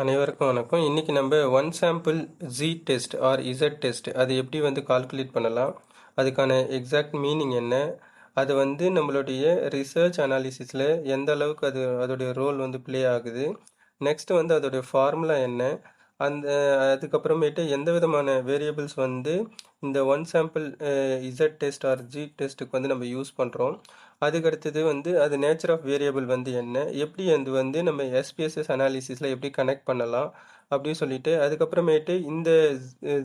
அனைவருக்கும் வணக்கம். இன்னைக்கு நம்ம one sample G test or Z test அது எப்படி கால்குலேட் பண்ணலாம், அதுக்கான எக்ஸாக்ட் மீனிங் என்ன, அது நம்மளுடைய ரிசர்ச் அனாலிசிஸில் எந்த அளவுக்கு அதோடைய ரோல் ப்ளே ஆகுது, நெக்ஸ்ட் அதோடைய ஃபார்முலா என்ன, அந்த அதுக்கப்புறமேட்டு எந்த விதமான வேரியபிள்ஸ் இந்த one sample Z test or G டெஸ்ட்டுக்கு நம்ம யூஸ் பண்ணுறோம். அதுக்கடுத்தது அது நேச்சர் ஆஃப் வேரியபிள் என்ன, எப்படி அது நம்ம எஸ்பிஎஸ்எஸ் அனாலிசிஸில் எப்படி கனெக்ட் பண்ணலாம் அப்படின்னு சொல்லிட்டு, அதுக்கப்புறமேட்டு இந்த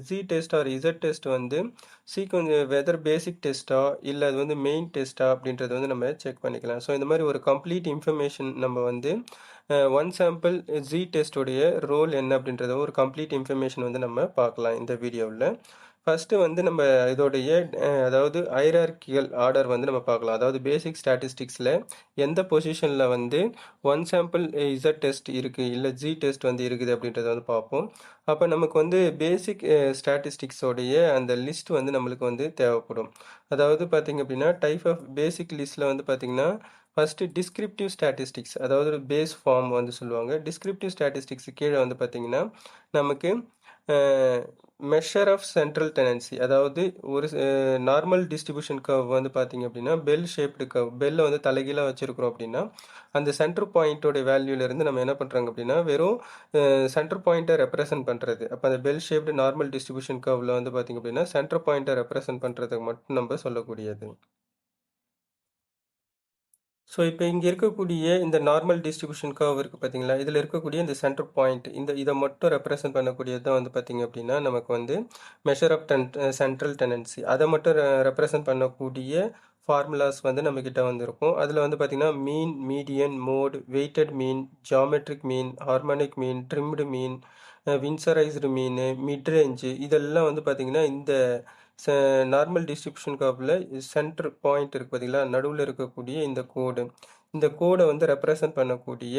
G test or Z test sequence whether basic டெஸ்ட்டா இல்லை அது மெயின் டெஸ்ட்டா அப்படின்றது நம்ம செக் பண்ணிக்கலாம். ஸோ இந்த மாதிரி ஒரு கம்ப்ளீட் இன்ஃபர்மேஷன் நம்ம ஒன் சாம்பிள் ஜி டெஸ்டோடைய ரோல் என்ன அப்படின்றத ஒரு கம்ப்ளீட் இன்ஃபர்மேஷன் நம்ம பார்க்கலாம் இந்த வீடியோவில். ஃபஸ்ட்டு நம்ம இதோடைய அதாவது ஹைரார்கிக்கல் ஆர்டர் நம்ம பார்க்கலாம். அதாவது பேசிக் ஸ்டாட்டிஸ்டிக்ஸில் எந்த பொசிஷனில் ஒன் சாம்பிள் இசட் டெஸ்ட் இருக்குது இல்லை ஜி டெஸ்ட் இருக்குது அப்படின்றத பார்ப்போம். அப்போ நமக்கு பேசிக் ஸ்டாட்டிஸ்டிக்ஸோடைய அந்த லிஸ்ட் நம்மளுக்கு தேவைப்படும். அதாவது பார்த்திங்க அப்படின்னா டைப் ஆஃப் பேசிக் லிஸ்ட்டில் பார்த்திங்கன்னா ஃபஸ்ட்டு டிஸ்கிரிப்டிவ் ஸ்டாட்டிஸ்டிக்ஸ், அதாவது பேஸ் ஃபார்ம் சொல்லுவாங்க. டிஸ்கிரிப்டிவ் ஸ்டாட்டிஸ்டிக்ஸ் கீழே பார்த்திங்கன்னா நமக்கு மெஷர் ஆஃப் சென்ட்ரல் டெனன்சி, அதாவது ஒரு நார்மல் டிஸ்ட்ரிபியூஷன் கர்வ் பார்த்திங்க அப்படின்னா பெல் ஷேப்டு கர்வ், பெல்லை தலைகீழாக வச்சுருக்கிறோம் அப்படின்னா அந்த சென்டர் பாயிண்ட்டோடைய வேல்யூலேருந்து நம்ம என்ன பண்ணுறாங்க அப்படின்னா வெறும் சென்டர் பாயிண்ட்டை ரெப்ரசன்ட் பண்ணுறது. அப்போ அந்த பெல் ஷேப்டு நார்மல் டிஸ்ட்ரிபியூஷன் கர்வில் பார்த்திங்க அப்படின்னா சென்டர் பாயிண்ட்டை ரெப்ரசன்ட் பண்ணுறதுக்கு மட்டும் நம்ம சொல்லக்கூடியது. ஸோ இப்போ இங்கே இருக்கக்கூடிய இந்த நார்மல் டிஸ்ட்ரிபியூஷன் கர்வ் இருக்குது பார்த்தீங்களா, இதில் இருக்கக்கூடிய இந்த சென்டர் பாயிண்ட் இதை மட்டும் ரெப்ரசன்ட் பண்ணக்கூடியது தான் பார்த்திங்க அப்படின்னா நமக்கு மெஷர் ஆஃப் சென்ட்ரல் டெனன்சி, அதை மட்டும் ரெப்ரசன்ட் பண்ணக்கூடிய ஃபார்முலாஸ் நம்மக்கிட்ட இருக்கும். அதில் பார்த்திங்கன்னா மீன், மீடியன், மோட், வெயிட்டட் மீன், ஜியாமெட்ரிக் மீன், ஹார்மோனிக் மீன், ட்ரிம்டு மீன், வின்சரைஸ்டு மீன், மிட் ரேஞ்சு, இதெல்லாம் பார்த்திங்கன்னா இந்த நார்மல் டிஸ்ட்ரிபியூஷன் கர்வில் சென்டர் பாயிண்ட் இருக்குது பார்த்தீங்களா, நடுவில் இருக்கக்கூடிய இந்த கோடை ரெப்ரசன்ட் பண்ணக்கூடிய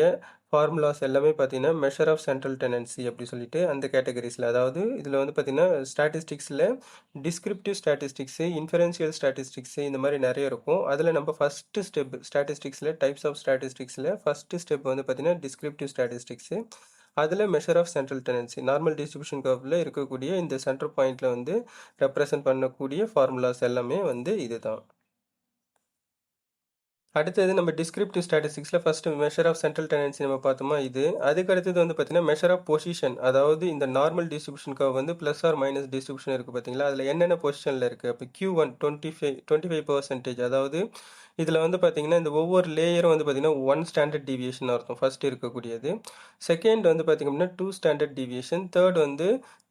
ஃபார்முலாஸ் எல்லாமே பார்த்தீங்கன்னா மெஷர் ஆஃப் சென்ட்ரல் டெனன்சி அப்படி சொல்லிட்டு அந்த கேட்டகரிஸில், அதாவது இதில் பார்த்தீங்கன்னா ஸ்டாட்டிஸ்டிக்ஸில் டிஸ்கிரிப்டிவ் ஸ்டாட்டிஸ்டிக்ஸு, இன்ஃபரன்ஷியல் ஸ்டாட்டிஸ்டிக்ஸு, இந்த மாதிரி நிறைய இருக்கும். அதில் நம்ம ஃபஸ்ட்டு ஸ்டெப் ஸ்டாட்டிஸ்டிக்ஸில் டைப்ஸ் ஆஃப் ஸ்டாட்டிஸ்டிக்ஸில் ஃபஸ்ட்டு ஸ்டெப் பார்த்தீங்கன்னா டிஸ்கிரிப்டிவ் ஸ்டாட்டிஸ்டிக்ஸு. அதில் measure of central tendency, normal distribution கர்வில் இருக்கக்கூடிய இந்த சென்டர் பாயிண்டில் ரெப்ரசன்ட் பண்ணக்கூடிய ஃபார்முலாஸ் எல்லாமே இதுதான். அடுத்தது நம்ம டிஸ்கிரிப்டிவ் ஸ்டாட்டிஸ்டிக்ஸில் first measure of central tendency நம்ம பார்த்தோமா இது. அதுக்கு அடுத்தது பார்த்தீங்கன்னா மெஷர் ஆஃப் பொசிஷன், அதாவது இந்த normal distribution curve plus or minus distribution இருக்குது பார்த்தீங்களா, அதில் என்னென்ன பொசிஷனில் இருக்குது. அப்போ Q1 25%, அதாவது இதில் பார்த்தீங்கன்னா இந்த ஒவ்வொரு லேயரும் பார்த்தீங்கன்னா 1 ஸ்டாண்டர்ட் டிவியேஷன் அர்த்தம் ஃபஸ்ட்டு இருக்கக்கூடியது. செகண்ட் பார்த்திங்க அப்படின்னா 2 standard deviation, third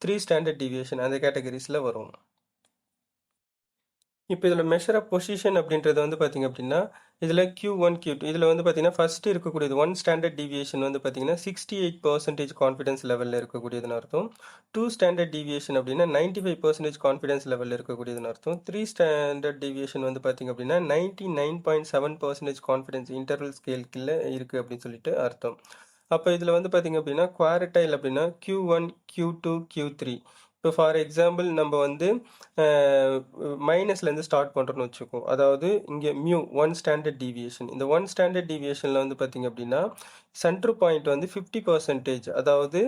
3 standard deviation, அந்த கேட்டகரிஸில் வரும். இப்போ இதில் மெஷர் ஆஃப் பொசிஷன் அப்படின்றது பார்த்திங்க அப்படின்னா இதில் Q1 Q2 இதில் பார்த்தீங்கன்னா ஃபஸ்ட்டு இருக்கக்கூடியது 1 ஸ்டாண்டர்ட் டிவியேஷன் பார்த்தீங்கன்னா 68% கான்ஃபிடன்ஸ் லெவலில் இருக்கக்கூடியதுன்னு அர்த்தம். 2 ஸ்டாண்டர்ட் டிவியேஷன் அப்படின்னா 95% கான்ஃபிடன்ஸ் லெவலில் இருக்கக்கூடியதுன்னு அர்த்தம். 3 ஸ்டாண்டர்ட் டிவியேஷன் பார்த்திங்க அப்படின்னா 99.7% கான்ஃபிடன்ஸ் இன்டர்வல் ஸ்கேல்கில் இருக்குது அப்படின்னு சொல்லிட்டு அர்த்தம். அப்போ இதில் பார்த்திங்க அப்படின்னா குவாரட்டைல் அப்படின்னா Q1 Q2 Q3. இப்போ ஃபார் எக்ஸாம்பிள் நம்ம மைனஸ்லேருந்து ஸ்டார்ட் பண்ணுறோன்னு வச்சுக்கோம். அதாவது இங்கே மியூ 1 ஸ்டாண்டர்ட் டிவியேஷன், இந்த 1 ஸ்டாண்டர்ட் டிவியேஷனில் பார்த்திங்க அப்படின்னா சென்டர் பாயிண்ட் 50%, அதாவது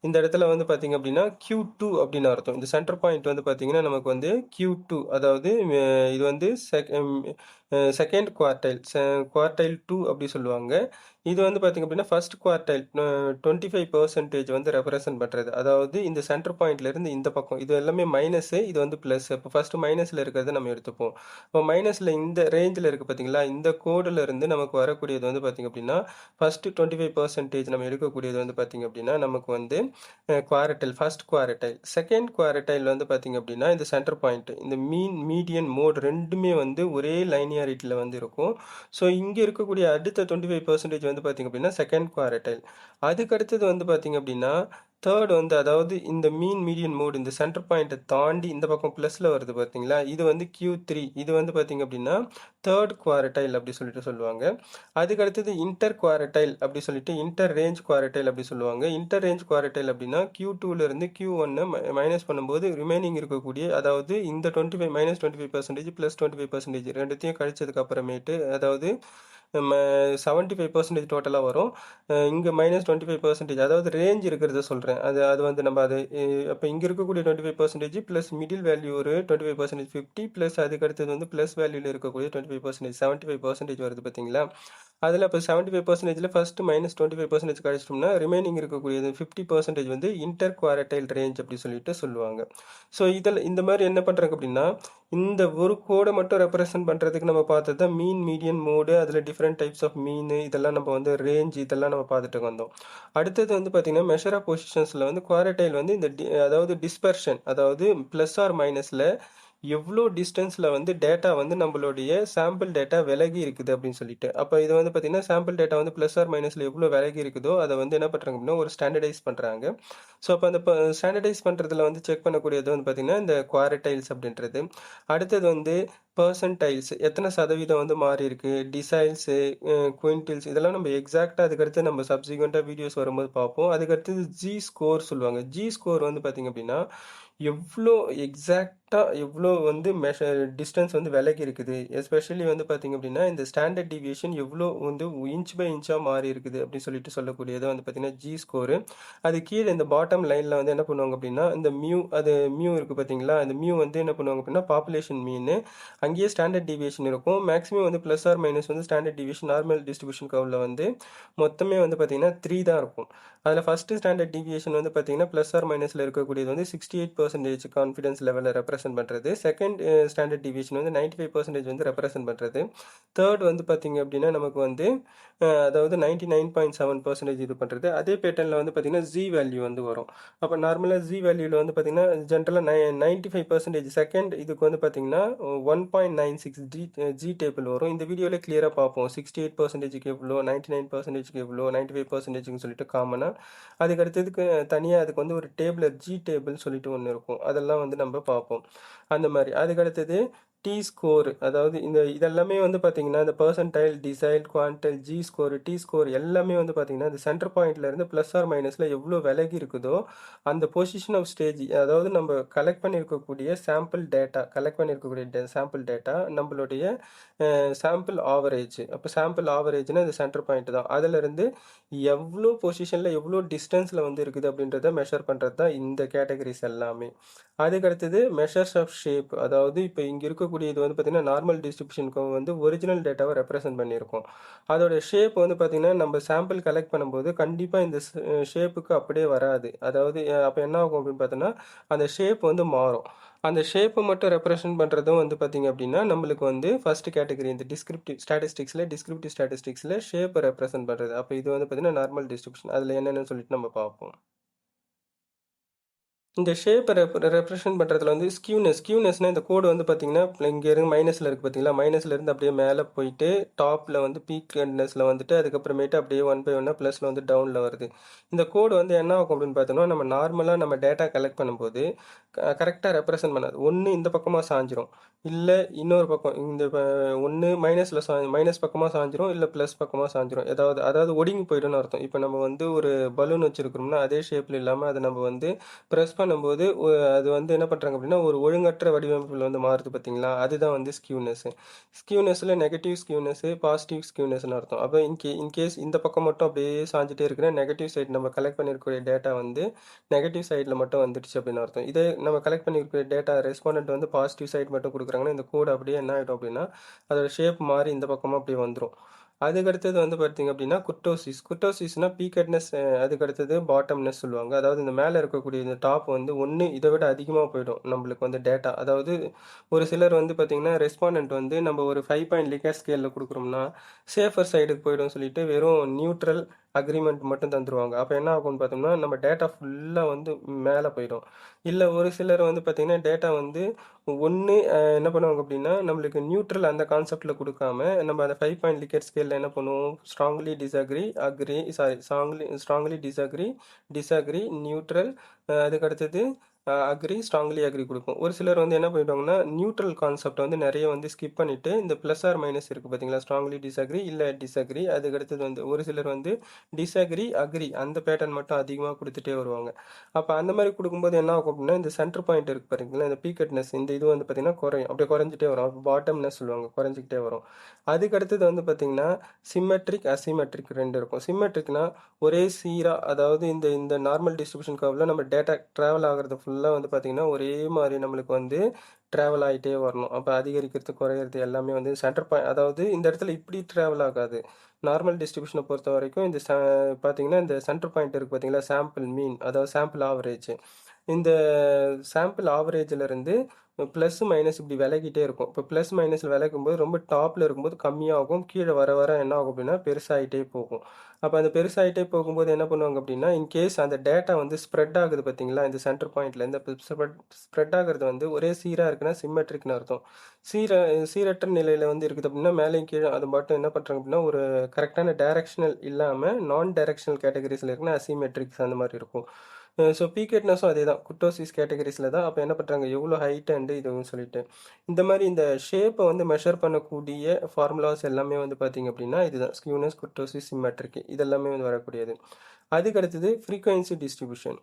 இந்த இடத்துல பார்த்திங்க அப்படின்னா Q2 அப்படின்னு அர்த்தம். இந்த சென்டர் பாயிண்ட் பார்த்திங்கன்னா நமக்கு Q2, அதாவது இது செகண்ட் குவார்டைல் 2 அப்படி சொல்லுவாங்க. இது பார்த்திங்க அப்படின்னா ஃபர்ஸ்ட் குவார்டைல் 25% ரெப்ரசன்ட் பண்ணுறது. அதாவது இந்த சென்டர் பாயிண்ட்லேருந்து இந்த பக்கம் இது எல்லாமே மைனஸு, இது ப்ளஸ். இப்போ ஃபஸ்ட்டு மைனஸில் இருக்கிறத நம்ம எடுத்துப்போம். இப்போ மைனஸில் இந்த ரேஞ்சில் இருக்குது பார்த்தீங்களா, இந்த கோடில் இருந்து நமக்கு வரக்கூடியது பார்த்திங்க அப்படின்னா ஃபஸ்ட்டு 25% நம்ம எடுக்கக்கூடியது பார்த்திங்க அப்படின்னா நமக்கு குவாரட்டைல், ஃபர்ஸ்ட் குவாரட்டைல். செகண்ட் குவாரட்டைல் பார்த்திங்க அப்படின்னா இந்த சென்டர் பாயிண்ட், இந்த மீன், மீடியன், மோட் ரெண்டுமே ஒரே லைனியாரிட்டியில் இருக்கும். ஸோ இங்கே இருக்கக்கூடிய அடுத்த 25% பார்த்திங்க அப்படின்னா செகண்ட் குவாரட்டைல். அதுக்கு அடுத்தது பார்த்திங்க அப்படின்னா தேர்ட் அதாவது இந்த மீன், மீடியன், மோட் இந்த சென்டர் பாயிண்ட்டை தாண்டி இந்த பக்கம் ப்ளஸில் வருது பார்த்தீங்களா, இது Q3. இது பார்த்திங்க அப்படின்னா தேர்ட் குவாரட்டைல் அப்படி சொல்லிட்டு சொல்லுவாங்க. அதுக்கு அடுத்தது இன்டர் குவாரட்டைல் அப்படி சொல்லிட்டு இன்டர் ரேஞ்ச் குவாரட்டைல் அப்படி சொல்லுவாங்க. இன்டர் ரேஞ்ச் குவாரட்டைல் அப்படின்னா Q2லேருந்து Q1 மைனஸ் பண்ணும்போது ரிமைனிங் இருக்கக்கூடிய, அதாவது இந்த -25% +25% ரெண்டுத்தையும் கழிச்சதுக்கு அப்புறமேட்டு, அதாவது 75% டோட்டலாக வரும். இங்கே -25%, அதாவது ரேஞ்ச் இருக்கிறத சொல்கிறேன். அது அது வந்து நம்ம அது அப்போ இங்கே இருக்கக்கூடிய 25% ப்ளஸ் மிடில் வேல்யூ ஒரு 25% 50 ப்ளஸ் அதுக்கு அடுத்தது வந்து ப்ளஸ் வேல்யூவில் இருக்கக்கூடிய 25% 75% வருது பார்த்தீங்களா? அதில் இப்போ 75%ல் ஃபஸ்ட்டு -25% கழிச்சிட்டோம்னா ரிமைனிங் இருக்கக்கூடியது 50% வந்து இன்டர் குவாரடைல் ரேஞ்ச் அப்படி சொல்லிட்டு சொல்லுவாங்க. ஸோ இதில் இந்த மாதிரி என்ன பண்ணுறாங்க அப்படின்னா, இந்த ஒரு கோடை மட்டும் ரெப்ரசன்ட் பண்ணுறதுக்கு நம்ம பார்த்தது தான் மீன், மீடியன், மோடு, அதில் டிஃப்ரெண்ட் டைப்ஸ் ஆஃப் மீன், இதெல்லாம் நம்ம வந்து ரேஞ்ச் இதெல்லாம் நம்ம பார்த்துட்டு வந்தோம். அடுத்தது வந்து பார்த்தீங்கன்னா மெஷர் ஆஃப் பொசிஷன்ஸில் வந்து குவாரடைல் வந்து இந்த அதாவது டிஸ்பர்ஷன், அதாவது ப்ளஸ் ஆர் மைனஸில் எவ்வளோ டிஸ்டன்ஸில் வந்து டேட்டா வந்து நம்மளுடைய சாம்பிள் டேட்டா விலகி இருக்குது அப்படின்னு சொல்லிட்டு. அப்போ இது வந்து பார்த்தீங்கன்னா சாம்பிள் டேட்டா வந்து ப்ளஸ் ஆர் மைனஸில் எவ்வளோ விலகி இருக்குதோ அதை வந்து என்ன பண்ணுறாங்க அப்படின்னா ஒரு ஸ்டாண்டர்டைஸ் பண்ணுறாங்க. ஸோ அப்போ அந்த ஸ்டாண்டர்டைஸ் பண்ணுறதுல வந்து செக் பண்ணக்கூடியது வந்து பார்த்தீங்கன்னா இந்த குவாரடைல்ஸ் அப்படின்றது. அடுத்தது வந்து பர்சன்டைல்ஸ், எத்தனை சதவீதம் வந்து மாறி இருக்கு, டிசைல்ஸு, குவிண்டில்ஸ், இதெல்லாம் நம்ம எக்ஸாக்டாக அதுக்கடுத்து நம்ம சப்சிக்வெண்ட்டாக வீடியோஸ் வரும்போது பார்ப்போம். அதுக்கடுத்தது ஜி ஸ்கோர் சொல்லுவாங்க. ஜி ஸ்கோர் வந்து பார்த்திங்க அப்படின்னா எவ்வளோ எக்ஸாக்டாக எவ்வளோ வந்து டிஸ்டன்ஸ் வந்து விலகி இருக்குது, எஸ்பெஷலி வந்து பார்த்திங்க அப்படின்னா இந்த ஸ்டாண்டர்ட் டிவியேஷன் எவ்வளோ வந்து இன்ச் பை இன்ச்சாக மாறி இருக்குது அப்படின்னு சொல்லிட்டு சொல்லக்கூடியது வந்து பார்த்திங்கன்னா ஜி ஸ்கோரு. அது கீழே இந்த பாட்டம் லைனில் வந்து என்ன பண்ணுவாங்க அப்படின்னா இந்த மியூ இருக்குது பார்த்தீங்களா, அந்த மியூ வந்து என்ன பண்ணுவாங்க அப்படின்னா பாப்புலேஷன் மீன், அங்கேயே ஸ்டாண்டர்ட் டிவியேஷன் இருக்கும். மேக்ஸிமம் வந்து ப்ளஸ் ஆர் மைனஸ் வந்து ஸ்டாண்டர்ட் டிவியேஷன் நார்மல் டிஸ்ட்ரிபியூஷன் கர்வில் வந்து மொத்தமே வந்து பார்த்திங்கன்னா 3 தான் இருக்கும். அதில் ஃபஸ்ட்டு ஸ்டாண்டர்ட் டிவியேஷன் வந்து பார்த்திங்கன்னா ப்ளஸ் ஆர் மைனஸில் இருக்கக்கூடியது வந்து 68% கான்ஃபிடன்ஸ் லெவலில் ரெப்ரசென்ட் பண்ணுறது. செகண்ட் ஸ்டாண்டர்ட் டிவியேஷன் வந்து 95% வந்து ரெப்ரசென்ட் பண்ணுறது. தேர்ட் வந்து பார்த்திங்க அப்படின்னா நமக்கு வந்து அதாவது 99.7% இது பண்ணுறது. அதே பேட்டர்னில் வந்து பார்த்திங்கன்னா ஜி வேல்யூ வந்து வரும். அப்போ நார்மலாக ஜி வேல்யூவில் வந்து பார்த்திங்கன்னா ஜென்ரலாக 95% செகண்ட் இதுக்கு வந்து பார்த்திங்கன்னா 1.96 ஜி டேபிள் வரும். இந்த வீடியோவில் கிளியராக பார்ப்போம். 68%க்கு எவ்வளோ, 99%க்கு எவ்வளோ, 95%க்கு சொல்லிட்டு காமனாக. அதுக்கு அடுத்ததுக்கு தனியாக அதுக்கு வந்து ஒரு டேபிள் ஜி டேபிள் சொல்லிட்டு ஒன்று இருக்கும். அதெல்லாம் வந்து நம்ம பார்ப்போம். அந்த மாதிரி அதுக்கு அடுத்தது டி ஸ்கோர், அதாவது இதெல்லாமே வந்து பார்த்தீங்கன்னா இந்த percentile, decile, quantile, G score, T score எல்லாமே வந்து பார்த்தீங்கன்னா இந்த சென்டர் பாயிண்ட்லேருந்து ப்ளஸ் ஆர் மைனஸில் எவ்வளோ விலகி இருக்குதோ அந்த பொசிஷன் ஆஃப் ஸ்டேஜ், அதாவது நம்ம கலெக்ட் பண்ணியிருக்கக்கூடிய சாம்பிள் டேட்டா நம்மளுடைய சாம்பிள் ஆவரேஜ். அப்போ சாம்பிள் ஆவரேஜ்னா இந்த சென்டர் பாயிண்ட் தான். அதிலிருந்து எவ்வளோ பொசிஷனில் எவ்வளோ டிஸ்டன்ஸில் வந்து இருக்குது அப்படின்றத மெஷர் பண்ணுறது தான் இந்த கேட்டகரிஸ் எல்லாமே. அதுக்கடுத்தது மெஷர்ஸ் ஆஃப் ஷேப், அதாவது இப்போ இங்கே இருக்கக்கூடிய இது வந்து பார்த்திங்கன்னா நார்மல் டிஸ்ட்ரிபியூஷனுக்கு வந்து ஒரிஜினல் டேட்டாவை ரெப்ரசென்ட் பண்ணியிருக்கோம். அதோட ஷேப் வந்து பார்த்திங்கன்னா நம்ம சாம்பிள் கலெக்ட் பண்ணும்போது கண்டிப்பாக இந்த ஷேப்புக்கு அப்படியே வராது. அதாவது அப்போ என்ன ஆகும் அப்படின்னு பார்த்தோன்னா அந்த ஷேப் வந்து மாறும். அந்த ஷேப்பை மட்டும் ரெப்ரசென்ட் பண்ணுறதும் வந்து பார்த்திங்க அப்படின்னா நம்மளுக்கு வந்து ஃபஸ்ட்டு கேட்டகரி இந்த டிஸ்கிரிப்டிவ் ஸ்டாட்டிஸ்டிக்ஸில் ஷேப்பை ரெப்ரசென்ட் பண்ணுறது. அப்போ இது வந்து பார்த்திங்கன்னா நார்மல் டிஸ்ட்ரிபியூஷன். அதில் என்னென்னு சொல்லிட்டு நம்ம பார்ப்போம். இந்த ஷேப்பை ரெப்ரசென்ட் பண்ணுறதுல வந்து ஸ்கியூனஸ்னால் இந்த கோடு வந்து பார்த்திங்கன்னா இங்கே இருந்து மைனஸில் இருக்குது பார்த்தீங்களா, மைனஸ்லேருந்து அப்படியே மேலே போயிட்டு டாப்பில் வந்து பீக்னஸில் வந்துட்டு அதுக்கப்புறமேட்டு அப்படியே 1 by 1 ப்ளஸில் வந்து டவுனில் வருது. இந்த கோடு வந்து என்ன ஆகும் அப்படின்னு பார்த்தோன்னா நம்ம நார்மலாக நம்ம டேட்டா கலெக்ட் பண்ணும்போது கரெக்டாக ரெப்ரசென்ட் பண்ணாது. ஒன்று இந்த பக்கமாக சாஞ்சிரும், இல்லை இன்னொரு பக்கம் இந்த ஒன்று மைனஸ் பக்கமாக சாஞ்சிரும், இல்லை ப்ளஸ் பக்கமாக சாஞ்சிரும். அதாவது ஒடுங்கி போய்டும்னு அர்த்தம். இப்போ நம்ம வந்து ஒரு பலூன் வச்சுருக்கிறோம்னா அதே ஷேப்பில் இல்லாமல் அதை நம்ம வந்து ப்ரெஸ் பண்ணும்போது அது வந்து என்ன பண்ணுறாங்க அப்படின்னா ஒரு ஒழுங்கற்ற வடிவமைப்பில் வந்து மாறுது பார்த்தீங்களா, அதுதான் வந்து ஸ்கியூனஸில் நெகட்டிவ் ஸ்கியூனஸ்ஸு, பாசிட்டிவ் ஸ்கியூனஸ்னு அர்த்தம். அப்போ இன்கேஸ் இந்த பக்கம் மட்டும் அப்படியே சாஞ்சிட்டே இருக்கிற நெகட்டிவ் சைடு நம்ம கலெக்ட் பண்ணியிருக்கக்கூடிய டேட்டா வந்து நெகட்டிவ் சைடில் மட்டும் வந்துடுச்சு அப்படின்னு அர்த்தம். இதே நம்ம கலெக்ட் பண்ணியிருக்கிற டேட்டா ரெஸ்பாண்டன்ட் வந்து பாசிட்டிவ் சைடு மட்டும் கொடுக்குறாங்கன்னா இந்த கோடு அப்படியே என்ன ஆகிடும் அப்படின்னா அதோட ஷேப் மாறி இந்த பக்கமாக அப்படியே வந்துடும். அதுக்கடுத்தது வந்து பார்த்திங்க அப்படின்னா குர்டோசிஸ்னால் பீக்கட்னஸ், அதுக்கடுத்தது பாட்டம்னஸ் சொல்லுவாங்க. அதாவது இந்த மேலே இருக்கக்கூடிய இந்த டாப் வந்து ஒன்று இதை விட அதிகமாக போயிடும் நம்மளுக்கு வந்து டேட்டா. அதாவது ஒரு சிலர் வந்து பார்த்திங்கன்னா ரெஸ்பாண்டன்ட் வந்து நம்ம ஒரு 5 பாயிண்ட் லிகர் ஸ்கேலில் கொடுக்குறோம்னா சேஃபர் சைடுக்கு போய்டும் சொல்லிட்டு வெறும் நியூட்ரல் அக்ரிமெண்ட் மட்டும் தந்துடுவாங்க. அப்போ என்ன ஆகும்னு பார்த்தோம்னா நம்ம டேட்டா ஃபுல்லாக வந்து மேலே போயிடும். இல்லை ஒரு சிலர் வந்து பார்த்திங்கன்னா டேட்டா வந்து ஒன்று என்ன பண்ணுவாங்க அப்படின்னா நம்மளுக்கு நியூட்ரல் அந்த கான்செப்டில் கொடுக்காம நம்ம அந்த 5 பாயிண்ட் லிகர் ஸ்கேலில் என்ன பண்ணுவோம், ஸ்ட்ராங்லி டிஸ்அக்ரி, நியூட்ரல், அதுக்கு அடுத்தது அக்ரி, ஸ்ட்ராங்லி அக்ரி கொடுக்கும். ஒரு சிலர் வந்து என்ன பண்ணிடுவாங்கன்னா நியூட்ரல் கான்செப்ட் வந்து நிறைய வந்து ஸ்கிப் பண்ணிட்டு இந்த ப்ளஸ் ஆர் மைனஸ் இருக்குது பார்த்தீங்களா, ஸ்ட்ராங்லி டிஸ்அக்ரி இல்லை டிஸ்அக்ரி. அதுக்கு அடுத்தது வந்து ஒரு சிலர் வந்து டிஸ்அக்ரி அக்ரி அந்த பேட்டர்ன் மட்டும் அதிகமாக கொடுத்துட்டே வருவாங்க. அப்போ அந்த மாதிரி கொடுக்கும்போது என்ன ஆகும் அப்படின்னா இந்த சென்டர் பாயிண்ட் இருக்குது பாருங்களா, இந்த பீக்கட்னஸ் இந்த இது வந்து பார்த்தீங்கன்னா குறையும், அப்படியே குறைஞ்சிட்டே வரும். அப்போ பாட்டம்னஸ் சொல்லுவாங்க, குறைஞ்சிக்கிட்டே வரும். அதுக்கு அடுத்தது வந்து பார்த்தீங்கன்னா சிம்மெட்ரிக் அசிமெட்ரிக் ரெண்டு இருக்கும். சிம்மெட்ரிக்னா ஒரே சீராக, அதாவது இந்த இந்த நார்மல் டிஸ்ட்ரிபியூஷன் கர்வில் நம்ம டேட்டா ட்ராவல் ஆகிறது ஃபுல்லாக வந்து பார்த்திங்கன்னா ஒரே மாதிரி நம்மளுக்கு வந்து ட்ராவல் ஆகிட்டே வரணும். அப்போ அதிகரிக்கிறது குறையிறது எல்லாமே வந்து சென்டர் பாயிண்ட், அதாவது இந்த இடத்துல இப்படி ட்ராவல் ஆகாது. நார்மல் டிஸ்ட்ரிபியூஷனை பொறுத்த வரைக்கும் இந்த பார்த்தீங்கன்னா இந்த சென்டர் பாயிண்ட் இருக்குது பார்த்தீங்களா, சாம்பிள் மீன், அதாவது சாம்பிள் ஆவரேஜ். இந்த சாம்பிள் ஆவரேஜில் இருந்து ப்ளஸ் மைனஸ் இப்படி விலகிட்டே இருக்கும். இப்போ ப்ளஸ் மைனஸில் விலகும்போது ரொம்ப டாப்பில் இருக்கும்போது கம்மியாகும், கீழே வர வர என்ன ஆகும் அப்படின்னா பெருசாகிட்டே போகும். அப்போ அந்த பெருசாகிட்டே போகும்போது என்ன பண்ணுவாங்க அப்படின்னா இன்கேஸ் அந்த டேட்டா வந்து ஸ்ப்ரெட் ஆகுது பார்த்தீங்களா, இந்த சென்டர் பாயிண்டில் இந்த ஸ்ப்ரெட் ஆகிறது வந்து ஒரே சீராக இருக்குன்னா சிம்மெட்ரிக்னு அர்த்தம். சீர சீரற்ற நிலையில் வந்து இருக்குது அப்படின்னா மேலே கீழே அது மட்டும் என்ன பண்ணுறாங்க அப்படின்னா ஒரு கரெக்டான டைரக்ஷனல் இல்லாமல் நான் டைரக்ஷனல் கேட்டகரிஸில் இருக்குன்னா அசிமெட்ரிக்ஸ் அந்த மாதிரி இருக்கும். ஸோ பீக்கெட்னஸும் அதே தான், குட்டோசிஸ் கேட்டகரிஸில் தான். அப்போ என்ன பண்ணுறாங்க எவ்வளோ ஹைட் அண்டு இதுவும் சொல்லிட்டு இந்த மாதிரி இந்த ஷேப்பை வந்து மெஷர் பண்ணக்கூடிய ஃபார்முலாஸ் எல்லாமே வந்து பார்த்திங்க அப்படின்னா இதுதான் ஸ்கியூனஸ், குட்டோசிஸ், சிம்மெட்ரிக் இதெல்லாமே வந்து வரக்கூடியது. அதுக்கு அடுத்தது ஃப்ரீக்வன்சி டிஸ்ட்ரிபியூஷன்.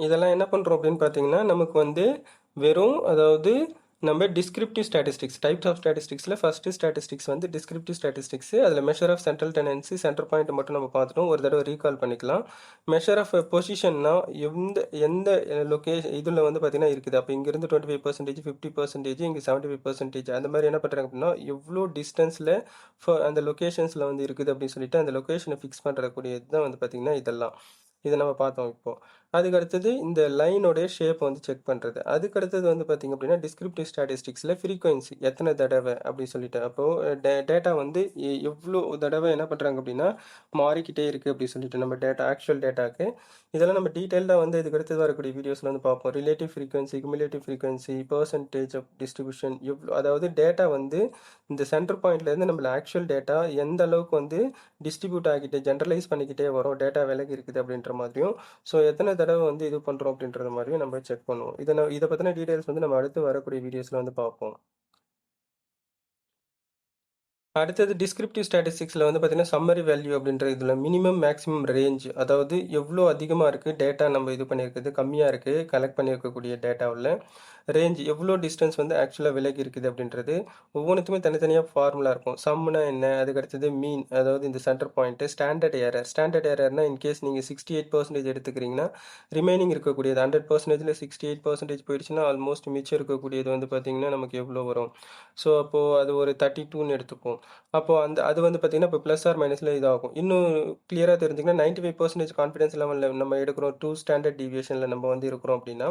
இதெல்லாம் என்ன பண்ணுறோம் அப்படின்னு பார்த்தீங்கன்னா நமக்கு வந்து வெறும், அதாவது நம்ம டிஸ்கிரிப்டிவ் ஸ்டாட்டிஸ்டிக்ஸ் டைப்ஸ் ஆஃப் ஸ்டாட்டிஸ்டிக்ஸில் ஃபஸ்ட்டு ஸ்டாட்டிஸ்டிக்ஸ் வந்து டிஸ்கிரிப்டிவ் ஸ்டாட்டிஸ்டிக்ஸ். அதில் measure of central tendency, centre point மட்டும் நம்ம பார்த்துட்டோம், ஒரு தடவை ரீகால் பண்ணிக்கலாம். மெஷர் ஆஃப் பொசிஷன்னா எந்த எந்த லொக்கேஷன் இதில் வந்து பார்த்தீங்கன்னா இருக்குது. அப்போ இங்கேருந்து 25%, 50%, இங்கே 75%, அந்த மாதிரி என்ன பண்ணுறாங்க அப்படின்னா எவ்வளோ டிஸ்டன்ஸில் அந்த லொக்கேஷன்ஸில் வந்து இருக்குது அப்படின்னு சொல்லிட்டு அந்த லொக்கேஷனை ஃபிக்ஸ் பண்ணுறக்கூடியது தான் வந்து பார்த்திங்கன்னா இதெல்லாம். இதை நம்ம பார்த்தோம் இப்போது. அதுக்கு அடுத்தது இந்த லைனோடைய ஷேப் வந்து செக் பண்ணுறது. அதுக்கு அடுத்தது வந்து பார்த்திங்க அப்படின்னா டிஸ்கிரிப்டிவ் ஸ்டாட்டிஸ்டிக்ஸில் ஃப்ரீக்வன்சி எத்தனை தடவை அப்படின்னு சொல்லிட்டு, அப்போது டேட்டா வந்து எவ்வளோ தடவை என்ன பண்ணுறாங்க அப்படின்னா மாறிக்கிட்டே இருக்குது அப்படின்னு சொல்லிட்டு நம்ம டேட்டா ஆக்சுவல் டேட்டாக்கு. இதெல்லாம் நம்ம டீட்டெயிலாக வந்து இதுக்கு அடுத்தது வரக்கூடிய வீடியோஸில் வந்து பார்ப்போம். Relative frequency, cumulative frequency, percentage of distribution, எவ்வளோ, அதாவது டேட்டா வந்து இந்த சென்டர் பாயிண்ட்லேருந்து நம்மள ஆக்சுவல் டேட்டா எந்த அளவுக்கு வந்து டிஸ்ட்ரிபியூட் ஆகிட்டு ஜென்ரலைஸ் பண்ணிக்கிட்டே வரும், டேட்டா விலகி இருக்குது அப்படின்ற மாதிரியும், ஸோ எத்தனை தடவை வந்து இது பண்ணுறோம் அப்படின்றது மாதிரியும் நம்ம செக் பண்ணுவோம். இதை பற்றின டீட்டெயில்ஸ் வந்து நம்ம அடுத்து வரக்கூடிய வீடியோஸில் வந்து பார்ப்போம். அடுத்தது டிஸ்கிரிப்டிவ் ஸ்டாட்டிஸ்டிக்ஸில் வந்து பார்த்தீங்கன்னா சம்மரி வேல்யூ அப்படின்ற இதில் மினிமம் மேக்ஸிமம் ரேஞ்ச், அதாவது எவ்வளோ அதிகமாக இருக்குது டேட்டா நம்ம இது பண்ணியிருக்குது, கம்மியாக இருக்குது கலெக்ட் பண்ணியிருக்கக்கூடிய டேட்டாவில் ரேஞ்ச் எவ்வளோ டிஸ்டன்ஸ் வந்து ஆக்சுவலாக விலகி இருக்குது அப்படின்றது. ஒவ்வொன்றுத்துமே தனித்தனியாக ஃபார்முலா இருக்கும். சம்னா என்ன, அதுக்கு அடுத்தது மீன், அதாவது இந்த centre point, standard error. Standard எரர்னா இன்கேஸ் நீங்கள் 68% எடுத்துக்கிறீங்கன்னா ரிமைனிங் இருக்கக்கூடியது 100%ல் 68% போயிடுச்சுன்னா ஆல்மோஸ்ட் மிச்சம் இருக்கக்கூடியது வந்து பார்த்திங்கன்னா நமக்கு எவ்வளோ வரும். ஸோ அப்போது அது ஒரு 32ன்னு எடுத்துப்போம். அப்போது அது வந்து பார்த்திங்கன்னா இப்போ ப்ளஸ் ஆர் மைனஸில் இதாகும். இன்னும் கிளியராக தெரிஞ்சுங்கன்னா 95% கான்ஃபிடன்ஸ் லெவலில் நம்ம எடுக்கிறோம், 2 ஸ்டாண்டர்ட் டிவியேஷனில் நம்ம வந்து இருக்கிறோம் அப்படின்னா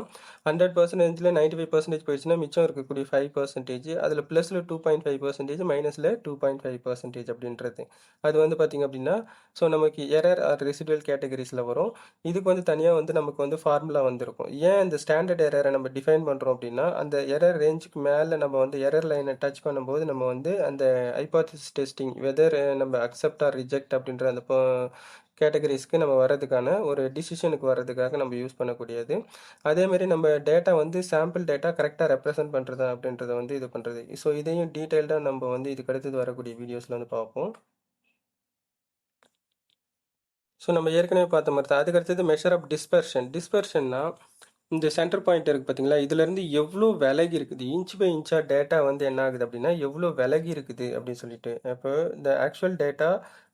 100%ல் 95% போயிடுச்சுன்னா மிச்சம் இருக்கக்கூடிய 5%, அதில் ப்ளஸில் 2.5%, மைனஸில் 2.5% அப்படின்றது. அது வந்து பார்த்திங்க அப்படின்னா ஸோ நமக்கு எரர் ஆர் ரெசிடுவல் கேட்டகரிஸில் வரும். இதுக்கு வந்து தனியாக வந்து நமக்கு வந்து ஃபார்முலா வந்திருக்கும். ஏன் இந்த ஸ்டாண்டர்ட் எரரை நம்ம டிஃபைன் பண்ணுறோம் அப்படின்னா அந்த எரர் ரேஞ்சுக்கு மேலே நம்ம வந்து எரர் லைனை டச் பண்ணும்போது நம்ம வந்து அந்த ஹைபாத்திசிஸ் டெஸ்டிங் வெதர் நம்ம அக்செப்ட் ஆர் ரிஜெக்ட் அப்படின்ற அந்த கேட்டகரிஸ்க்கு நம்ம வர்றதுக்கான ஒரு டிசிஷனுக்கு வர்றதுக்காக நம்ம யூஸ் பண்ணக்கூடியது. அதேமாரி நம்ம டேட்டா வந்து சாம்பிள் டேட்டா கரெக்டாக ரெப்ரசென்ட் பண்ணுறது அப்படின்றத வந்து இது பண்ணுறது. ஸோ இதையும் டீட்டெயில்டாக நம்ம வந்து இதுக்கு அடுத்தது வரக்கூடிய வீடியோஸில் வந்து பார்ப்போம். ஸோ நம்ம ஏற்கனவே பார்த்த மாதிரி தான். அதுக்கு அடுத்தது மெஷர் ஆஃப் டிஸ்பர்ஷன்னா இந்த சென்டர் பாயிண்ட் இருக்குது பார்த்தீங்களா, இதுலேருந்து எவ்வளோ விலகி இருக்குது, இன்ச் பை இன்ச்சாக டேட்டா வந்து என்ன ஆகுது அப்படின்னா எவ்வளோ விலகி இருக்குது அப்படின்னு சொல்லிட்டு. அப்போ இந்த actual data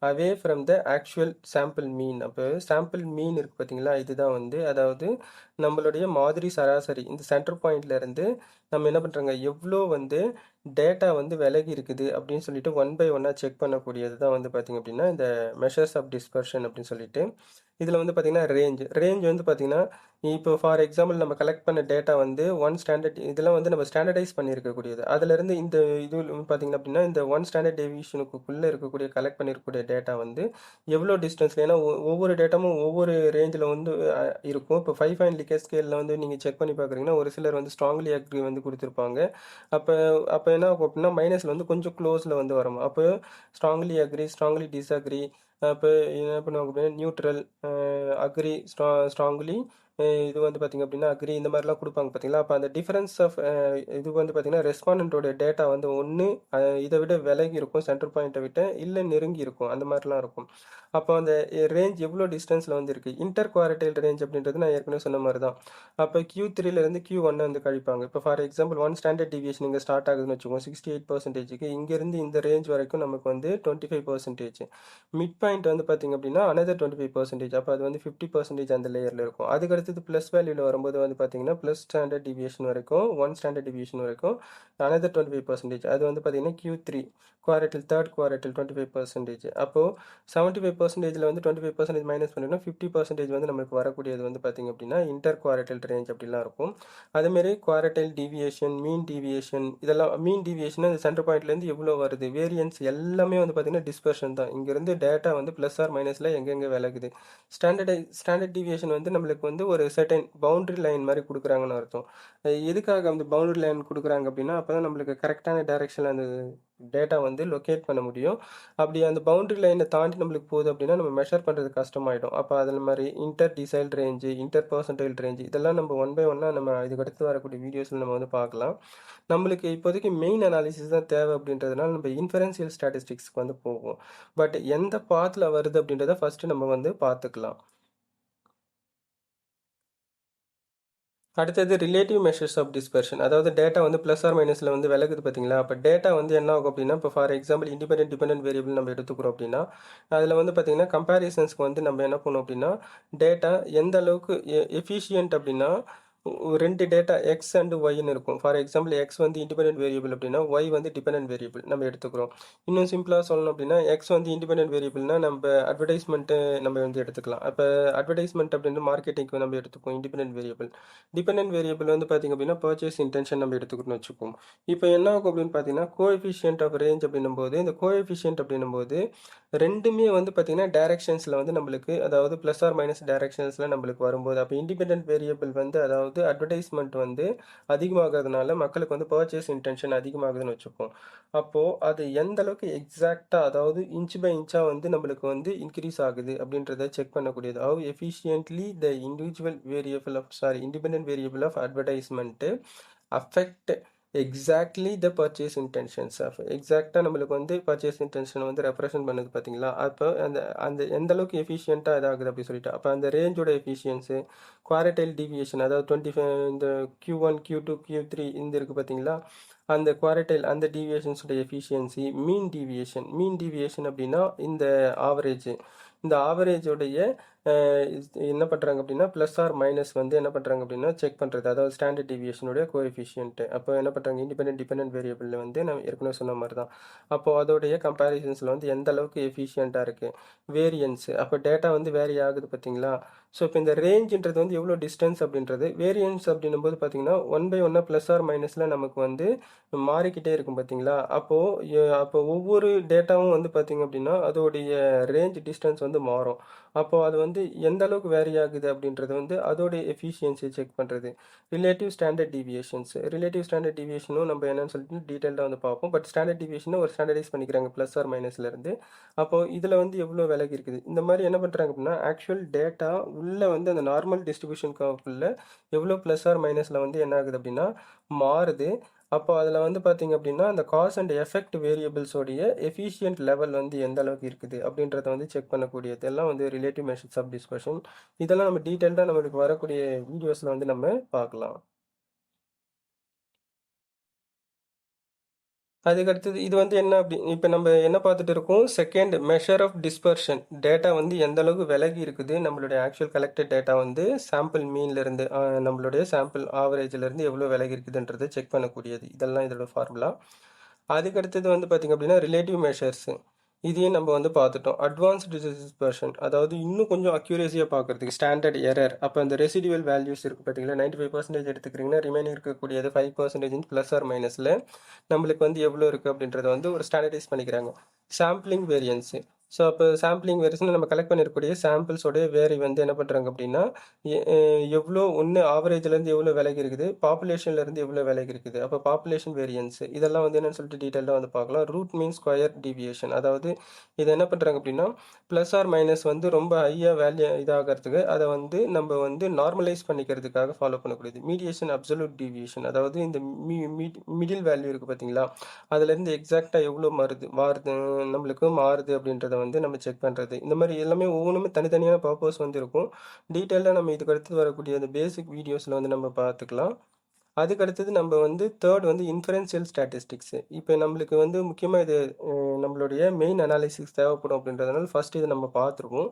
away from the actual sample மீன். அப்போ சாம்பிள் மீன் இருக்குது பார்த்தீங்களா, இதுதான் வந்து அதாவது நம்மளுடைய மாதிரி சராசரி இந்த சென்டர் பாயிண்ட்லேருந்து நம்ம என்ன பண்ணுறாங்க எவ்வளோ வந்து டேட்டா வந்து விலகி இருக்குது அப்படின்னு சொல்லிட்டு 1 by 1 செக் பண்ணக்கூடியது தான் வந்து பார்த்திங்க அப்படின்னா இந்த மெஷர்ஸ் ஆஃப் டிஸ்பர்ஷன் அப்படின்னு சொல்லிட்டு. இதில் வந்து பார்த்திங்கன்னா ரேஞ்ச் வந்து பார்த்திங்கன்னா இப்போ ஃபார் எக்ஸாம்பிள் நம்ம கலெக்ட் பண்ண டேட்டா வந்து 1 ஸ்டாண்டர்ட், இதெல்லாம் வந்து நம்ம ஸ்டாண்டர்டைஸ் பண்ணியிருக்கக்கூடியது. அதிலேருந்து இந்த இது பார்த்திங்கன்னா அப்படின்னா இந்த 1 ஸ்டாண்டர்ட் டேவியேஷனுக்குள்ளே இருக்கக்கூடிய கலெக்ட் பண்ணியிருக்கக்கூடிய டேட்டா வந்து எவ்வளோ டிஸ்டன்ஸில், ஏன்னா ஒவ்வொரு டேட்டாவும் ஒவ்வொரு ரேஞ்சில் வந்து இருக்கும். இப்போ 5 பாயிண்ட் லிக்கேஜ் ஸ்கேலில் வந்து நீங்கள் செக் பண்ணி பார்க்குறீங்கன்னா ஒரு சிலர் வந்து ஸ்ட்ராங்லி அக்ரி வந்து கொடுத்துருப்பாங்க. அப்போ அப்போ என்ன ஆகும் அப்படின்னா மைனஸில் வந்து கொஞ்சம் க்ளோஸில் வந்து வரும். அப்போ ஸ்ட்ராங்லி அக்ரி, ஸ்ட்ராங்லி டிஸ்அக்ரி, அப்போ என்ன பண்ணுவாங்க அப்படின்னா நியூட்ரல், அக்ரி, ஸ்ட்ராங்லி இது வந்து பார்த்தீங்க அப்படின்னா அக்ரி இந்த மாதிரிலாம் கொடுப்பாங்க பார்த்தீங்களா? அப்போ அந்த டிஃபரன்ஸ் ஆஃப் இது வந்து பார்த்தீங்கன்னா ரெஸ்பாண்டன்ட்டோட டேட்டா வந்து ஒன்று இதை விட விலகி இருக்கும் சென்டர் பாயிண்ட்டை விட்ட, இல்லை நெருங்கி இருக்கும் அந்த மாதிரிலாம் இருக்கும். அப்போ அந்த ரேஞ்ச் எவ்வளோ டிஸ்டன்ஸில் வந்து இருக்குது. இன்டர் குவாரடைல் ரேஞ்ச் அப்படின்றது நான் ஏற்கனவே சொன்ன மாதிரி தான். அப்போ Q3லேருந்து Q1 வந்து கழிப்பாங்க. இப்போ ஃபார் எக்ஸாம்பிள் 1 ஸ்டாண்டர்ட் டிவியேஷன் இங்கே ஸ்டார்ட் ஆகுதுன்னு வச்சுக்கோங்க 68%க்கு, இங்கேருந்து இந்த ரேஞ்ச் வரைக்கும் நமக்கு வந்து 25%. மிட் பாயிண்ட் வந்து பார்த்தீங்க அப்படின்னா another 25%. அப்போ அது வந்து 50% அந்த லேயரில் இருக்கும். அதுக்கு அடுத்தது ப்ளஸ் வேல்யூவில் வரும்போது வந்து பார்த்தீங்கன்னா ப்ளஸ் ஸ்டாண்டர்ட் டிவியேஷன் வரைக்கும் 1 ஸ்டாண்டர்ட் டிவியேஷன் வரைக்கும் another 25%. அது வந்து பார்த்தீங்கன்னா Q3 குவாரட்டில் தேர்ட் குவாரட்டில் 25%. அப்போது 75%ல் வந்து 25% மைனஸ் பண்ணினா 50% வந்து நமக்கு வரக்கூடியது வந்து பார்த்தீங்க அப்படின்னா இன்டர் குவாரடைல் ரேஞ்ச் அப்படிலாம் இருக்கும். அதேமாரி குவாரடைல் டீவியேஷன், மீன் டீவியேஷன், இதெல்லாம் மீன் டீவியேஷன் அந்த சென்டர் பாயிண்ட்லேருந்து எவ்வளோ வருது, வேரியன்ஸ் எல்லாமே வந்து பார்த்தீங்கன்னா டிஸ்பர்ஷன் தான். இங்கேருந்து டேட்டா வந்து ப்ளஸ் ஆர் மைனஸில் எங்கெங்கே விலகுது. ஸ்டாண்டர்ட் டீவியேஷன் வந்து நம்மளுக்கு வந்து ஒரு சர்டன் பவுண்டரி லைன் மாதிரி கொடுக்குறாங்கன்னு அர்த்தம். எதுக்காக அந்த பவுண்டரி லைன் கொடுக்குறாங்க அப்படின்னா அப்போ தான் நம்மளுக்கு கரெக்டான டைரெக்ஷனில் அந்த டேட்டா வந்து லொக்கேட் பண்ண முடியும். அப்படி அந்த பவுண்டரி லைனை தாண்டி நம்மளுக்கு போகுது அப்படின்னா நம்ம மெஷர் பண்ணுறது கஷ்டமாயிடும். அப்போ அதில் மாதிரி inter decile range, inter percentile range இதெல்லாம் நம்ம ஒன் பை ஒன்னாக நம்ம இதுக்கு அடுத்து வரக்கூடிய வீடியோஸில் நம்ம வந்து பார்க்கலாம். நம்மளுக்கு இப்போதைக்கு மெயின் அனாலிசிஸ் தான் தேவை அப்படின்றதுனால நம்ம இன்ஃபரன்சியல் ஸ்டாட்டிஸ்டிக்ஸ்க்கு வந்து போவோம். பட் எந்த பாத்தில் வருது அப்படின்றத ஃபஸ்ட்டு நம்ம வந்து பார்த்துக்கலாம். அடுத்தது ரிலேட்டிவ் மெஷர்ஸ் ஆஃப் டிஸ்பர்ஷன். அதாவது டேட்டா வந்து ப்ளஸ் ஆர் மைனஸில் வந்து விலகுது பார்த்தீங்களா? அப்போ டேட்டா வந்து என்ன ஆகும் அப்படின்னா இப்போ for example independent dependent variable நம்ம எடுத்துக்கிறோம் அப்படின்னா அதில் வந்து பார்த்தீங்கன்னா கம்பேரிசன்ஸ்க்கு வந்து நம்ம என்ன பண்ணோம் அப்படின்னா டேட்டா எந்த அளவுக்கு எஃபிஷியன்ட் அப்படின்னா ரெண்டு டேட்டா எக்ஸ் அண்ட் ஒய்ன்னு இருக்கும். ஃபார் எக்ஸாம்பிள் எக்ஸ் வந்து இண்டிபெண்டன்ட் வேரியபிள் அப்படின்னா ஒய் வந்து டிபெண்டன்ட் வேரியபிள் நம்ம எடுத்துக்கிறோம். இன்னும் சிம்பிளாக சொல்லணும் அப்படின்னா எக்ஸ் வந்து இண்டிபெண்டன்ட் வேரியபிள்னா நம்ம அட்வர்டைஸ்மெண்ட்டு நம்ம வந்து எடுத்துக்கலாம். அப்போ அட்வர்டைஸ்மெண்ட் அப்படின்னு மார்க்கெட்டிங்க்கு நம்ம எடுத்துப்போம் இண்டிபெண்டன்ட் வேரியபிள். டிபெண்டன்ட் வேரியபிள் வந்து பார்த்திங்க அப்படின்னா பர்ச்சேஸ் இன்டென்ஷன் நம்ம எடுத்துக்கணும்னு வச்சுப்போம். இப்போ என்ன ஆகும் அப்படின்னு பார்த்தீங்கன்னா கோஎஃபிஷியன்ட் ஆஃப் ரேஞ்ச் அப்படின்னும் போது இந்த கோஎஃபிஷியன்ட் அப்படின்னும் போது ரெண்டுமே வந்து பார்த்திங்கன்னா டைரக்ஷன்ஸில் வந்து நம்மளுக்கு அதாவது ப்ளஸ் ஆர் மைனஸ் டைரக்ஷன்ஸில் நம்மளுக்கு வரும்போது அப்போ இண்டிபெண்டன்ட் வேரியபிள் வந்து அதாவது அட்வர்டைஸ்மெண்ட் வந்து அதிகமாகிறதுனால மக்களுக்கு வந்து பர்ச்சேஸ் இன்டென்ஷன் அதிகமாகுதுன்னு வச்சுப்போம். அப்போது அது எந்த அளவுக்கு எக்ஸாக்டாக அதாவது இன்ச் பை இன்ச்சாக வந்து நம்மளுக்கு வந்து இன்க்ரீஸ் ஆகுது அப்படின்றத செக் பண்ணக்கூடியது. How efficiently the individual variable of independent variable of advertisement affect exactly the purchase intentions of எக்ஸாக்டாக நம்மளுக்கு வந்து பர்ச்சேஸ் இன்டென்ஷனை வந்து ரெப்ரசென்ட் பண்ணுது பார்த்தீங்களா? அப்போ அந்த அந்த எந்த அளவுக்கு எஃபிஷியண்ட்டாக இதாகுது அப்படி சொல்லிட்டு அப்போ அந்த ரேஞ்சோட எஃபிஷியன்ஸு குவாரடைல் டீவியேஷன் அதாவது 25 இந்த Q1 Q2 Q3 இந்த இருக்குது பார்த்தீங்களா? அந்த குவாரடைல் அந்த டீவியேஷன்ஸோட எஃபிஷியன்சி மீன் டீவியேஷன் அப்படின்னா இந்த ஆவரேஜ் இந்த ஆவரேஜோடைய என்ன பண்ணுறாங்க அப்படின்னா ப்ளஸ் ஆர் மைனஸ் வந்து என்ன பண்ணுறாங்க அப்படின்னா செக் பண்ணுறது அதாவது ஸ்டாண்டர்ட் டிவியேஷனுடைய கோஎஃபிஷியன்ட்டு. அப்போ என்ன பண்ணுறாங்க இண்டிபெண்டன்ட் டிபெண்டன்ட் வேரியபிளில் வந்து நான் ஏற்கனவே சொன்ன மாதிரி தான். அப்போது அதோடைய கம்பேரிசன்ஸில் வந்து எந்த அளவுக்கு எஃபிஷியண்ட்டாக இருக்குது. வேரியன்ஸு அப்போ டேட்டா வந்து வேரி ஆகுது பார்த்தீங்களா? ஸோ இப்போ இந்த ரேஞ்சுன்றது வந்து எவ்வளோ டிஸ்டன்ஸ் அப்படின்றது வேரியன்ஸ் அப்படின்னும் போது பார்த்தீங்கன்னா 1 பை 1 ப்ளஸ் ஆர் மைனஸில் நமக்கு வந்து மாறிக்கிட்டே இருக்கும் பார்த்தீங்களா? அப்போ ஒவ்வொரு டேட்டாவும் வந்து பார்த்தீங்க அப்படின்னா அதோடைய ரேஞ்ச் டிஸ்டன்ஸ் வந்து மாறும். அப்போது அது வந்து எந்த அளவுக்கு வேரி ஆகுது அப்படின்றது வந்து அதோடைய எஃபிஷியன்சியை செக் பண்ணுறது. ரிலேட்டிவ் ஸ்டாண்டர்ட் டிவியேஷனும் நம்ம என்னன்னு சொல்லிட்டு டீட்டெயிலாக வந்து பார்ப்போம். பட் ஸ்டாண்டர்ட் டிவியேஷனை ஒரு ஸ்டாண்டர்டைஸ் பண்ணிக்கிறாங்க ப்ளஸ் ஆர் மைனஸ்லேருந்து. அப்போது இதில் வந்து எவ்வளோ விலகி இருக்குது இந்த மாதிரி என்ன பண்ணுறாங்க அப்படின்னா ஆக்சுவல் டேட்டா உள்ளே வந்து அந்த நார்மல் டிஸ்ட்ரிபியூஷன் கர்வ்க்குள்ள எவ்வளோ ப்ளஸ் ஆர் மைனஸில் வந்து என்ன ஆகுது அப்படின்னா மாறுது. அப்போ அதில் வந்து பார்த்தீங்க அப்படின்னா அந்த காஸ் அண்ட் எஃபெக்ட் வேரியபிள்ஸோடைய எஃபிஷியன்ட் லெவல் வந்து எந்த அளவுக்கு இருக்குது அப்படின்றத வந்து செக் பண்ணக்கூடியது எல்லாம் வந்து ரிலேட்டிவ் மெஷர்ஸ் ஆஃப் டிஸ்பர்ஷன். இதெல்லாம் நம்ம டீட்டெயில்டாக நம்மளுக்கு வரக்கூடிய வீடியோஸில் வந்து நம்ம பார்க்கலாம். அதுக்கடுத்தது இது வந்து என்ன அப்படி இப்போ நம்ம என்ன பார்த்துட்டு இருக்கோம் second measure of dispersion data வந்து எந்த அளவுக்கு விலகி இருக்குது நம்மளுடைய ஆக்சுவல் கலெக்டட் டேட்டா வந்து சாம்பிள் மீன்லேருந்து நம்மளுடைய சாம்பிள் ஆவரேஜ்லேருந்து எவ்வளோ விலகி இருக்குதுன்றதை செக் பண்ணக்கூடியது இதெல்லாம் இதோட ஃபார்முலா. அதுக்கடுத்தது வந்து பார்த்திங்க அப்படின்னா ரிலேட்டிவ் மெஷர்ஸு இதையும் நம்ம வந்து பார்த்துட்டோம். அட்வான்ஸ்டு டிஸ்பர்ஷன் அதாவது இன்னும் கொஞ்சம் அக்யூரேசியாக பார்க்குறதுக்கு ஸ்டாண்டர்ட் எரர் அப்போ அந்த ரெசிடுவல் வேல்யூஸ் இருக்குது பார்த்தீங்களா 95% எடுத்துக்கிறீங்கன்னா ரிமைனிங் இருக்கக்கூடியது 5% ப்ளஸ் ஆர் மைனஸில் நம்மளுக்கு வந்து எவ்வளோ இருக்குது அப்படின்றத வந்து ஒரு ஸ்டாண்டர்டைஸ் பண்ணிக்கிறாங்க. Sampling variance. ஸோ, அப்போ சாம்பிளிங் வேரியன்ஸ்னா நம்ம கலெக்ட் பண்ணியிருக்கக்கூடிய சாம்பிள்ஸோடைய வேரி வந்து என்ன பண்ணுறாங்க அப்படின்னா, எ அ எவ்வளோ ஒண்ணு ஆவரேஜ்லேருந்து எவ்வளோ விலகி இருக்குது, பாப்புலேஷன்லேருந்து எவ்வளோ விலகி இருக்குது. அப்போ பாப்புலேஷன் வேரியன்ஸ் இதெல்லாம் வந்து என்னன்னு சொல்லிட்டு டீட்டெயிலாக வந்து பார்க்கலாம். Root mean square deviation. அதாவது இதை என்ன பண்ணுறாங்க அப்படின்னா, ப்ளஸ் ஆர் மைனஸ் வந்து ரொம்ப ஹையாக வேல்யூ இதாகிறதுக்கு அதை வந்து நம்ம வந்து நார்மலைஸ் பண்ணிக்கிறதுக்காக ஃபாலோ பண்ணக்கூடியது. Mediation absolute deviation. அதாவது இந்த மிடில் வேல்யூ இருக்குது பார்த்தீங்களா, அதுலேருந்து எக்ஸாக்டாக எவ்வளோ மாறுது நம்மளுக்கு மாறுது அப்படின்றத வந்து நம்ம செக் பண்ணுறது. இந்த மாதிரி எல்லாமே ஒவ்வொன்றுமே தனித்தனியான பர்பஸ் வந்து இருக்கும். டீட்டெயிலாக நம்ம இதுக்கு அடுத்து வரக்கூடிய அந்த பேசிக் வீடியோஸில் வந்து நம்ம பார்த்துக்கலாம். அதுக்கு அடுத்தது நம்ம வந்து தேர்ட் வந்து இன்ஃபரன்ஷியல் ஸ்டாட்டிஸ்டிக்ஸு. இப்போ நம்மளுக்கு வந்து முக்கியமாக இது நம்மளுடைய மெயின் அனாலிசிஸ் தேவைப்படும் அப்படின்றதுனால ஃபர்ஸ்ட் இதை நம்ம பார்த்துருவோம்.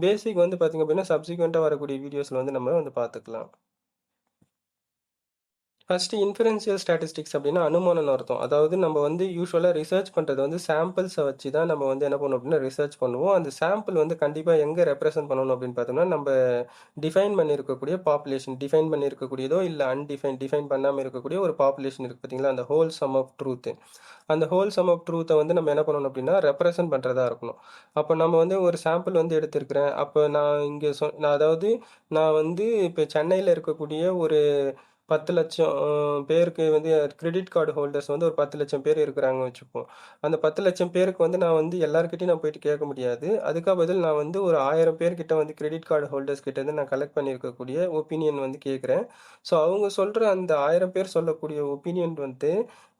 பேசிக் வந்து பார்த்திங்க அப்படின்னா சப்சிக்வெண்ட்டாக வரக்கூடிய வீடியோஸில் வந்து நம்ம வந்து பார்த்துக்கலாம். ஃபர்ஸ்ட் இன்ஃபரன்ஷியல் ஸ்டாட்டிஸ்டிக்ஸ் அப்படின்னா அனுமானம்னு அர்த்தம். அதாவது நம்ம வந்து யூசுவலாக ரிசர்ச் பண்ணுறது வந்து சாம்பிள்ஸை வச்சு தான் நம்ம வந்து என்ன பண்ணுவோம் அப்படின்னா ரிசர்ச் பண்ணுவோம். அந்த சாம்பிள் வந்து கண்டிப்பாக எங்கே ரெப்ரசென்ட் பண்ணணும் அப்படின்னு பார்த்தோம்னா, நம்ம டிஃபைன் பண்ணியிருக்கக்கூடிய பாப்புலேஷன் டிஃபைன் பண்ணியிருக்கக்கூடியதோ இல்லை டிஃபைன் பண்ணாமல் இருக்கக்கூடிய ஒரு பாப்புலேஷன் இருக்குது பார்த்தீங்களா, அந்த ஹோல் சம் ஆஃப் ட்ரூத்து. அந்த ஹோல் சம் ஆஃப் ட்ரூத்தை வந்து நம்ம என்ன பண்ணணும் அப்படின்னா ரெப்ரசென்ட் பண்ணுறதா இருக்கணும். அப்போ நம்ம வந்து ஒரு சாம்பிள் வந்து எடுத்திருக்கிறேன். அப்போ நான் இங்கே நான் அதாவது நான் வந்து இப்போ சென்னையில் இருக்கக்கூடிய ஒரு 10,00,000 பேருக்கு வந்து கிரெடிட் கார்டு ஹோல்டர்ஸ் வந்து ஒரு 10,00,000 பேர் இருக்கிறாங்கன்னு வச்சுப்போம். அந்த 10,00,000 பேருக்கு வந்து நான் வந்து எல்லார்கிட்டயும் நான் போயிட்டு கேட்க முடியாது. அதுக்கா பதில் நான் வந்து ஒரு 1000 பேர்கிட்ட வந்து கிரெடிட் கார்டு ஹோல்டர்ஸ் கிட்ட இருந்து நான் கலெக்ட் பண்ணியிருக்கக்கூடிய ஒப்பீனியன் வந்து கேட்குறேன். ஸோ அவங்க சொல்கிற அந்த 1000 பேர் சொல்லக்கூடிய ஒப்பீனியன் வந்து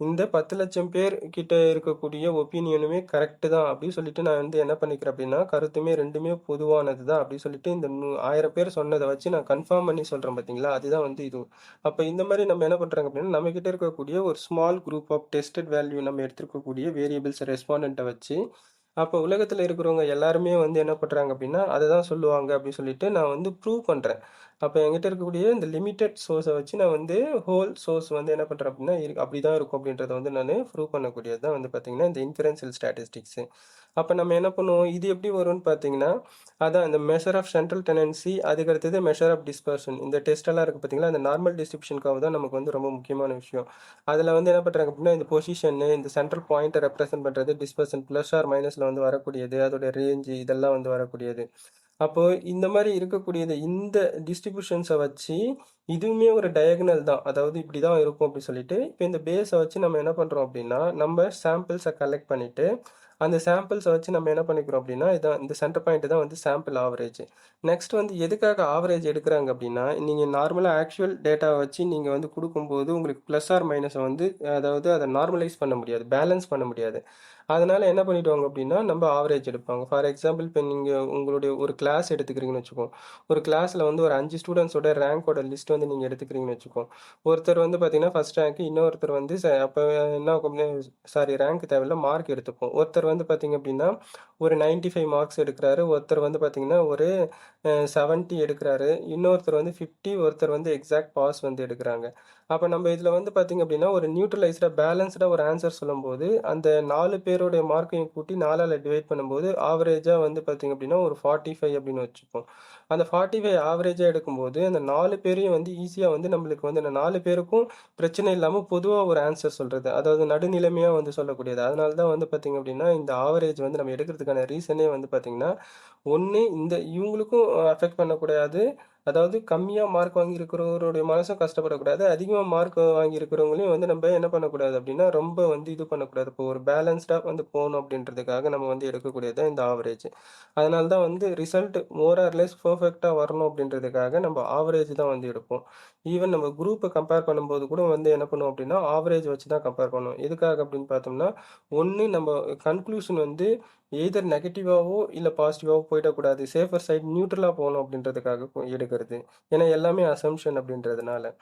இந்த 10,00,000 பேர் கிட்ட இருக்கக்கூடிய ஒப்பீனியனுமே கரெக்டு தான் அப்படின்னு சொல்லிட்டு நான் வந்து என்ன பண்ணிக்கிறேன் அப்படின்னா, கருத்துமே 2மே பொதுவானது தான் அப்படின்னு சொல்லிட்டு இந்த 1000 பேர் சொன்னதை வச்சு நான் கன்ஃபார்ம் பண்ணி சொல்கிறேன் பார்த்தீங்களா, அதுதான் வந்து இது. அப்போ இந்த மாதிரி நம்ம என்ன பண்ணுறாங்க அப்படின்னா, நம்மக்கிட்ட இருக்கக்கூடிய ஒரு small group of tested value நம்ம எடுத்துருக்கக்கூடிய வேரியபிள்ஸ் ரெஸ்பாண்டண்ட்டை வச்சு, அப்போ உலகத்தில் இருக்கிறவங்க எல்லாருமே வந்து என்ன பண்ணுறாங்க அப்படின்னா, அதை தான் சொல்லுவாங்க அப்படின்னு சொல்லிட்டு நான் வந்து ப்ரூவ் பண்ணுறேன். அப்போ என்கிட்ட இருக்கக்கூடிய இந்த லிமிட்டட் சோர்ஸை வச்சு நான் வந்து ஹோல் சோர்ஸ் வந்து என்ன பண்ணுறேன் அப்படின்னா, அப்படி தான் இருக்கும் அப்படின்றத வந்து நான் ப்ரூவ் பண்ணக்கூடியது தான் வந்து பார்த்திங்கன்னா இந்த இன்ஃபரன்ஷியல் ஸ்டாட்டிஸ்டிக்ஸு. அப்போ நம்ம என்ன பண்ணுவோம், இது எப்படி வரும்னு பார்த்தீங்கன்னா, அதான் இந்த மெஷர் ஆஃப் சென்ட்ரல் டெண்டன்சி, அதுக்கு அடுத்தது மெஷர் ஆஃப் டிஸ்பர்ஷன். இந்த டெஸ்ட் எல்லாம் இருக்குது பார்த்தீங்களா, இந்த நார்மல் டிஸ்ட்ரிபியூஷன் கர்வ் தான் நமக்கு வந்து ரொம்ப முக்கியமான விஷயம். அதில் வந்து என்ன பண்ணுறாங்க அப்படின்னா, இந்த பொசிஷனு, இந்த சென்ட்ரல் பாயிண்ட்டை ரெப்ரசென்ட் பண்ணுறது, டிஸ்பர்ஷன் ப்ளஸ் ஆர் மைனஸில் வந்து வரக்கூடியது, அதோட ரேஞ்சு இதெல்லாம் வந்து வரக்கூடியது. அப்போ இந்த மாதிரி இருக்கக்கூடியது இந்த டிஸ்ட்ரிபியூஷன்ஸை வச்சு இதுவுமே ஒரு டயகனல் தான். அதாவது இப்படி தான் இருக்கும் அப்படி சொல்லிட்டு, இப்போ இந்த பேஸை வச்சு நம்ம என்ன பண்ணுறோம் அப்படின்னா, நம்ம சாம்பிள்ஸை கலெக்ட் பண்ணிவிட்டு அந்த சாம்பிள்ஸை வச்சு நம்ம என்ன பண்ணிக்கிறோம் அப்படின்னா, இதான் இந்த சென்டர் பாயிண்ட் தான் வந்து சாம்பிள் ஆவரேஜ். நெக்ஸ்ட் வந்து எதுக்காக ஆவரேஜ் எடுக்கிறாங்க அப்படின்னா, நீங்கள் நார்மலாக ஆக்சுவல் டேட்டாவை வச்சு நீங்கள் வந்து கொடுக்கும்போது உங்களுக்கு ப்ளஸ் ஆர் மைனஸை வந்து அதாவது அதை நார்மலைஸ் பண்ண முடியாது, பேலன்ஸ் பண்ண முடியாது. அதனால என்ன பண்ணிடுவாங்க அப்படின்னா, நம்ம ஆவரேஜ் எடுப்பாங்க. ஃபார் எக்ஸாம்பிள் இப்போ நீங்கள் உங்களுடைய ஒரு கிளாஸ் எடுத்துக்கிறீங்கன்னு வச்சுக்கோங்க. ஒரு கிளாஸில் வந்து ஒரு 5 ஸ்டூடெண்ட்ஸோட ரேங்கோட லிஸ்ட் வந்து நீங்கள் எடுத்துக்கிறீங்கன்னு வச்சுக்கோங்க. ஒருத்தர் வந்து பார்த்தீங்கன்னா ஃபர்ஸ்ட் ரேங்க், இன்னொருத்தர் வந்து அப்போ என்ன சாரி ரேங்க் தேவையில்ல மார்க் எடுத்துப்போம். ஒருத்தர் வந்து பார்த்தீங்க அப்படின்னா ஒரு 95 மார்க்ஸ் எடுக்கிறாரு. ஒருத்தர் வந்து பார்த்தீங்கன்னா ஒரு 70 எடுக்கிறாரு. இன்னொருத்தர் வந்து 50, ஒருத்தர் வந்து எக்ஸாக்ட் பாஸ் வந்து எடுக்கிறாங்க. அப்போ நம்ம இதில் வந்து பார்த்தீங்க அப்படின்னா ஒரு நியூட்ரலைஸ்டாக பேலன்ஸ்டாக ஒரு ஆன்சர் சொல்லும்போது அந்த 4 பேருடைய மார்க்கையும் கூட்டி 4ஆல் டிவைட் பண்ணும்போது ஆவரேஜாக வந்து பார்த்தீங்க அப்படின்னா ஒரு 45 அப்படின்னு வச்சுப்போம். அந்த 45 ஆவரேஜாக எடுக்கும்போது அந்த 4 பேரையும் வந்து ஈஸியாக வந்து நம்மளுக்கு வந்து அந்த 4 பேருக்கும் பிரச்சனை இல்லாமல் பொதுவாக ஒரு ஆன்சர் சொல்கிறது, அதாவது நடுநிலைமையாக வந்து சொல்லக்கூடியது. அதனால தான் வந்து பார்த்தீங்க அப்படின்னா இந்த ஆவரேஜ் வந்து நம்ம எடுக்கிறதுக்கான ரீசனே வந்து பார்த்தீங்கன்னா, ஒன்று இந்த இவங்களுக்கும் அஃபெக்ட் பண்ணக்கூடாது, அதாவது கம்மியாக மார்க் வாங்கியிருக்கிறவருடைய மனசும் கஷ்டப்படக்கூடாது, அதிகமாக மார்க் வாங்கியிருக்கிறவங்களையும் வந்து நம்ம என்ன பண்ணக்கூடாது அப்படின்னா ரொம்ப வந்து இது பண்ணக்கூடாது. இப்போ ஒரு பேலன்ஸ்டாக வந்து போகணும் அப்படின்றதுக்காக நம்ம வந்து எடுக்கக்கூடியது தான் இந்த ஆவரேஜ். அதனால தான் வந்து ரிசல்ட் மோர் ஆர் லெஸ் பர்ஃபெக்டாக வரணும் அப்படின்றதுக்காக நம்ம ஆவரேஜ் தான் வந்து எடுப்போம். ஈவன் நம்ம குரூப்பை கம்பேர் பண்ணும்போது கூட வந்து என்ன பண்ணுவோம் அப்படின்னா ஆவரேஜ் வச்சு தான் கம்பேர் பண்ணுவோம். எதுக்காக அப்படின்னு பார்த்தோம்னா, ஒன்று நம்ம கன்க்ளூஷன் வந்து எய்தர் நெகட்டிவாவோ இல்லை பாசிட்டிவாவோ போயிடக்கூடாது, சேஃபர் சைட் நியூட்ரலாக போகணும் அப்படின்றதுக்காக எடுக்கிறது. ஏன்னா எல்லாமே அசம்ஷன் அப்படின்றதுனால.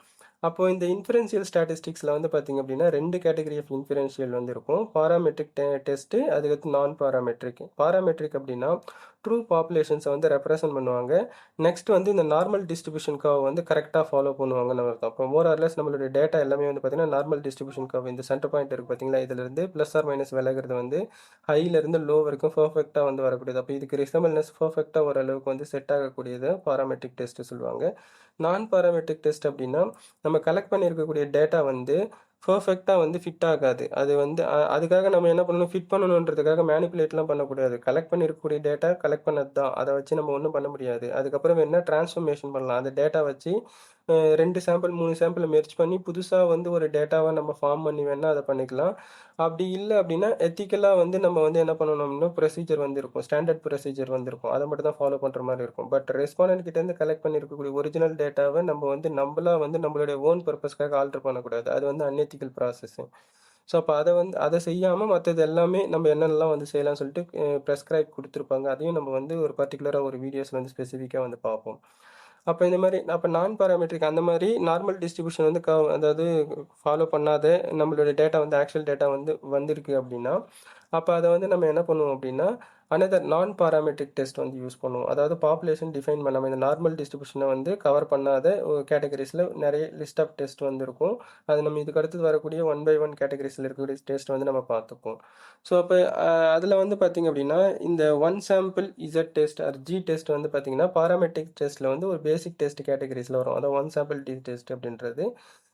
அப்போ இந்த இன்ஃபரன்ஷியல் ஸ்டாட்டிஸ்டிக்ஸில் வந்து பார்த்தீங்க அப்படின்னா 2 கேட்டகரி ஆஃப் இன்ஃபரன்ஷியல் வந்து இருக்கும். பாராமெட்ரிக் டெஸ்ட்டு, அதுக்கடுத்து நான் பாராமெட்ரிக். பாராமெட்ரிக் அப்படின்னா ட்ரூ பாப்புலேஷன்ஸை வந்து ரெப்ரசன்ட் பண்ணுவாங்க. நெக்ஸ்ட் வந்து இந்த நார்மல் டிஸ்ட்ரிபியூஷன் கர்வ் வந்து கரெக்டாக ஃபாலோ பண்ணுவாங்கன்னு அர்த்தம். அப்போ மோர் ஆர் லெஸ் நம்மளுடைய டேட்டா எல்லாமே வந்து பார்த்தீங்கன்னா நார்மல் டிஸ்ட்ரிபியூஷன் கர்வ் இந்த சென்டர் பாயிண்ட் இருக்குது பார்த்தீங்களா, இதிலிருந்து ப்ளஸ் ஆர் மைனஸ் விலகிறது வந்து ஹையிலேருந்து லோ வரைக்கும் பர்ஃபெக்டாக வந்து வரக்கூடியது. அப்போ இதுக்கு ரிசம்பிள்னஸ் பர்ஃபெக்டாக ஓரளவுக்கு வந்து செட் ஆகக்கூடியது பாராமெட்ரிக் டெஸ்ட்டு சொல்லுவாங்க. நான் பாராமெட்ரிக் டெஸ்ட் அப்படின்னா நம்ம கலெக்ட் பண்ணியிருக்கக்கூடிய டேட்டா வந்து பெர்ஃபெக்ட்டாக வந்து ஃபிட் ஆகாது. அது வந்து அதுக்காக நம்ம என்ன பண்ணணும், ஃபிட் பண்ணணுன்றதுக்காக மேனிபுலேட்லாம் பண்ணக்கூடாது. கலெக்ட் பண்ணியிருக்கக்கூடிய டேட்டா கலெக்ட் பண்ணது தான். அத வச்சு நம்ம ஒண்ணும் பண்ண முடியாது. அதுக்கப்புறம் வேணுனா ட்ரான்ஸ்ஃபர்மேஷன் பண்ணலாம். அந்த டேட்டா வச்சு 2 சாம்பிள், 3 சாம்பிள மெர்ஜ் பண்ணி புதுசா வந்து ஒரு டேட்டாவா நம்ம ஃபார்ம் பண்ணி வேணா அத பண்ணிக்கலாம். அப்படி இல்ல அப்படின்னா, எத்திக்கலா வந்து நம்ம வந்து என்ன பண்ணணும்னா, ப்ரொசீஜர் வந்து இருக்கும். ஸ்டாண்டர்ட் ப்ரொசீஜர் வந்து இருக்கும். அத மட்டும் தான் ஃபாலோ பண்ற மாரி இருக்கும். பட் ரெஸ்பாண்டன்ட் கிட்டேருந்து கலெக்ட் பண்ணியிருக்கக்கூடிய ஒரிஜினல் டேட்டாவ நம்ம வந்து நம்பளா வந்து நம்மளுடைய ஓன் பர்ப்பஸ்க்காக ஆல்டர் பண்ணக்கூடாது. அது வந்து அன்எத்திக்கல் ப்ராசஸ். ஸோ, அப்ப அத செய்யாம மத்தது எல்லாமே நம்ம என்னென்னலாம் வந்து செய்யலாம்னு சொல்லிட்டு பிரிஸ்கிரைப் குடுத்துருப்பாங்க. அதையும் நம்ம வந்து ஒரு பர்ட்டிகுலரா ஒரு வீடியோஸ்ல வந்து ஸ்பெசிஃபிக்கா வந்து பார்ப்போம். அப்ப இந்த மாரி அப்ப நான் பாராமெட்ரிக் அந்த மாரி நார்மல் டிஸ்ட்ரிபியூஷன் வந்து அதாவது ஃபாலோ பண்ணாத நம்மளுடைய டேட்டா வந்து ஆக்சுவல் டேட்டா வந்து வந்திருக்கு அப்படின்னா, அப்ப அத வந்து நம்ம என்ன பண்ணுவோம் அப்படின்னா, அனதர் நான் பாராமெட்ரிக் டெஸ்ட் வந்து யூஸ் பண்ணுவோம். அதாவது பாப்புலேஷன் டிஃபைன் பண்ணாம இந்த நார்மல் டிஸ்ட்ரிபியூஷன வந்து கவர் பண்ணாத கேட்டகரீஸ்ல நெறைய லிஸ்ட் ஆஃப் டெஸ்ட் வந்து இருக்கும். அது நம்ம இதுக்கு அடுத்தது வரக்கூடிய 1 பை 1 கேட்டகரீஸ்ல இருக்கக்கூடிய டெஸ்ட் வந்து நம்ம பார்த்துப்போம். ஸோ, அப்ப அதுல வந்து பார்த்தீங்க அப்படின்னா, இந்த one sample Z test or G test வந்து பார்த்தீங்கன்னா, பாராமெட்ரிக் டெஸ்ட்ல வந்து ஒரு பேசிக் டெஸ்ட் கேட்டகரீஸ்ல வரும். அதான் ஒன் சாம்பிள் டி டெஸ்ட் அப்படின்றது.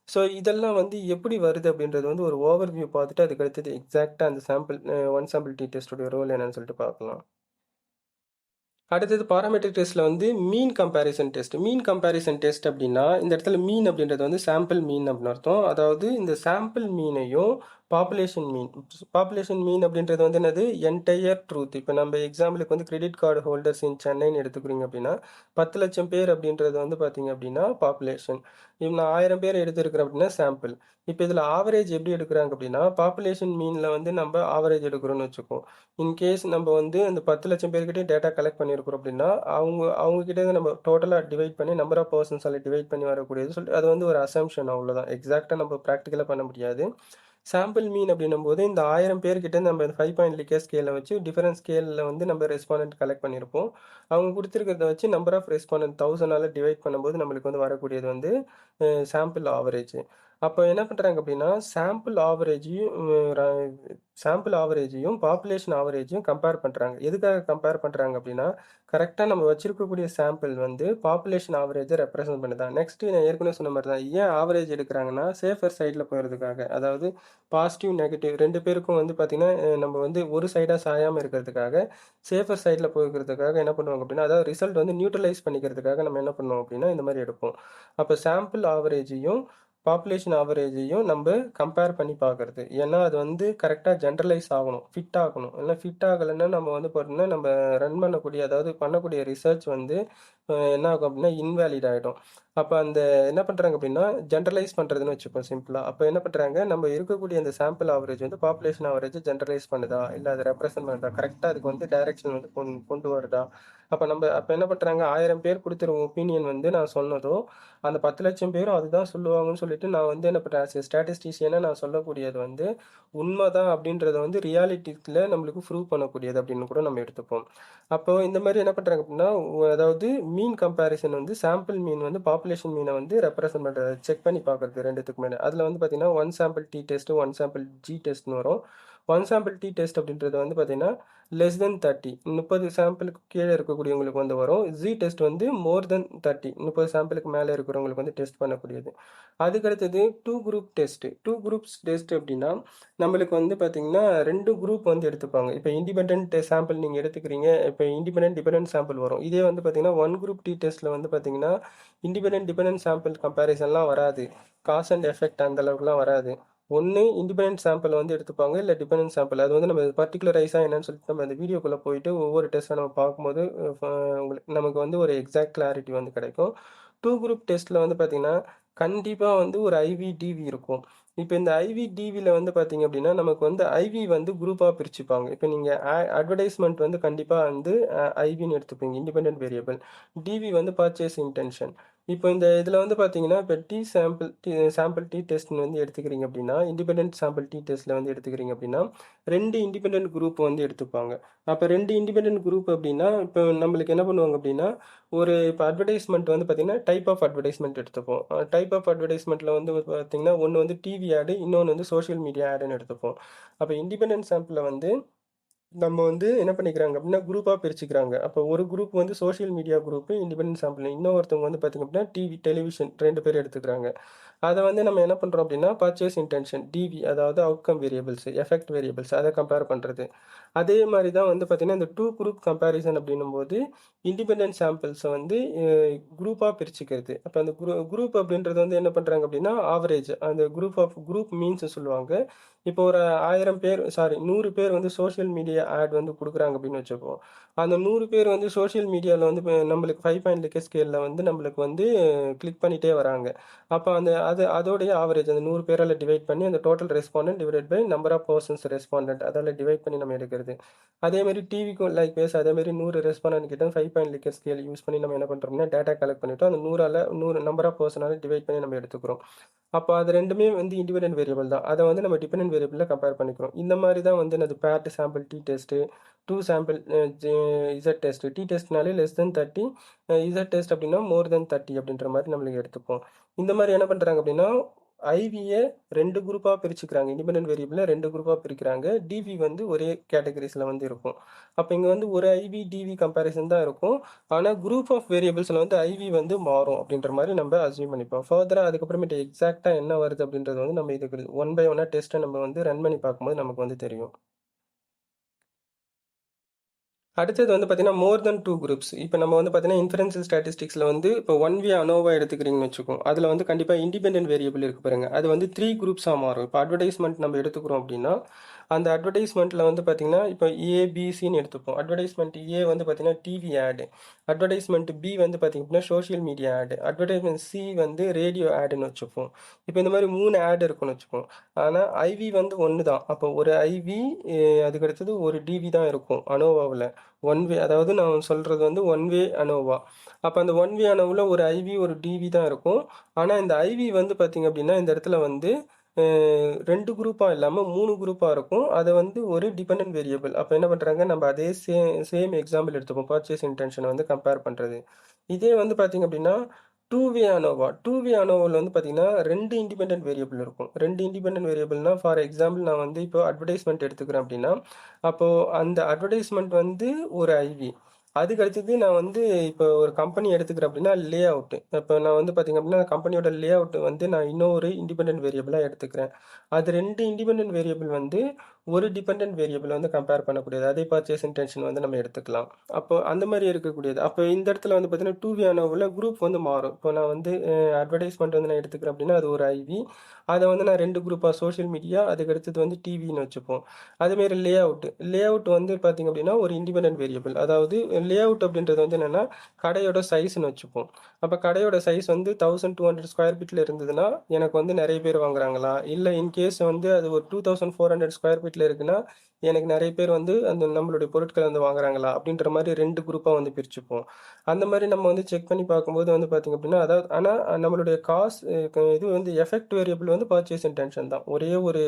ஸோ, இதெல்லாம் வந்து எப்படி வருது அப்படின்றது வந்து ஒரு ஓவர்வியூ பார்த்துட்டு, அதுக்கு அடுத்தது எக்ஸாக்ட்டா அந்த சாம்பிள் ஒன் சாம்பிள் டி டெஸ்ட்டோட ரோல் என்னன்னு சொல்லிட்டு பார்க்கலாம். அடுத்தது பாராமெட்ரிக் டெஸ்ட்ல வந்து mean comparison test. Mean comparison test அப்படின்னா, இந்த இடத்துல மீன் அப்படின்றது வந்து சாம்பிள் மீன் அப்படின்னு அர்த்தம். அதாவது இந்த சாம்பிள் மீனையும் பாப்புலேஷன் மீன். பாப்புலேஷன் மீன் அப்படின்றது வந்து என்னது? Entire truth. இப்ப நம்ம எக்ஸாம்பிளுக்கு வந்து கிரெடிட் கார்டு ஹோல்டர்ஸ் இன் சென்னைன்னு எடுத்துக்கிறீங்க அப்படின்னா, 10,00,000 பேர் அப்படின்றது வந்து பார்த்தீங்க அப்படின்னா பாப்புலேஷன். இப்ப நான் 1000 பேர் எடுத்திருக்கிறேன் அப்படின்னா சாம்பிள். இப்ப இதுல ஆவரேஜ் எப்படி எடுக்குறாங்க அப்படின்னா, பாப்புலேஷன் மீன்ல வந்து நம்ம ஆவரேஜ் எடுக்கிறோம்னு வச்சுக்குவோம். இன்கேஸ் நம்ம வந்து அந்த 10,00,000 பேர்கிட்டயும் டேட்டா கலெக்ட் பண்ணியிருக்கிறோம் அப்படின்னா, அவங்க கிட்ட இருந்து நம்ம டோட்டலா டிவைட் பண்ணி நம்பர் ஆஃப் பெர்சன்ஸால டிவைட் பண்ணி வரக்கூடியது சொல்லிட்டு அது வந்து ஒரு அசம்ப்ஷன் அவ்வளோதான். எக்ஸாக்ட்டா நம்ம பிராக்டிகலா பண்ண முடியாது. சாம்பிள் மீன் அப்படின்னும்போது இந்த 1000 பேர்கிட்ட நம்ம 5 பாயிண்ட் லிக்கர் ஸ்கேல வச்சு டிஃபரெண்ட் ஸ்கேல்ல வந்து நம்ம ரெஸ்பாண்டன்ட் கலெக்ட் பண்ணியிருப்போம். அவங்க குடுத்திருக்கிறத வச்சு நம்பர் ஆஃப் ரெஸ்பாண்டன்ட் 1000ஆல டிவைட் பண்ணும்போது நம்மளுக்கு வந்து வரக்கூடியது வந்து சாம்பிள் ஆவரேஜ். அப்ப என்ன பண்றாங்க அப்படின்னா, சாம்பிள் ஆவரேஜையும், பாப்புலேஷன் ஆவரேஜையும் கம்பேர் பண்றாங்க. எதுக்காக கம்பேர் பண்றாங்க அப்படின்னா, கரெக்ட்டா நம்ம வச்சிருக்கக்கூடிய சாம்பிள் வந்து பாப்புலேஷன் ஆவரேஜ ரெப்ரசன்ட் பண்ணுதா? நெக்ஸ்ட் நான் ஏற்கனவே சொன்ன மாரி தான். ஏன் ஆவரேஜ் எடுக்குறாங்கன்னா, சேஃபர் சைட்ல போயிறதுக்காக. அதாவது பாசிட்டிவ், நெகட்டிவ் 2 பேருக்கும் வந்து பார்த்தீங்கன்னா, நம்ம வந்து ஒரு சைடா சாயாம இருக்கிறதுக்காக, சேஃபர் சைட்ல போய்க்கிறதுக்காக என்ன பண்ணுவாங்க அப்படின்னா, அதாவது ரிசல்ட் வந்து நியூட்ரலைஸ் பண்ணிக்கிறதுக்காக நம்ம என்ன பண்ணுவோம் அப்படின்னா, இந்த மாரி எடுப்போம். அப்ப சாம்பிள் ஆவரேஜையும், பாப்புலேஷன் ஆவரேஜையும் நம்ப கம்பேர் பண்ணி பார்க்கறது. ஏன்னா, அது வந்து கரெக்ட்டா ஜெனரலைஸ் ஆகணும். ஃபிட் ஆகணும். இல்ல ஃபிட் ஆகலன்னா நம்ம வந்து பார்த்தீங்கன்னா, நம்ம ரன் பண்ணக்கூடிய அதாவது பண்ணக்கூடிய ரிசர்ச் வந்து என்ன ஆகும் அப்படின்னா, இன்வேலிட் ஆயிடும். அப்ப அந்த என்ன பண்றாங்க அப்படின்னா, ஜெனரலைஸ் பண்றதுன்னு வச்சுப்போம் சிம்பிளா. அப்ப என்ன பண்றாங்க, நம்ம இருக்கக்கூடிய அந்த சாம்பிள் ஆவரேஜ் வந்து பாப்புலேஷன் ஆவரேஜ ஜெனரலைஸ் பண்ணுதா? இல்ல அத ரெப்ரசன்ட் பண்ணுதா? கரெக்ட்டா அதுக்கு வந்து டைரக்ஷன் வந்து கொண்டு வருதா? அப்ப என்ன பண்றாங்க, 1000 பேர் குடுத்துற ஒப்பீனியன் வந்து நான் சொன்னதும், அந்த 10,00,000 பேரும் அதுதான் சொல்லுவாங்கன்னு சொல்லிட்டு நான் வந்து என்ன பண்றேன், ஆஸ் எ ஸ்டாட்டிஸ்டிஷியனா நான் சொல்லக்கூடியது வந்து உண்மதான் அப்படின்றத வந்து ரியாலிட்டில நம்மளுக்கு ப்ரூவ் பண்ணக்கூடியது அப்படின்னு கூட நம்ம எடுத்துப்போம். அப்போ இந்த மாரி என்ன பண்றாங்க அப்படின்னா, அதாவது மீன் கம்பேரிசன் வந்து சாம்பிள் மீன் வந்து பாப்புலேஷன் மீன வந்து ரெப்ரசன்ட் பண்றது. செக் பண்ணி பார்க்கறது 2த்துக்குமே. அதுல வந்து பார்த்தீங்கன்னா, one sample T test, one sample G டெஸ்ட்ன்னு வரும். ஒன் சாம்பிள் டி டெஸ்ட் அப்படின்றது வந்து பார்த்தீங்கன்னா, லெஸ் தென் 30 30 சாம்பிளுக்கு கீழ இருக்கக்கூடியவங்களுக்கு வந்து வரும். ஜி டெஸ்ட் வந்து மோர் தென் 30 30 சாம்பிளுக்கு மேல இருக்கிறவங்களுக்கு வந்து டெஸ்ட் பண்ணக்கூடியது. அதுக்கு அடுத்தது 2 குரூப் டெஸ்ட். 2 குரூப்ஸ் டெஸ்ட் அப்படின்னா, நம்மளுக்கு வந்து பார்த்தீங்கன்னா 2 குரூப் வந்து எடுத்துப்பாங்க. இப்ப இண்டிபெண்டன்ட் சாம்பிள் நீங்க எடுத்துக்கிறீங்க. இப்ப இண்டிபெண்டன்ட், டிபெண்டன்ட் சாம்பிள் வரும். இதே வந்து பார்த்தீங்கன்னா, 1 குரூப் டி டெஸ்ட்ல வந்து பார்த்தீங்கன்னா, இண்டிபெண்டன்ட், டிபெண்டன்ட் சாம்பிள் கம்பேரிசன்லாம் வராது. காஸ் அண்ட் எஃபெக்ட் அந்த அளவுக்குலாம் வராது. ஒண்ணு இண்டிபெண்டன்ட் சாம்பிள் வந்து எடுத்துப்பாங்க. இல்ல டிபெண்டன்ட் சாம்பிள். அது வந்து நம்ம பர்ட்டிகுலரைஸா என்னன்னு சொல்லிட்டு நம்ம அந்த வீடியோக்குள்ள போயிட்டு ஒவ்வொரு டெஸ்ட்டா நம்ம பார்க்கும்போது, உங்களுக்கு நமக்கு வந்து ஒரு எக்ஸாக்ட் கிளாரிட்டி வந்து கிடைக்கும். 2 குரூப் டெஸ்ட்ல வந்து பார்த்தீங்கன்னா, கண்டிப்பா வந்து ஒரு ஐவி, டிவி இருக்கும். இப்ப இந்த ஐவி, டிவில வந்து பார்த்தீங்க அப்படின்னா, நமக்கு வந்து ஐவி வந்து குரூப்பா பிரிச்சுப்பாங்க. இப்ப நீங்க அட்வர்டைஸ்மென்ட் வந்து கண்டிப்பா வந்து ஐவின்னு எடுத்துப்பீங்க. Independent variable. டிவி வந்து பர்ச்சேஸ் இன்டென்ஷன். இப்போ இந்த இதில வந்து பார்த்தீங்கன்னா, இப்ப சாம்பிள் டி டெஸ்ட்ன்னு வந்து எடுத்துக்கிறீங்க அப்படின்னா, இண்டிபெண்டன்ட் சாம்பிள் டி டெஸ்ட்ல வந்து எடுத்துக்கிறீங்க அப்படின்னா, 2 இண்டிபெண்டன்ட் குரூப் வந்து எடுத்துப்பாங்க. அப்ப 2 இண்டிபெண்டன்ட் குரூப் அப்படின்னா, இப்போ நம்மளுக்கு என்ன பண்ணுவாங்க அப்படின்னா, இப்ப அட்வர்டைஸ்மென்ட் வந்து பார்த்தீங்கன்னா, டைப் ஆஃப் அட்வர்டைஸ்மென்ட் எடுத்துப்போம். டைப் ஆஃப் அட்வர்டைஸ்மென்ட்ல வந்து பார்த்தீங்கன்னா, ஒண்ணு வந்து டிவி ஆட், இன்னொன்னு வந்து சோசியல் மீடியா ஆட்ன்னு எடுத்துப்போம். அப்ப இண்டிபெண்டன்ட் சாம்பிள்ல வந்து நம்ம வந்து என்ன பண்ணிக்கிறாங்க அப்படின்னா, குரூப்பா பிரிச்சுக்கிறாங்க. அப்போ ஒரு குரூப் வந்து social media group, independent sample. இன்னொருத்தவங்க வந்து பார்த்தீங்க அப்படின்னா, டெலிவிஷன் 2 பேர் எடுத்துக்கிறாங்க. அத வந்து நம்ம என்ன பண்றோம் அப்படின்னா, பர்ச்சேஸ் இன்டென்ஷன் டிவி அதாவது அவுட்கம் வேரியபிள்ஸ், எஃபெக்ட் வேரியபிள்ஸ் அத கம்பேர் பண்றது. அதே மாரி தான் வந்து பார்த்தீங்கன்னா, இந்த 2 குரூப் கம்பேரிசன் அப்படின்னும்போது, இண்டிபெண்டன்ட் சாம்பிள்ஸ வந்து குரூப்பா பிரிச்சுக்கிறது. அப்ப அந்த குரூப் அப்படின்றது வந்து என்ன பண்றாங்க அப்படின்னா, ஆவரேஜ் அந்த குரூப் மீன்ஸ் சொல்லுவாங்க. இப்போ ஒரு 1000 பேர் 100 பேர் வந்து சோசியல் மீடியா ஆட் வந்து குடுக்குறாங்க அப்படின்னு வச்சுப்போம். அந்த 100 பேர் வந்து சோசியல் மீடியால வந்து இப்ப நம்மளுக்கு 5 பாயிண்ட் லிக்கர் ஸ்கேல்ல வந்து நம்மளுக்கு வந்து கிளிக் பண்ணிட்டே வராங்க. அப்ப அந்த அதோடைய ஆவரேஜ் அந்த 100 பேரால டிவைட் பண்ணி அந்த total respondent divided by number of persons respondent அதால டிவைட் பண்ணி நம்ம எடுக்கிறது. அதே மாரி டிவிக்கும் லைக்வைஸ் அதே மாரி 100 ரெஸ்பாண்டன்ட் கிட்ட 5 பாயிண்ட் லிக்கர் ஸ்கேல் யூஸ் பண்ணி நம்ம என்ன பண்றோம்னா, டேட்டா கலெக்ட் பண்ணிட்டோம். அந்த 100 நம்பர் ஆஃப் பெர்சனால டிவைட் பண்ணி நம்ம எடுத்துக்கிறோம். அப்ப அது 2மே வந்து இண்டிபெண்டன்ட் வேரியபிள் தான். அத வந்து நம்ம டிபெண்டன்ட் வேரியபிள்ல கம்பேர் பண்ணிக்கிறோம். இந்த மாரி தான் வந்து என்னது paired sample T test, 2 sample Z test. T டெஸ்ட்னாலே லெஸ் தென் 30, இசட் டெஸ்ட் அப்படின்னா மோர் தென் 30 அப்படின்ற மாரி நம்மளுக்கு எடுத்துப்போம். இந்த மாரி என்ன பண்றாங்க அப்படின்னா, ஐவிய 2 குரூப்பா பிரிச்சுக்கிறாங்க. இண்டிபெண்டன்ட் வேரியபிள 2 குரூப்பா பிரிக்கிறாங்க. டிவி வந்து ஒரே கேட்டகரீஸ்ல வந்து இருக்கும். அப்ப இங்க வந்து ஒரு ஐவி, டிவி கம்பேரிசன் தான் இருக்கும். ஆனா குரூப் ஆஃப் வேரியபிள்ஸ்ல வந்து ஐவி வந்து மாறும் அப்படின்ற மாரி நம்ம அஸ்யூம் பண்ணிப்போம். ஃபர்தரா அதுக்கப்புறமேட்டு எக்ஸாக்ட்டா என்ன வருது அப்படின்றது வந்து நம்ம இதுக்கு ஒன் பை ஒன்னா டெஸ்ட்ட நம்ம வந்து ரன் பண்ணி பார்க்கும்போது நமக்கு வந்து தெரியும். அடுத்தது வந்து பார்த்தீங்கன்னா, மோர் தென் 2 குரூப்ஸ். இப்ப நம்ம வந்து பார்த்தீங்கன்னா, இன்ஃபெரென்ஷியல் ஸ்டாட்டிஸ்டிக்ஸ்ல வந்து இப்போ 1 வே அனோவா எடுத்துக்கிறீங்கன்னு வச்சுக்கோங்க. அதுல வந்து கண்டிப்பா இண்டிபெண்டன்ட் வேரியபிள் இருக்கு பாருங்க. அது வந்து 3 குரூப்ஸா மாறும். இப்போ அட்வர்டைஸ்மென்ட் நம்ம எடுத்துக்கிறோம் அப்படின்னா, அந்த அட்வர்டைஸ்மென்ட்ல வந்து பார்த்தீங்கன்னா, இப்போ ஏ, பி, சின்னு எடுத்துப்போம். அட்வர்டைஸ்மென்ட் ஏ வந்து பார்த்தீங்கன்னா, டிவி ஆட். அட்வர்டைஸ்மென்ட் பி வந்து பார்த்தீங்க அப்படின்னா, social media ad. Advertisement C வந்து ரேடியோ ஆட்ன்னு வச்சுப்போம். இப்போ இந்த மாரி 3 ஆட் இருக்குன்னு வச்சுப்போம். ஆனா, ஐவி வந்து 1 தான். அப்போ ஒரு ஐவி அதுக்கு அடுத்தது ஒரு டிவி தான் இருக்கும் அனோவாவுல. ஒன் வே அதாவது நான் சொல்றது வந்து ஒன் வே அனோவா. அப்ப அந்த ஒன் வே அனோவால ஒரு ஐவி, ஒரு டிவி தான் இருக்கும். ஆனா இந்த ஐவி வந்து பார்த்தீங்க அப்படின்னா, இந்த இடத்துல வந்து 2 குரூப்பா இல்லாம 3 குரூப்பா இருக்கும். அது வந்து ஒரு டிபெண்டன்ட் வேரியபிள். அப்ப என்ன பண்றாங்க, நம்ம அதே சேம் எக்ஸாம்பிள் எடுத்துப்போம். பர்ச்சேஸ் இன்டென்ஷன வந்து கம்பேர் பண்றது. இதே வந்து பார்த்தீங்க அப்படின்னா, 2 வே அனோவா. 2 வே அனோவால வந்து பார்த்தீங்கன்னா, 2 இண்டிபெண்டன்ட் வேரியபிள் இருக்கும். 2 இண்டிபெண்டன்ட் வேரியபிள்னா, ஃபார் எக்ஸாம்பிள் நான் வந்து இப்போ அட்வர்டைஸ்மென்ட் எடுத்துக்கிறேன் அப்படின்னா, அப்போ அந்த அட்வர்டைஸ்மென்ட் வந்து ஒரு ஐவி. அதுக்கு அடுத்தது நான் வந்து இப்போ ஒரு கம்பெனி எடுத்துக்கிறேன் அப்படின்னா, லே அவுட். இப்போ நான் வந்து பார்த்தீங்க அப்படின்னா, கம்பெனியோட லே அவுட் வந்து நான் இன்னொரு இண்டிபெண்டன்ட் வேரியபிளா எடுத்துக்கிறேன். அது 2 இண்டிபெண்டன்ட் வேரியபிள் வந்து ஒரு டிபெண்டன்ட் வேரியபிள் வந்து கம்பேர் பண்ணக்கூடியது. அதே பர்ச்சேஸ் இன்டென்ஷன் வந்து நம்ம எடுத்துக்கலாம். அப்போ அந்த மாரி இருக்கக்கூடியது. அப்போ இந்த இடத்துல வந்து பார்த்தீங்கன்னா, 2 வே அனோவால குரூப் வந்து மாறும். இப்போ நான் வந்து அட்வர்டைஸ்மென்ட் வந்து நான் எடுத்துக்கிறேன் அப்படின்னா, அது ஒரு ஐவி. அத வந்து நான் 2 குரூப்பா சோசியல் மீடியா, அதுக்கு அடுத்தது வந்து டிவின்னு வச்சுப்போம். அதேமாரி லே அவுட். லே அவுட் வந்து பார்த்தீங்க அப்படின்னா, ஒரு இண்டிபெண்டன்ட் வேரியபிள். அதாவது லே அவுட் அப்படின்றது வந்து என்னன்னா, கடையோட சைஸ்ன்னு வச்சுப்போம். அப்ப கடையோட சைஸ் வந்து 1200 ஸ்கொயர் ஃபீட்ல இருந்ததுன்னா, எனக்கு வந்து நெறைய பேர் வாங்குறாங்களா? இல்ல இன்கேஸ் வந்து அது ஒரு 2400 ஸ்கொயர் ஃபீட்ல இருக்குன்னா, எனக்கு நெறைய பேர் வந்து அந்த நம்மளுடைய பொருட்கள வந்து வாங்குறாங்களா? அப்படின்ற மாரி 2 குரூப்பா வந்து பிரிச்சுப்போம். அந்த மாரி நம்ம வந்து செக் பண்ணி பார்க்கும்போது வந்து பார்த்தீங்க அப்படின்னா, அதாவது ஆனா நம்மளுடைய இது வந்து எஃபெக்ட் வேரியபிள் வந்து பர்ச்சேஸ் இன்டென்ஷன் தான். ஒரே ஒரு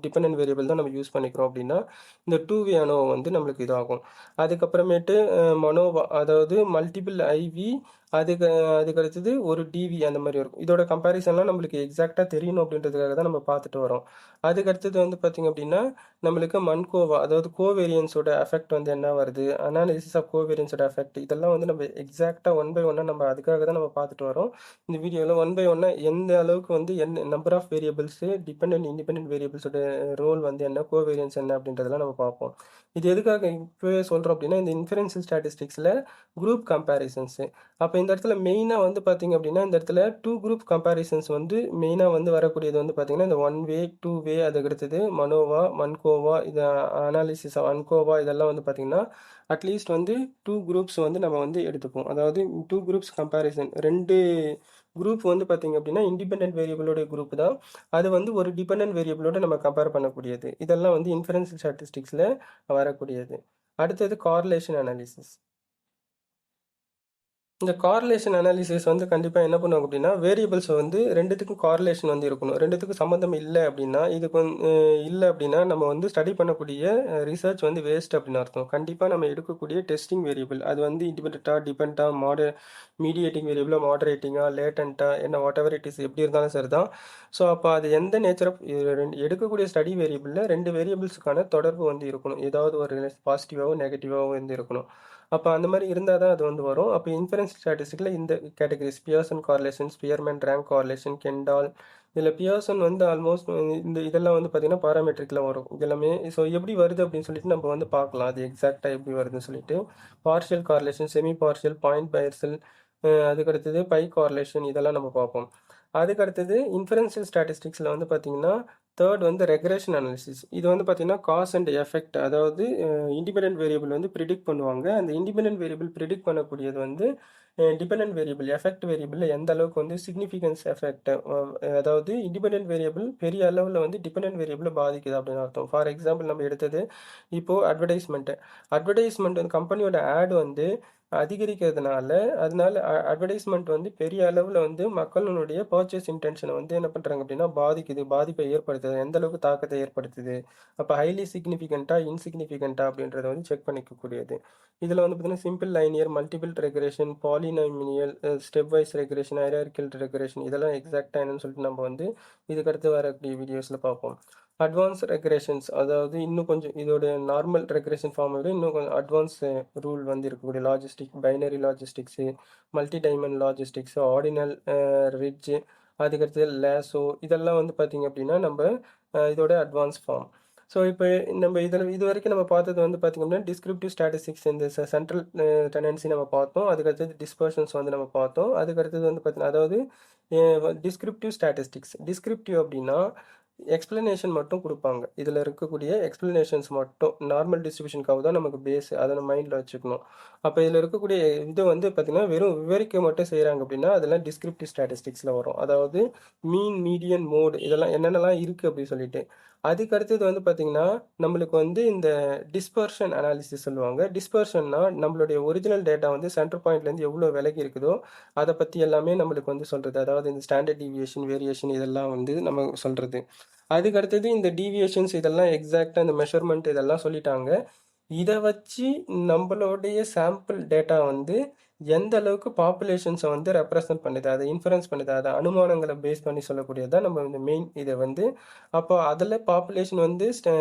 டிபெண்டன்ட் வேரியபிள் தான் நம்ம யூஸ் பண்ணிக்கிறோம் அப்படின்னா, இந்த 2 வே அனோவா வந்து நம்மளுக்கு இதாகும். அதுக்கப்புறமேட்டு மனோவா அதாவது மல்டிபிள் ஐவி அதுக்கு அதுக்கு அடுத்தது ஒரு டிவி அந்த மாரி இருக்கும். இதோட கம்பேரிசன்லாம் நம்மளுக்கு எக்ஸாக்ட்டா தெரியணும் அப்படின்றதுக்காக தான் நம்ம பார்த்துட்டு வரோம். அதுக்கு அடுத்தது வந்து பார்த்தீங்க அப்படின்னா, நம்மளுக்கு மன்கோவா அதாவது கோவேரியன்ஸோட எஃபெக்ட் வந்து என்ன வருது? அனாலிசிஸ் ஆஃப் கோவேரியன்ஸோட எஃபெக்ட் இதெல்லாம் வந்து நம்ம எக்ஸாக்ட்டா ஒன் பை ஒன்னா நம்ம அதுக்காக தான் நம்ம பார்த்துட்டு வரோம். இந்த வீடியோல ஒன் பை ஒன்னா எந்த அளவுக்கு வந்து number of variables, dependent, independent வேரியபிள்ஸோட ரோல் வந்து என்ன, கோவேரியன்ஸ் என்ன அப்படின்றதெல்லாம் நம்ம பார்ப்போம். இது எதுக்காக இப்பவே சொல்றோம் அப்படின்னா, இந்த இன்ஃபெரென்ஷியல் ஸ்டாட்டிஸ்டிக்ஸ்ல குரூப் கம்பேரிசன்ஸ். அப்ப இந்த இடத்துல மெயினா வந்து பார்த்தீங்க அப்படின்னா, இந்த இடத்துல 2 குரூப் கம்பேரிசன்ஸ் வந்து மெயினா வந்து வரக்கூடியது வந்து பார்த்தீங்கன்னா, இந்த 1 வே, 2 வே அதுக்கு அடுத்தது மனோவா, மன்கோவா இது அனாலிசிஸ் அன்கோவா இதெல்லாம் வந்து பார்த்தீங்கன்னா, அட்லீஸ்ட் வந்து 2 குரூப்ஸ் வந்து நம்ம வந்து எடுத்துப்போம். அதாவது 2 குரூப்ஸ் கம்பேரிசன் 2 குரூப் வந்து பார்த்தீங்க அப்படின்னா, இண்டிபெண்டன்ட் வேரியபிளோட குரூப் தான். அது வந்து ஒரு டிபெண்டன்ட் வேரியபிளோட நம்ம கம்பேர் பண்ணக்கூடியது. இதெல்லாம் வந்து இன்ஃபெரென்ஷியல் ஸ்டாட்டிஸ்டிக்ஸ்ல வரக்கூடியது. அடுத்தது கார்லேஷன் அனாலிசிஸ். இந்த கார்லேஷன் அனாலிசிஸ் வந்து கண்டிப்பாக என்ன பண்ணுவாங்க அப்படின்னா வேரியபிள்ஸ் வந்து ரெண்டுத்துக்கும் கார்லேஷன் வந்து இருக்கணும். ரெண்டுத்துக்கும் சம்மந்தம் இல்லை அப்படின்னா இதுக்கு வந்து இல்லை அப்படின்னா நம்ம வந்து ஸ்டடி பண்ணக்கூடிய ரிசர்ச் வந்து வேஸ்ட் அப்படின்னு அர்த்தம். கண்டிப்பாக நம்ம எடுக்கக்கூடிய டெஸ்டிங் வேரியபிள் அது வந்து டிபெண்ட்டாக மீடியேட்டிங் வேரியபிளாக மாடரேட்டிங்காக லேட்டண்ட்டாக என்ன வாட் எவர் இட் இஸ் எப்படி இருந்தாலும் சரி தான். ஸோ அப்போ அது எந்த நேச்சர் ஆஃப் எடுக்கக்கூடிய ஸ்டடி வேரியபிளில் ரெண்டு வேரியபிள்ஸுக்கான தொடர்பு வந்து இருக்கணும். ஏதாவது ஒரு பாசிட்டிவாகவும் நெகட்டிவாகவும் வந்து இருக்கணும். அப்போ அந்த மாதிரி இருந்தால் தான் அது வந்து வரும். அப்போ இன்ஃபரன்ஸ் ஸ்டாட்டிஸ்டிக்கில் இந்த categories Pearson correlation, Spearman rank correlation, Kendall, இதில் பியர்சன் வந்து ஆல்மோஸ்ட் இதெல்லாம் வந்து பார்த்திங்கன்னா பாராமெட்ரிக்கில் வரும் இதெல்லாமே. ஸோ எப்படி வருது அப்படின்னு சொல்லிட்டு நம்ம வந்து பார்க்கலாம் அது எக்ஸாக்டாக எப்படி வருதுன்னு சொல்லிட்டு. Partial correlation, semi partial, point biserial, அதுக்கடுத்தது பை கார்லேஷன் இதெல்லாம் நம்ம பார்ப்போம். அதுக்கடுத்தது இன்ஃபரன்ஷியல் ஸ்டாட்டிஸ்டிக்ஸில் வந்து பார்த்திங்கன்னா தேர்ட் வந்து ரெக்ரேஷன் அனாலிசிஸ். இது வந்து பார்த்திங்கன்னா காஸ் அண்ட் எஃபெக்ட், அதாவது இண்டிபெண்டன்ட் வேரியபிள் வந்து ப்ரிடிக்ட் பண்ணுவாங்க. அந்த இண்டிபெண்டன்ட் வேரியபிள் ப்ரிடிக்ட் பண்ணக்கூடியது வந்து டிபெண்டன்ட் வேரியபிள் எஃபெக்ட் வேரியபிளில் எந்த அளவுக்கு வந்து சிக்னிஃபிகன்ஸ் எஃபெக்ட், அதாவது இண்டிபெண்டன்ட் வேரியபிள் பெரிய அளவில் வந்து டிபெண்டன்ட் வேரியபிளை பாதிக்குது அப்படின்னு அர்த்தம். ஃபார் எக்ஸாம்பிள் நம்ம எடுத்தது இப்போது அட்வர்டைஸ்மெண்ட் வந்து கம்பெனியோட ஆட் வந்து அதிகரிக்கிறதுனால அதனால அட்வர்டைஸ்மெண்ட் வந்து பெரிய அளவில் வந்து மக்களுடைய பர்ச்சேஸ் இன்டென்ஷனை வந்து என்ன பண்ணுறாங்க அப்படின்னா பாதிப்பை ஏற்படுத்துது, எந்த அளவுக்கு தாக்கத்தை ஏற்படுத்துது. அப்போ ஹைலி சிக்னிஃபிகண்ட்டாக இன்சிக்னிஃபிகண்ட்டா அப்படின்றத வந்து செக் பண்ணிக்கக்கூடியது. இதில் வந்து பார்த்தீங்கன்னா simple linear, multiple regression, polynomial, stepwise regression, hierarchical regression இதெல்லாம் எக்ஸாக்டாக என்னன்னு சொல்லிட்டு நம்ம வந்து இதுக்கடுத்து வரக்கூடிய வீடியோஸில் பார்ப்போம். அட்வான்ஸ் ரெக்ரேஷன்ஸ், அதாவது இன்னும் கொஞ்சம் இதோட நார்மல் ரெக்ரேஷன் ஃபார்மை விட இன்னும் கொஞ்சம் அட்வான்ஸ் ரூல் வந்து இருக்கக்கூடிய logistic, binary logistics, multi diamond logistics, ordinal ridge, அதுக்கடுத்து லேசோ இதெல்லாம் வந்து பார்த்திங்க அப்படின்னா நம்ம இதோட அட்வான்ஸ் ஃபார்ம். ஸோ இப்போ நம்ம இது வரைக்கும் நம்ம பார்த்தது வந்து பார்த்திங்க அப்படின்னா டிஸ்கிரிப்டிவ் ஸ்டாட்டிஸ்டிக்ஸ், இந்த சென்ட்ரல் டெண்டன்சி நம்ம பார்த்தோம். அதுக்கடுத்தது டிஸ்பர்ஷன்ஸ் வந்து நம்ம பார்த்தோம். அதுக்கடுத்தது வந்து பார்த்திங்கன்னா அதாவது டிஸ்கிரிப்டிவ் ஸ்டாட்டிஸ்டிக்ஸ். டிஸ்கிரிப்டிவ் அப்படின்னா எக்ஸ்பிளனேஷன் மட்டும் கொடுப்பாங்க. இதில் இருக்கக்கூடிய எக்ஸ்பிளனேஷன்ஸ் மட்டும் நார்மல் டிஸ்ட்ரிபியூஷனுக்காக தான் நமக்கு பேஸ், அதை நம்ம மைண்டில் வச்சுக்கணும். அப்போ இதில் இருக்கக்கூடிய இது வந்து பார்த்திங்கன்னா வெறும் விவரிக்க மட்டும் செய்கிறாங்க அப்படின்னா அதெல்லாம் டிஸ்கிரிப்டிவ் ஸ்டாட்டிஸ்டிக்ஸில் வரும். அதாவது மீன், மீடியன், மோட் இதெல்லாம் என்னென்னலாம் இருக்குது அப்படின்னு சொல்லிட்டு. அதுக்கு அடுத்தது வந்து பார்த்திங்கன்னா நம்மளுக்கு வந்து இந்த டிஸ்பர்ஷன் அனாலிசிஸ் சொல்லுவாங்க. டிஸ்பர்ஷன்னா நம்மளுடைய ஒரிஜினல் டேட்டா வந்து சென்டர் பாயிண்ட்லேருந்து எவ்வளோ விலகி இருக்குதோ அதை பற்றி எல்லாமே நம்மளுக்கு வந்து சொல்கிறது. அதாவது இந்த ஸ்டாண்டர்ட் டீவியேஷன், வேரியேஷன் இதெல்லாம் வந்து நம்ம சொல்கிறது. அதுக்கு அடுத்தது இந்த டீவியேஷன்ஸ் இதெல்லாம் எக்ஸாக்டாக இந்த மெஷர்மெண்ட் இதெல்லாம் சொல்லிட்டாங்க. இதை வச்சு நம்மளுடைய சாம்பிள் டேட்டா வந்து எந்த அளவுக்கு பாப்புலேஷன்ஸை வந்து ரெப்ரசன்ட் பண்ணுது, அதை இன்ஃபரன்ஸ் பண்ணுது, அதை அனுமானங்களை பேஸ் பண்ணி சொல்லக்கூடியது தான் நம்ம இந்த மெயின் இதை வந்து. அப்போ அதில் பாப்புலேஷன் வந்து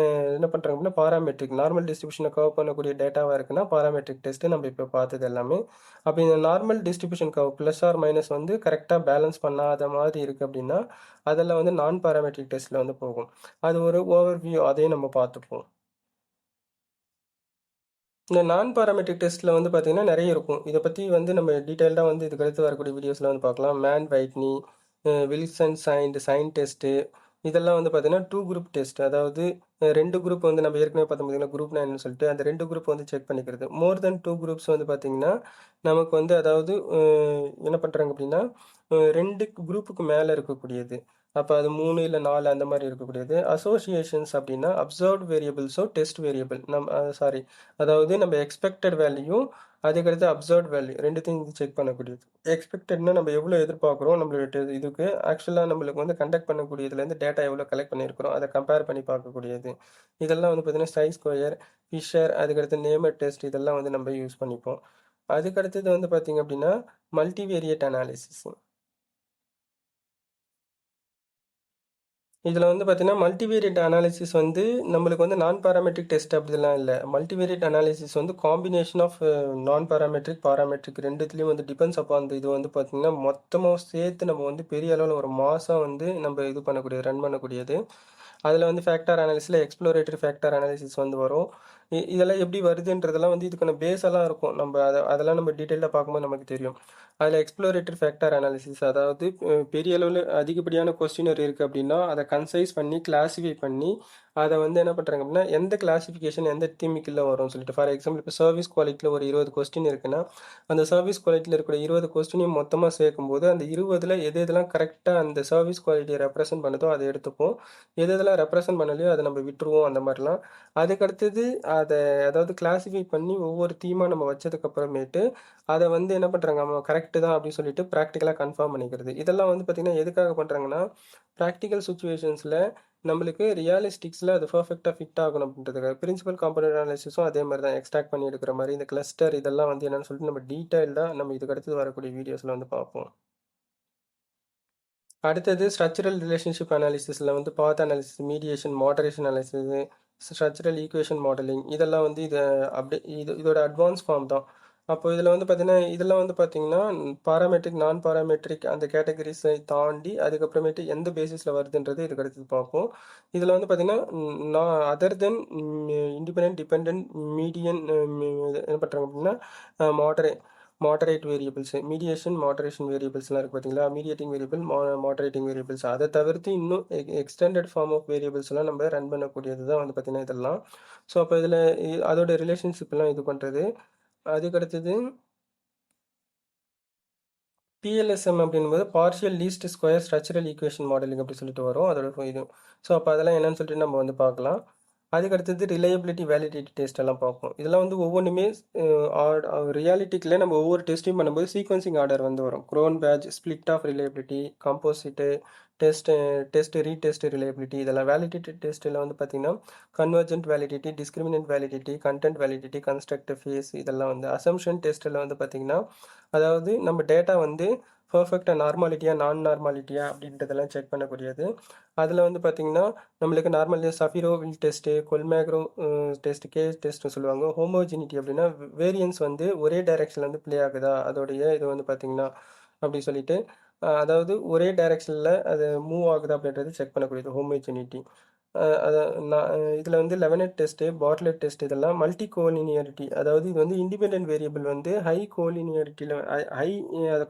என்ன பண்ணுறாங்க அப்படின்னா பாராமெட்ரிக், நார்மல் டிஸ்ட்ரிபியூஷனை கவர் பண்ணக்கூடிய டேட்டாவாக இருக்குன்னா பாராமெட்ரிக் டெஸ்ட்டு நம்ம இப்போ பார்த்தது எல்லாமே. அப்போ இந்த normal distribution gov plus or minus வந்து கரெக்டாக பேலன்ஸ் பண்ணாத மாதிரி இருக்குது அப்படின்னா அதெல்லாம் வந்து நான் பாராமெட்ரிக் டெஸ்ட்டில் வந்து போகும். அது ஒரு ஓவர்வியூ, அதையும் நம்ம பார்த்துப்போம். இந்த நான் பாராமெட்ரிக் டெஸ்ட்டில் வந்து பார்த்திங்கன்னா நிறைய இருக்கும். இதை பற்றி வந்து நம்ம டீட்டெயில்டாக வந்து இதுக்கடுத்து வரக்கூடிய வீடியோஸில் வந்து பார்க்கலாம். மேன் வைட்னி, வில்சன் சைன் டெஸ்ட்டு இதெல்லாம் வந்து பார்த்திங்கன்னா 2 குரூப் டெஸ்ட். அதாவது 2 குரூப் வந்து நம்ம ஏற்கனவே பார்த்தோம் பார்த்திங்கன்னா குரூப் 9 சொல்லிட்டு அந்த 2 குரூப் வந்து செக் பண்ணிக்கிறது. மோர் தென் 2 குரூப்ஸ் வந்து பார்த்திங்கன்னா நமக்கு வந்து அதாவது என்ன பண்ணுறாங்க அப்படின்னா 2 குரூப்புக்கு மேலே இருக்கக்கூடியது. அப்போ அது 3 இல்லை 4 அந்த மாதிரி இருக்கக்கூடியது. அசோசியேஷன்ஸ் அப்படின்னா அப்சர்வ்ட் வேரியபிள்ஸோ டெஸ்ட் வேரியபிள் சாரி, அதாவது நம்ம எக்ஸ்பெக்டட் வேல்யூ அதுக்கடுத்து அப்சர்வ்ட் வேல்யூ ரெண்டுத்தையும் செக் பண்ணக்கூடியது. எக்ஸ்பெக்டட்னா நம்ம எவ்வளோ எதிர்பார்க்குறோம் நம்மளோட இதுக்கு, ஆக்சுவலாக நம்மளுக்கு வந்து கண்டக்ட் பண்ணக்கூடியதுலேருந்து டேட்டா எவ்வளோ கலெக்ட் பண்ணியிருக்கிறோம் அதை கம்பேர் பண்ணி பார்க்கக்கூடியது. இதெல்லாம் வந்து பார்த்திங்கன்னா சை ஸ்கொயர், ஃபிஷர், அதுக்கடுத்து நேமர் டெஸ்ட் இதெல்லாம் வந்து நம்ம யூஸ் பண்ணிப்போம். அதுக்கடுத்தது வந்து பார்த்திங்க அப்படின்னா மல்டிவேரியட் அனாலிசிஸ். இதில் வந்து பார்த்தீங்கன்னா மல்டிவேரியட் அனாலிசிஸ் வந்து நம்மளுக்கு வந்து நான் பாராமெட்ரிக் டெஸ்ட் அப்படிலாம் இல்லை. மல்டிவேரியட் அனாலிசிஸ் வந்து காம்பினேஷன் ஆஃப் நான் பாராமெட்ரிக் ரெண்டுத்துலேயும் வந்து டிபெண்ட்ஸ் அப்பான் அந்த இது வந்து பார்த்திங்கன்னா மொத்தமாக சேர்த்து நம்ம வந்து பெரிய அளவில் ஒரு மாதம் வந்து நம்ம இது பண்ணக்கூடியது, ரன் பண்ணக்கூடியது. அதில் வந்து ஃபேக்டர் அனாலிசிஸில் எக்ஸ்ப்ளோரேட்டரி ஃபேக்டர் அனாலிசிஸ் வந்து வரும். இதெல்லாம் எப்படி வருதுன்றதெல்லாம் வந்து இதுக்கான பேஸெல்லாம் இருக்கும். நம்ம அதெல்லாம் நம்ம டீட்டெயிலாக பார்க்கும்போது நமக்கு தெரியும். அதில் எக்ஸ்ப்ளோரேட்டரி ஃபேக்டர் அனாலிசிஸ், அதாவது பெரிய அளவில் அதிகப்படியான கொஸ்டினர் இருக்குது அப்படின்னா அதை கன்சைஸ் பண்ணி கிளாஸிஃபை பண்ணி அதை வந்து என்ன பண்ணுறாங்க அப்படின்னா எந்த கிளாசிஃபிகேஷன் எந்த தீமிக்குள்ள வரும்னு சொல்லிட்டு ஃபார் எக்ஸாம்பிள் இப்போ சர்வீஸ் குவாலிட்டியில் ஒரு 20 கொஸ்டின் இருக்குன்னா அந்த சர்வீஸ் குவாலிட்டியில் இருக்கிற 20 கொஸ்டினையும் மொத்தமாக சேர்க்கும்போது அந்த 20ல் எது எதெல்லாம் கரெக்டாக அந்த சர்வீஸ் குவாலிட்டியை ரெப்ரசென்ட் பண்ணுதோ அதை எடுத்துப்போம், எது எதெல்லாம் ரெப்ரசென்ட் பண்ணலையோ அதை நம்ம விட்டுருவோம் அந்த மாதிரிலாம். அதுக்கடுத்தது அதை அதாவது கிளாஸிஃபை பண்ணி ஒவ்வொரு தீமாக நம்ம வச்சதுக்கப்புறமேட்டு அதை வந்து என்ன பண்ணுறாங்க, நம்ம கரெக்டு தான் அப்படின்னு சொல்லிட்டு ப்ராக்டிக்கலாக கன்ஃபார்ம் பண்ணிக்கிறது. இதெல்லாம் வந்து பார்த்திங்கன்னா எதுக்காக பண்ணுறாங்கன்னா ப்ராக்டிக்கல் சுச்சுவேஷன்ஸில் நம்மளுக்கு ரியாலிஸ்டிக்ஸில் அது பர்ஃபெக்டாக ஃபிட் ஆகணும் அப்படின்றதுக்காக. பிரின்சிபல் காம்பனன்ட் அனாலிசிஸும் அதே மாதிரி தான் எக்ஸ்ட்ராக்ட் பண்ணி எடுக்கிற மாதிரி இந்த கிளஸ்டர் இதெல்லாம் வந்து என்னென்னு சொல்லிட்டு நம்ம டீட்டெயில்டாக நம்ம இதுக்கு அடுத்தது வரக்கூடிய வீடியோஸில் வந்து பார்ப்போம். அடுத்தது ஸ்ட்ரக்சரல் ரிலேஷன்ஷிப் அனாலிசிஸில் வந்து path analysis, mediation, moderation analysis, structural equation modelling இதெல்லாம் வந்து இதோட அட்வான்ஸ் ஃபார்ம் தான். அப்போ இதில் வந்து பார்த்தீங்கன்னா இதெல்லாம் வந்து பார்த்தீங்கன்னா பாராமெட்ரிக், நான் பாராமெட்ரிக் அந்த கேட்டகரிஸை தாண்டி அதுக்கப்புறமேட்டு எந்த பேசிஸில் வருதுன்றது இதுக்கு அடுத்தது பார்ப்போம். இதில் வந்து பார்த்தீங்கன்னா நான் அதர் தென் இண்டிபெண்ட், டிபெண்ட், மீடியன் என்ன பண்ணுறாங்க அப்படின்னா மாடரேட் வேரியபிள்ஸ், மீடியேஷன், மாடரேஷன் வேரியபிள்ஸ்லாம் இருக்குது பார்த்தீங்களா, மீடியேட்டிங் வேரியபிள், மாடரேட்டிங் வேரியபிள்ஸ், அதை தவிர்த்து இன்னும் எக்ஸ்டெண்டட் ஃபார்ம் ஆஃப் வேரியபிள்ஸ்லாம் நம்ம ரன் பண்ணக்கூடியது தான் வந்து பார்த்தீங்கன்னா இதெல்லாம். ஸோ அப்போ இதில் அதோட ரிலேஷன்ஷிப்லாம் இது பண்ணுறது. அதுக்கடுத்தது பிஎல்எஸ்எம் அப்படின்போது partial least square structural equation modelling அப்படி சொல்லிட்டு வரும் அதோட இது. ஸோ அப்போ அதெல்லாம் என்னன்னு சொல்லிட்டு நம்ம வந்து பார்க்கலாம். அதுக்கடுத்தது ரிலையபிலிட்டி, வேலிடிட்டி டெஸ்ட் எல்லாம் பார்ப்போம். இதெல்லாம் வந்து ஒவ்வொன்றுமே ரியாலிட்டிக்குள்ளே நம்ம ஒவ்வொரு டெஸ்ட்டையும் பண்ணும்போது சீக்வன்சிங் ஆர்டர் வந்து வரும். Cronbach, split of reliability, composite retest reliability இதெல்லாம். வேலிடிட்டி டெஸ்ட்டில் வந்து பார்த்திங்கன்னா convergent validity, discriminant validity, content validity, constructive face இதெல்லாம் வந்து. அசம்ஷன் டெஸ்ட்டில் வந்து பார்த்திங்கன்னா அதாவது நம்ம டேட்டா வந்து பர்ஃபெக்டாக நார்மாலிட்டியா நான் நார்மாலிட்டியா அப்படின்றதெல்லாம் செக் பண்ணக்கூடியது. அதில் வந்து பார்த்திங்கன்னா நம்மளுக்கு நார்மல் சஃபிரோவில் டெஸ்ட்டு, கொல்மேக்ரோ டெஸ்ட், கே டெஸ்ட்னு சொல்லுவாங்க. ஹோமோஜினிட்டி அப்படின்னா வேரியன்ஸ் வந்து ஒரே டைரெக்ஷனில் வந்து ப்ளே ஆகுதா அதோடைய இது வந்து பார்த்திங்கன்னா அப்படி சொல்லிட்டு அதாவது ஒரே டைரெக்ஷனில் அது மூவ் ஆகுதா அப்படின்றது செக் பண்ணக்கூடியது ஹோமோஜினிட்டி. அதை நான் இதில் வந்து லெவனட் டெஸ்ட்டு, பார்ட்லெட் டெஸ்ட் இதெல்லாம். மல்டி கோலினியாரிட்டி அதாவது இது வந்து இண்டிபெண்டன்ட் வேரியபிள் வந்து ஹை கோலினியாரிட்டியில் ஹை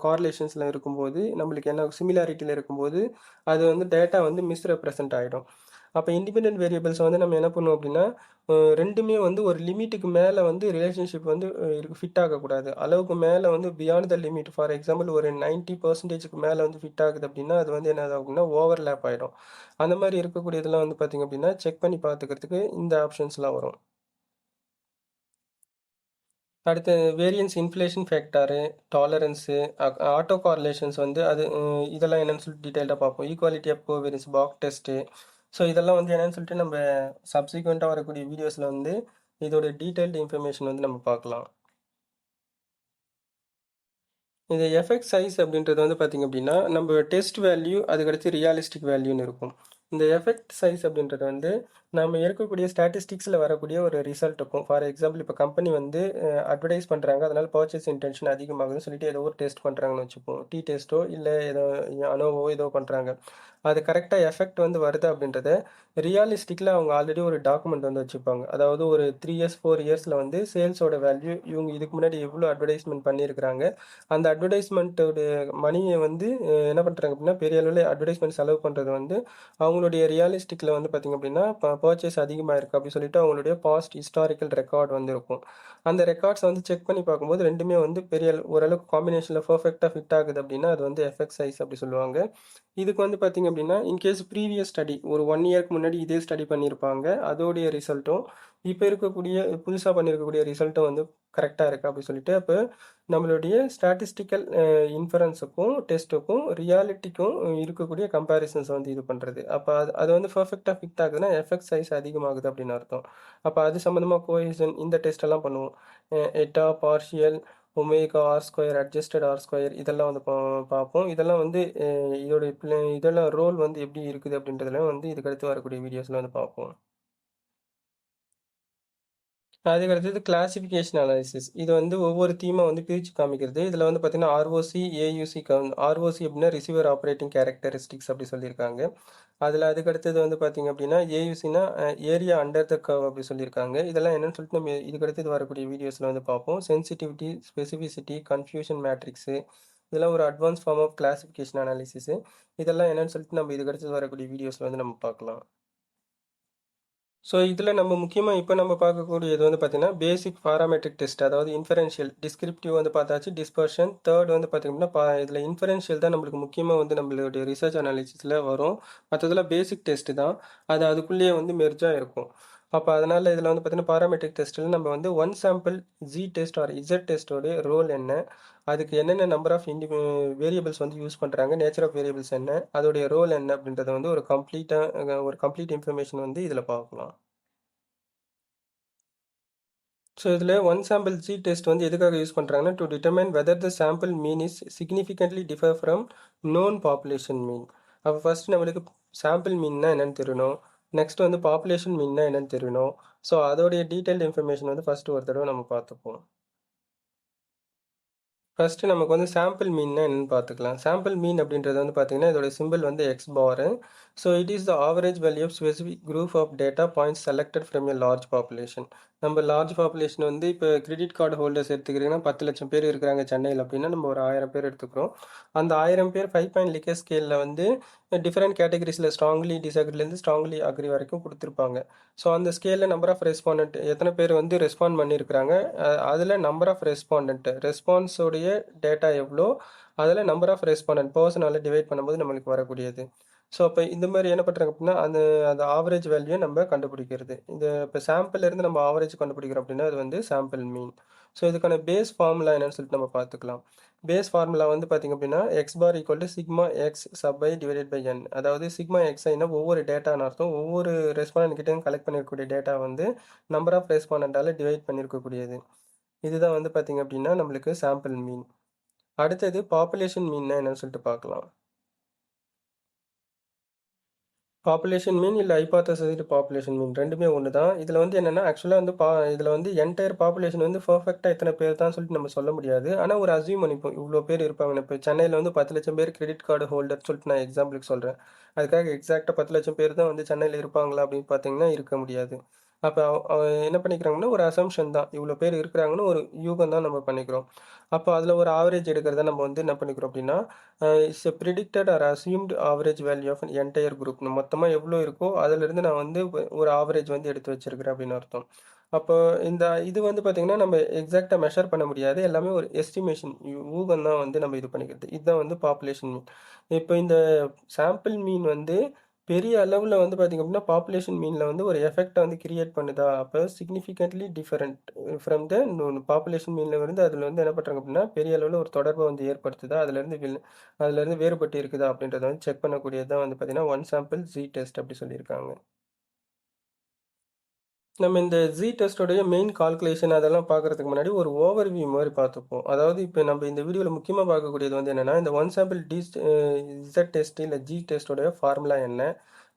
கார்லேஷன்ஸில் இருக்கும்போது நம்மளுக்கு என்ன சிமிலாரிட்டியில் இருக்கும்போது அது வந்து டேட்டா வந்து மிஸ்ரெப்ரசன்ட் ஆகிடும். அப்போ இண்டிபெண்டன்ட் வேரியபிள்ஸை வந்து நம்ம என்ன பண்ணுவோம் அப்படின்னா ரெண்டுமே வந்து ஒரு லிமிட்டுக்கு மேலே வந்து ரிலேஷன்ஷிப் வந்து ஃபிட் ஆகக்கூடாது. அளவுக்கு மேலே வந்து beyond the limit, for example ஒரு 90% மேலே வந்து ஃபிட் ஆகுது அப்படின்னா அது வந்து என்ன ஆகும்னா ஓவர்லேப் ஆகிடும். அந்த மாதிரி இருக்கக்கூடியதெல்லாம் வந்து பார்த்திங்க அப்படின்னா செக் பண்ணி பார்த்துக்கிறதுக்கு இந்த ஆப்ஷன்ஸ்லாம் வரும். அடுத்து variance, inflation factor, tolerance, auto correlations வந்து அது இதெல்லாம் என்னென்னு சொல்லிட்டு டீட்டெயில்டாக பார்ப்போம். Equality of covariance, box test. So இதெல்லாம் வந்து என்னென்னு சொல்லிட்டு நம்ம சப்சிக்வெண்ட்டாக வரக்கூடிய வீடியோஸில் வந்து இதோட டீட்டெயில்டு இன்ஃபர்மேஷன் வந்து நம்ம பார்க்கலாம். இந்த எஃபெக்ட் சைஸ் அப்படின்றது வந்து பார்த்திங்க அப்படின்னா நம்ம டெஸ்ட் வேல்யூ அதுக்கடுத்து ரியாலிஸ்டிக் வேல்யூன்னு இருக்கும். இந்த எஃபெக்ட் சைஸ் அப்படின்றது வந்து நம்ம இருக்கக்கூடிய ஸ்டாட்டிஸ்டிக்ஸில் வரக்கூடிய ஒரு ரிசல்ட் இருக்கும். ஃபார் எக்ஸாம்பிள் இப்போ கம்பெனி வந்து அட்வர்டைஸ் பண்ணுறாங்க, அதனால் பர்ச்சேஸ் இன்டென்ஷன் அதிகமாகுதுன்னு சொல்லிட்டு ஏதோ ஒரு டெஸ்ட் பண்ணுறாங்கன்னு வச்சுப்போம். டெஸ்ட்டோ இல்லை ஏதோ அனோவோ ஏதோ பண்ணுறாங்க. அது கரெக்டாக எஃபெக்ட் வந்து வருது அப்படின்றத ரியாலிஸ்டிக்கில் அவங்க ஆல்ரெடி ஒரு டாக்குமெண்ட் வந்து வச்சுப்பாங்க. அதாவது ஒரு 3 இயர்ஸ் 4 இயர்ஸில் வந்து சேல்ஸோட வேல்யூ இவங்க இதுக்கு முன்னாடி எவ்வளோ அட்வர்டைஸ்மெண்ட் பண்ணியிருக்கிறாங்க, அந்த அட்வர்டைஸ்மெண்ட்டோட மணியை வந்து என்ன பண்ணுறாங்க அப்படின்னா பெரிய அளவில் அட்வர்டைஸ்மெண்ட் செலவு பண்ணுறது வந்து அவங்களுடைய ரியாலிஸ்டிக்கில் வந்து பார்த்திங்க அப்படின்னா பர்ச்சேஸ் அதிகமாக இருக்குது அப்படின்னு சொல்லிட்டு அவங்களுடைய பாஸ்ட் ஹிஸ்டாரிக்கல் ரெக்கார்ட் வந்து இருக்கும். அந்த ரெக்கார்ட்ஸ் வந்து செக் பண்ணி பார்க்கும்போது ரெண்டுமே வந்து பெரிய ஓரளவுக்கு காம்பினேஷனில் பர்ஃபெக்டாக ஃபிட் ஆகுது அப்படின்னா அது வந்து எஃபெக்ட் சைஸ் அப்படி சொல்லுவாங்க. இதுக்கு வந்து பார்த்திங்க அப்படின்னா இன்கேஸ் ப்ரீவியஸ் ஸ்டடி ஒரு 1 இயர்க்கு முன்னாடி இதே ஸ்டடி பண்ணியிருப்பாங்க, அதோடைய ரிசல்ட்டும் இப்போ இருக்கக்கூடிய புதுசாக பண்ணியிருக்கக்கூடிய ரிசல்ட்டும் வந்து கரெக்டாக இருக்குது அப்படி சொல்லிட்டு அப்போ நம்மளுடைய ஸ்டாட்டிஸ்டிக்கல் இன்ஃபரன்ஸுக்கும் டெஸ்ட்டுக்கும் ரியாலிட்டிக்கும் இருக்கக்கூடிய கம்பேரிசன்ஸ் வந்து இது பண்ணுறது. அப்போ அது வந்து பர்ஃபெக்டாக ஃபிட் ஆகுதுன்னா எஃபெக்ட் சைஸ் அதிகமாகுது அப்படின்னு அர்த்தம். அப்போ அது சம்மந்தமாக கோஹெஷன் இந்த டெஸ்ட்டெல்லாம் பண்ணுவோம். Eta, partial, omega, R square, adjusted R square இதெல்லாம் வந்து பார்ப்போம். இதெல்லாம் வந்து இதெல்லாம் ரோல் வந்து எப்படி இருக்குது அப்படின்றதெல்லாம் வந்து இதுக்கடுத்து வரக்கூடிய வீடியோஸில் வந்து பார்ப்போம். அதுக்கடுத்தது கிளாசிஃபிகேஷன் அனாலிசிஸ். இது வந்து ஒவ்வொரு தீமாக வந்து பிரித்து காமிக்கிறது. இதில் வந்து பார்த்தீங்கன்னா ஆர்ஓசி, ஏயுசி ஆர்ஓசி அப்படின்னா ரிசீவர் ஆப்ரேட்டிங் கேரக்டரிஸ்டிக்ஸ் அப்படி சொல்லியிருக்காங்க. அதில் அதுக்கடுத்தது வந்து பார்த்திங்க அப்படின்னா ஏயுசினா ஏரியா அண்டர் த கர்வ் அப்படி சொல்லியிருக்காங்க. இதெல்லாம் என்னென்னு சொல்லிட்டு நம்ம இதுக்கடுத்தது வரக்கூடிய வீடியோஸில் வந்து பார்ப்போம். சென்சிட்டிவிட்டி, ஸ்பெசிஃபிசிட்டி, கன்ஃபியூஷன் மேட்ரிக்ஸு இதெல்லாம் ஒரு advance form of classification analysis. இதெல்லாம் என்னென்னு சொல்லிட்டு நம்ம இதுக்கடுத்தது வரக்கூடிய வீடியோஸில் வந்து நம்ம பார்க்கலாம். ஸோ இதில் நம்ம முக்கியமாக இப்போ நம்ம பார்க்கக்கூடியது வந்து பார்த்தீங்கன்னா பேசிக் பாராமெட்ரிக் டெஸ்ட், அதாவது இன்ஃபரன்ஷியல். டிஸ்கிரிப்டிவ் வந்து பார்த்தாச்சு, டிஸ்பர்ஷன். தேர்ட் வந்து பார்த்தீங்கன்னா இதில் இன்ஃபரன்ஷியல் தான் நம்மளுக்கு முக்கியமாக வந்து நம்மளுடைய ரிசர்ச் அனாலிசிஸில் வரும். மற்றதெல்லாம் பேசிக் டெஸ்ட் தான், அது அதுக்குள்ளேயே வந்து மெர்ஜாக இருக்கும். அப்போ அதனால் இதில் வந்து பார்த்தீங்கன்னா பாராமெட்ரிக் டெஸ்ட்டில் நம்ம வந்து one sample G test or Z டெஸ்ட்டோடைய ரோல் என்ன, அதுக்கு என்னென்ன நம்பர் ஆஃப் வேரியபிள்ஸ் வந்து யூஸ் பண்ணுறாங்க, நேச்சர் ஆஃப் வேரியபிள்ஸ் என்ன, அதோடைய ரோல் என்ன அப்படின்றத வந்து ஒரு கம்ப்ளீட் இன்ஃபர்மேஷன் வந்து இதில் பார்க்கலாம். ஸோ இதில் ஒன் சாம்பிள் ஜி டெஸ்ட் வந்து எதுக்காக யூஸ் பண்ணுறாங்கன்னா, to determine whether the sample mean is significantly differ from known population mean. அப்போ ஃபர்ஸ்ட் நம்மளுக்கு சாம்பிள் மீன்னா என்னன்னு தெரியணும், நெக்ஸ்ட் வந்து பாப்புலேஷன் மீன்னா என்னன்னு தெரியணும். ஸோ அதோடைய டீட்டெயில்டு இன்ஃபர்மேஷன் வந்து ஃபர்ஸ்ட் ஒரு தடவை நம்ம பார்த்துப்போம். ஃபர்ஸ்ட்டு நமக்கு வந்து சாம்பிள் மீன்னா என்னன்னு பார்த்துக்கலாம். சாம்பிள் மீன் அப்படின்றது வந்து பார்த்தீங்கன்னா, இதோட சிம்பிள் வந்து X bar. So it is the average value of specific group of data points selected from a large population. நம்ம லார்ஜ் பாப்புலேஷன் வந்து இப்போ கிரெடிட் கார்டு ஹோல்டர்ஸ் எடுத்துக்கிறீங்கன்னா 10,00,000 பேர் இருக்கிறாங்க சென்னையில் அப்படின்னா, நம்ம ஒரு 1000 பேர் எடுத்துக்கிறோம். அந்த 1000 பேர் 5 பாயிண்ட் லிக்கர் ஸ்கேலில் வந்து டிஃப்ரெண்ட் கேட்டகரிஸில் ஸ்ட்ராங்லி டிஸ்அக்ரிலேருந்து ஸ்ட்ராங்லி அக்ரி வரைக்கும் கொடுத்துருப்பாங்க. ஸோ அந்த ஸ்கேலில் நம்பர் ஆஃப் ரெஸ்பாண்டன்ட் எத்தனை பேர் வந்து ரெஸ்பாண்ட் பண்ணியிருக்கிறாங்க, அதில் நம்பர் ஆஃப் ரெஸ்பாண்டன்ட் ரெஸ்பான்ஸோடைய டேட்டா எவ்வளோ, அதில் நம்பர் ஆஃப் ரெஸ்பாண்டன்ட் பர்சனால் டிவைட் பண்ணும்போது நம்மளுக்கு வரக்கூடியது. ஸோ அப்போ இந்த மாதிரி என்ன பண்ணுறாங்க அப்படின்னா, அந்த அந்த ஆவரேஜ் வேல்யூ நம்ம கண்டுபிடிக்கிறது. இந்த இப்போ சாம்பிள்லேருந்து நம்ம ஆவரேஜ் கண்டுபிடிக்கிறோம் அப்படின்னா அது வந்து சாம்பிள் மீன். ஸோ இதுக்கான பேஸ் ஃபார்முலா என்னன்னு சொல்லிட்டு நம்ம பார்த்துக்கலாம். பேஸ் ஃபார்முலா வந்து பார்த்திங்க அப்படின்னா X bar equal to sigma X sub I divided by N. அதாவது சிக்மா எக்ஸ்ஐனா ஒவ்வொரு டேட்டான்னு அர்த்தம், ஒவ்வொரு ரெஸ்பாண்டன்ட் கிட்டேயும் கலெக்ட் பண்ணியிருக்கக்கூடிய டேட்டா வந்து நம்பர் ஆஃப் ரெஸ்பாண்டண்டால் டிவைட் பண்ணியிருக்கக்கூடியது. இதுதான் வந்து பார்த்திங்க அப்படின்னா நம்மளுக்கு சாம்பிள் மீன். அடுத்தது பாப்புலேஷன் மீன்னா என்னன்னு சொல்லிட்டு பார்க்கலாம். பாப்புலேஷன் மீன் இல்லை ஹைபாத்தசைஸ்டு பாப்புலேஷன் மீன் ரெண்டுமே ஒன்று தான். இதில் வந்து என்னென்னா ஆக்சுவலாக வந்து இதில் வந்து என்டையர் பாப்புலேஷன் வந்து பர்ஃபெக்டாக எத்தனை பேர் தான் சொல்லிட்டு நம்ம சொல்ல முடியாது. ஆனால் ஒரு அசியூம் பண்ணிப்போம் இவ்வளோ பேர் இருப்பாங்க. இப்போ சென்னையில் வந்து 10,00,000 பேர் கிரெடிட் கார்டு ஹோல்டர் சொல்லிட்டு நான் எக்ஸாம்பிளுக்கு சொல்கிறேன். அதுக்காக எக்ஸாக்டாக 10,00,000 பேர் தான் வந்து சென்னையில் இருப்பாங்களா அப்படின்னு பார்த்தீங்கன்னா இருக்க முடியாது. அப்போ என்ன பண்ணிக்கிறாங்கன்னா ஒரு அசம்ஷன் தான், இவ்வளோ பேர் இருக்கிறாங்கன்னு ஒரு யூகம் தான் நம்ம பண்ணிக்கிறோம். அப்போ அதில் ஒரு ஆவரேஜ் எடுக்கிறத நம்ம வந்து என்ன பண்ணிக்கிறோம் அப்படின்னா, it's a predicted or assumed average value of entire group. மொத்தமாக எவ்வளோ இருக்கோ அதிலிருந்து நான் வந்து ஒரு ஆவரேஜ் வந்து எடுத்து வச்சிருக்கிறேன் அப்படின்னு அர்த்தம். அப்போ இந்த இது வந்து பார்த்திங்கன்னா நம்ம எக்ஸாக்டாக மெஷர் பண்ண முடியாது, எல்லாமே ஒரு எஸ்டிமேஷன் ஊகம் தான் வந்து நம்ம இது பண்ணிக்கிறது. இதுதான் வந்து பாப்புலேஷன் மீன். இப்போ இந்த சாம்பிள் மீன் வந்து பெரிய அளவில் வந்து பார்த்திங்க அப்படின்னா பாப்புலேஷன் மீனில் வந்து ஒரு எஃபெக்டை வந்து கிரியேட் பண்ணுதா, அப்போ significantly different from the population மீனில் வந்து அதில் வந்து என்ன பண்ணுறாங்க அப்படின்னா பெரிய அளவில் ஒரு தொடர்பை வந்து ஏற்படுத்துதா, அதுலேருந்து வேறுபட்டு இருக்குதா அப்படின்றத வந்து செக் பண்ணக்கூடியது தான் வந்து பார்த்திங்கன்னா ஒன் சாம்பிள் ஜி டெஸ்ட் அப்படி சொல்லியிருக்காங்க. நம்ம இந்த ஜி டெஸ்ட்டோடைய மெயின் கால்குலேஷன் அதெல்லாம் பார்க்குறதுக்கு முன்னாடி ஒரு ஓவர்வியூ மாதிரி பார்த்துப்போம். அதாவது இப்போ நம்ம இந்த வீடியோவில் முக்கியமாக பார்க்கக்கூடியது வந்து என்னென்னா, இந்த ஒன் சாம்பிள் இசட் டெஸ்ட் இல்லை ஜி டெஸ்ட்டோடைய ஃபார்முலா என்ன,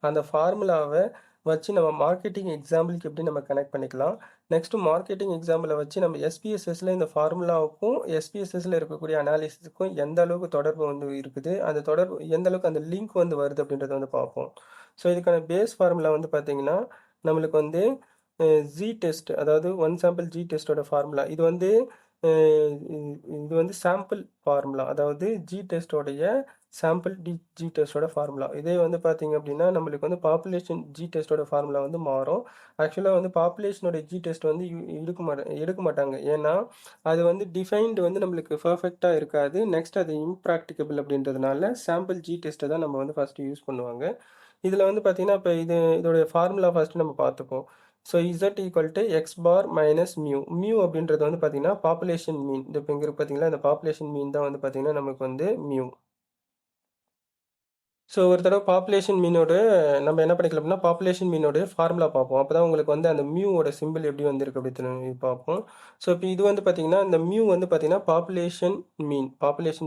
அந்த ஃபார்முலாவை வச்சு நம்ம மார்க்கெட்டிங் எக்ஸாம்பிளுக்கு எப்படி நம்ம கனெக்ட் பண்ணிக்கலாம், நெக்ஸ்ட்டு மார்க்கெட்டிங் எக்ஸாம்பிளை வச்சு நம்ம எஸ்பிஎஸ்எஸ்ல இந்த ஃபார்முலாவுக்கும் எஸ்பிஎஸ்எஸ்ல இருக்கக்கூடிய அனாலிசிஸுக்கும் எந்த அளவுக்கு தொடர்பு வந்து இருக்குது, அந்த தொடர்பு எந்த அளவுக்கு அந்த லிங்க் வந்து வருது அப்படின்றத வந்து பார்ப்போம். ஸோ இதுக்கான பேஸ் ஃபார்முலா வந்து பார்த்திங்கன்னா நம்மளுக்கு வந்து ஜி டெஸ்ட், அதாவது ஒன் சாம்பிள் ஜி டெஸ்ட்டோட ஃபார்முலா இது வந்து சாம்பிள் ஃபார்முலா, அதாவது ஜி டெஸ்ட்டோடைய சாம்பிள் ஜி டெஸ்ட்டோட ஃபார்முலா. இதே வந்து பார்த்தீங்க அப்படின்னா நம்மளுக்கு வந்து பாப்புலேஷன் ஜி டெஸ்ட்டோட ஃபார்முலா வந்து மாறும். ஆக்சுவலாக வந்து பாப்புலேஷனோட ஜி டெஸ்ட் வந்து எடுக்க மாட்டாங்க. ஏன்னா அது வந்து டிஃபைன்டு வந்து நம்மளுக்கு பர்ஃபெக்டாக இருக்காது. நெக்ஸ்ட் அது இம்ப்ராக்டிகபிள் அப்படின்றதுனால சாம்பிள் ஜி டெஸ்ட்டை தான் நம்ம வந்து ஃபஸ்ட்டு யூஸ் பண்ணுவாங்க. இதில் வந்து பார்த்தீங்கன்னா இப்போ இதோடைய ஃபார்முலா ஃபஸ்ட்டு நம்ம பார்த்துப்போம். So Z equal to X bar minus mu. Mu அப்படின்றது வந்து பார்த்தீங்கன்னா பாப்புலேஷன் மீன். இந்த இப்போ இங்கே பார்த்தீங்களா இந்த பாப்புலேஷன் மீன் தான் வந்து பார்த்தீங்கன்னா நமக்கு வந்து மியூ. ஸோ ஒரு தடவை பாப்புலேஷன் மீனோட நம்ம என்ன பண்ணிக்கலாம் அப்படின்னா பாப்புலேஷன் மீனோட ஃபார்முலா பார்ப்போம். அப்போ தான் உங்களுக்கு வந்து அந்த மியூவோட சிம்பிள் எப்படி வந்திருக்கு அப்படி பார்ப்போம். ஸோ இப்போ இது வந்து பார்த்தீங்கன்னா இந்த மியூ வந்து பார்த்தீங்கன்னா பாப்புலேஷன்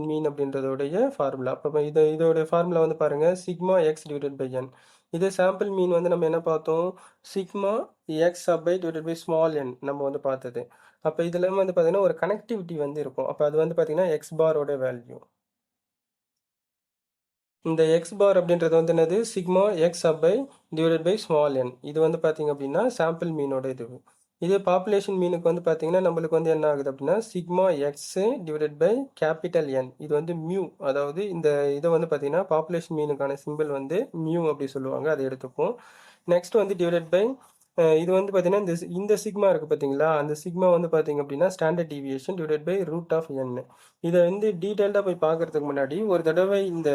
மீன் அப்படின்றதோடைய ஃபார்முலா. அப்போ இதோட ஃபார்முலா வந்து பாருங்கள் sigma X divided by N. இதே சாம்பிள் மீன் வந்து நம்ம என்ன பார்த்தோம், sigma X sub by divided by small N நம்ம வந்து பார்த்தது. அப்போ இதில் வந்து பார்த்தீங்கன்னா ஒரு கனெக்டிவிட்டி வந்து இருக்கும். அப்போ அது வந்து பார்த்தீங்கன்னா எக்ஸ் பாரோட வேல்யூ. இந்த எக்ஸ் பார் அப்படின்றது வந்து என்னது, sigma X sub by divided by small N. இது வந்து பார்த்தீங்க அப்படின்னா சாம்பிள் மீனோட இது. இதே பாப்புலேஷன் மீனுக்கு வந்து பார்த்தீங்கன்னா நம்மளுக்கு வந்து என்ன ஆகுது அப்படின்னா sigma X divided by capital N. இது வந்து மியூ, அதாவது இந்த இதை வந்து பார்த்தீங்கன்னா பாப்புலேஷன் மீனுக்கான சிம்பிள் வந்து மியூ அப்படி சொல்லுவாங்க, அதை எடுத்துப்போம். நெக்ஸ்ட் வந்து டிவைடட் பை இது வந்து பார்த்தீங்கன்னா, இந்த சிக்மா இருக்கு பார்த்தீங்களா? அந்த சிக்மா வந்து பார்த்தீங்க அப்படின்னா, standard deviation divided by root of n. இத வந்து டீட்டெயில்டா போய் பார்க்கறதுக்கு முன்னாடி, ஒரு தடவை இந்த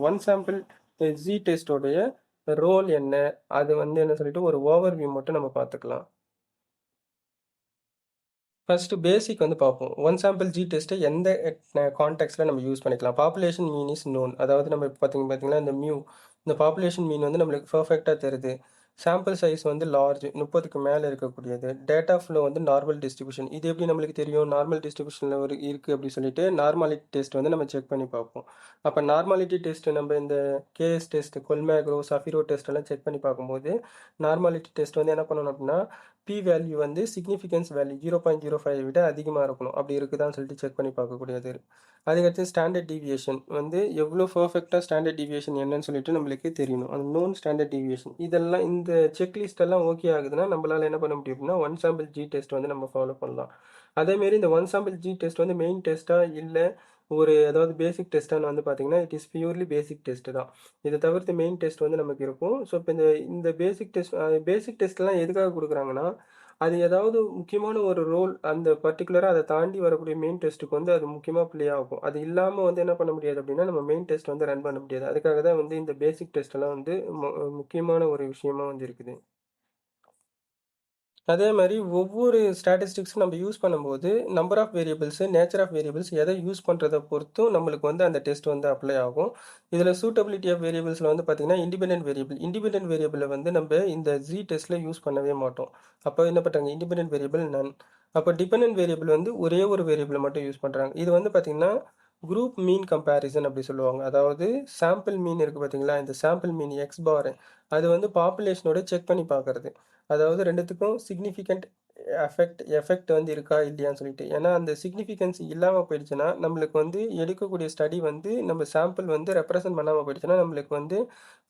ஒன் சாம்பிள் ஜி டெஸ்ட்டோடைய ரோல் என்ன? அது வந்து என்ன சொல்லிட்டு ஒரு ஓவர்வியூ மட்டும் நம்ம பார்த்துக்கலாம். ஃபர்ஸ்ட் பேசிக் வந்து பார்ப்போம். ஒன் சாம்பிள் ஜி டெஸ்ட்டை எந்த கான்டெக்ஸ்ட்ல நம்ம யூஸ் பண்ணிக்கலாம். Population mean is known. அதாவது நம்ம இப்ப பார்த்தீங்கன்னா, இந்த இந்த பாப்புலேஷன் மீன் வந்து நம்மளுக்கு பெர்ஃபெக்ட்டா தெரியுது. சாம்பிள் சைஸ் வந்து லார்ஜ் 30க்கு மேல இருக்கக்கூடியது. டேட்டா ஃப்ளோ வந்து நார்மல் டிஸ்ட்ரிபியூஷன். இது எப்படி நம்மளுக்கு தெரியும்? நார்மல் டிஸ்ட்ரிபியூஷன்ல இருக்கு அப்படி சொல்லிட்டு நார்மாலிட்டி டெஸ்ட் வந்து நம்ம செக் பண்ணி பார்ப்போம். அப்ப நார்மாலிட்டி டெஸ்ட் நம்ம இந்த கேஎஸ் டெஸ்ட், கொல்மேக்ரோ, சஃபிரோ டெஸ்ட் எல்லாம் செக் பண்ணி பார்க்கும்போது, நார்மாலிட்டி டெஸ்ட் வந்து என்ன பண்ணணும் அப்படின்னா, பி வேல்யூ வந்து சிக்னிஃபிகன்ஸ் வேல்யூ 0.05 விட அதிகமாக இருக்கணும். அப்படி இருக்குதான்னு சொல்லிட்டு செக் பண்ணி பார்க்கக்கூடியது. அதுக்கடுத்து ஸ்டாண்டர்ட் டீவியேஷன் வந்து எவ்வளோ பர்ஃபெக்டாக ஸ்டாண்டர்ட் டீவியேஷன் என்னன்னு சொல்லிட்டு நம்மளுக்கு தெரியணும். அந்த நோன் ஸ்டாண்டர்ட் டீவியேஷன் இதெல்லாம் இந்த செக்லிஸ்ட் எல்லாம் ஓகே ஆகுதுன்னா நம்மளால என்ன பண்ண முடியும் அப்படின்னா ஒன் சாம்பிள் ஜி டெஸ்ட் வந்து நம்ம ஃபாலோ பண்ணலாம். அதேமாரி இந்த ஒன் சாம்பிள் ஜி டெஸ்ட் வந்து மெயின் டெஸ்ட்டாக இல்லை அதாவது பேசிக் டெஸ்ட்டான்னு வந்து பார்த்தீங்கன்னா it is purely basic test தான். இதை தவிர்த்து மெயின் டெஸ்ட் வந்து நமக்கு இருக்கும். ஸோ இப்போ இந்த பேசிக் டெஸ்ட்லாம் எதுக்காக கொடுக்குறாங்கன்னா அது ஏதாவது முக்கியமான ஒரு ரோல் அந்த பர்டிகுலராக அதை தாண்டி வரக்கூடிய மெயின் டெஸ்ட்டுக்கு வந்து அது முக்கியமாக ப்ளே ஆகும். அது இல்லாமல் வந்து என்ன பண்ண முடியாது அப்படின்னா நம்ம மெயின் டெஸ்ட் வந்து ரன் பண்ண முடியாது. அதுக்காக தான் வந்து இந்த பேசிக் டெஸ்ட் எல்லாம் வந்து முக்கியமான ஒரு விஷயமா வந்து இருக்குது. அதே மாதிரி ஒவ்வொரு ஸ்டாட்டிஸ்டிக்ஸும் நம்ம யூஸ் பண்ணும்போது number of variables, nature of variables எதை யூஸ் பண்ணுறதை பொறுத்தும் நம்மளுக்கு வந்து அந்த டெஸ்ட் வந்து அப்ளை ஆகும். இதில் சூட்டபிலிட்டி ஆஃப் வேரியபிள்ஸில் வந்து பார்த்திங்கன்னா இண்டிபெண்டன்ட் வேரியபிளை வந்து நம்ம இந்த ஜி டெஸ்ட்டில் யூஸ் பண்ணவே மாட்டோம். அப்போ என்ன பண்ணுறாங்க, இண்டிபெண்டன்ட் வேரியபிள் நன். அப்போ டிபெண்டன்ட் வேரியபிள் வந்து ஒரே ஒரு வேரியபிளை மட்டும் யூஸ் பண்ணுறாங்க. இது வந்து பார்த்திங்கன்னா குரூப் மீன் கம்பேரிசன் அப்படி சொல்லுவாங்க. அதாவது சாம்பிள் மீன் இருக்குது பார்த்தீங்களா, இந்த சாம்பிள் மீன் எக்ஸ் பார் அது வந்து பாப்புலேஷனோட செக் பண்ணி பார்க்குறது. அதாவது ரெண்டுத்துக்கும் சிக்னிஃபிகண்ட் எஃபெக்ட் வந்து இருக்கா இல்லையான்னு சொல்லிட்டு. ஏன்னா அந்த சிக்னிஃபிகன்ஸ் இல்லாமல் போயிடுச்சுன்னா நம்மளுக்கு வந்து எடுக்கக்கூடிய ஸ்டடி வந்து நம்ம சாம்பிள் வந்து ரெப்ரசன்ட் பண்ணாமல் போயிடுச்சுன்னா நம்மளுக்கு வந்து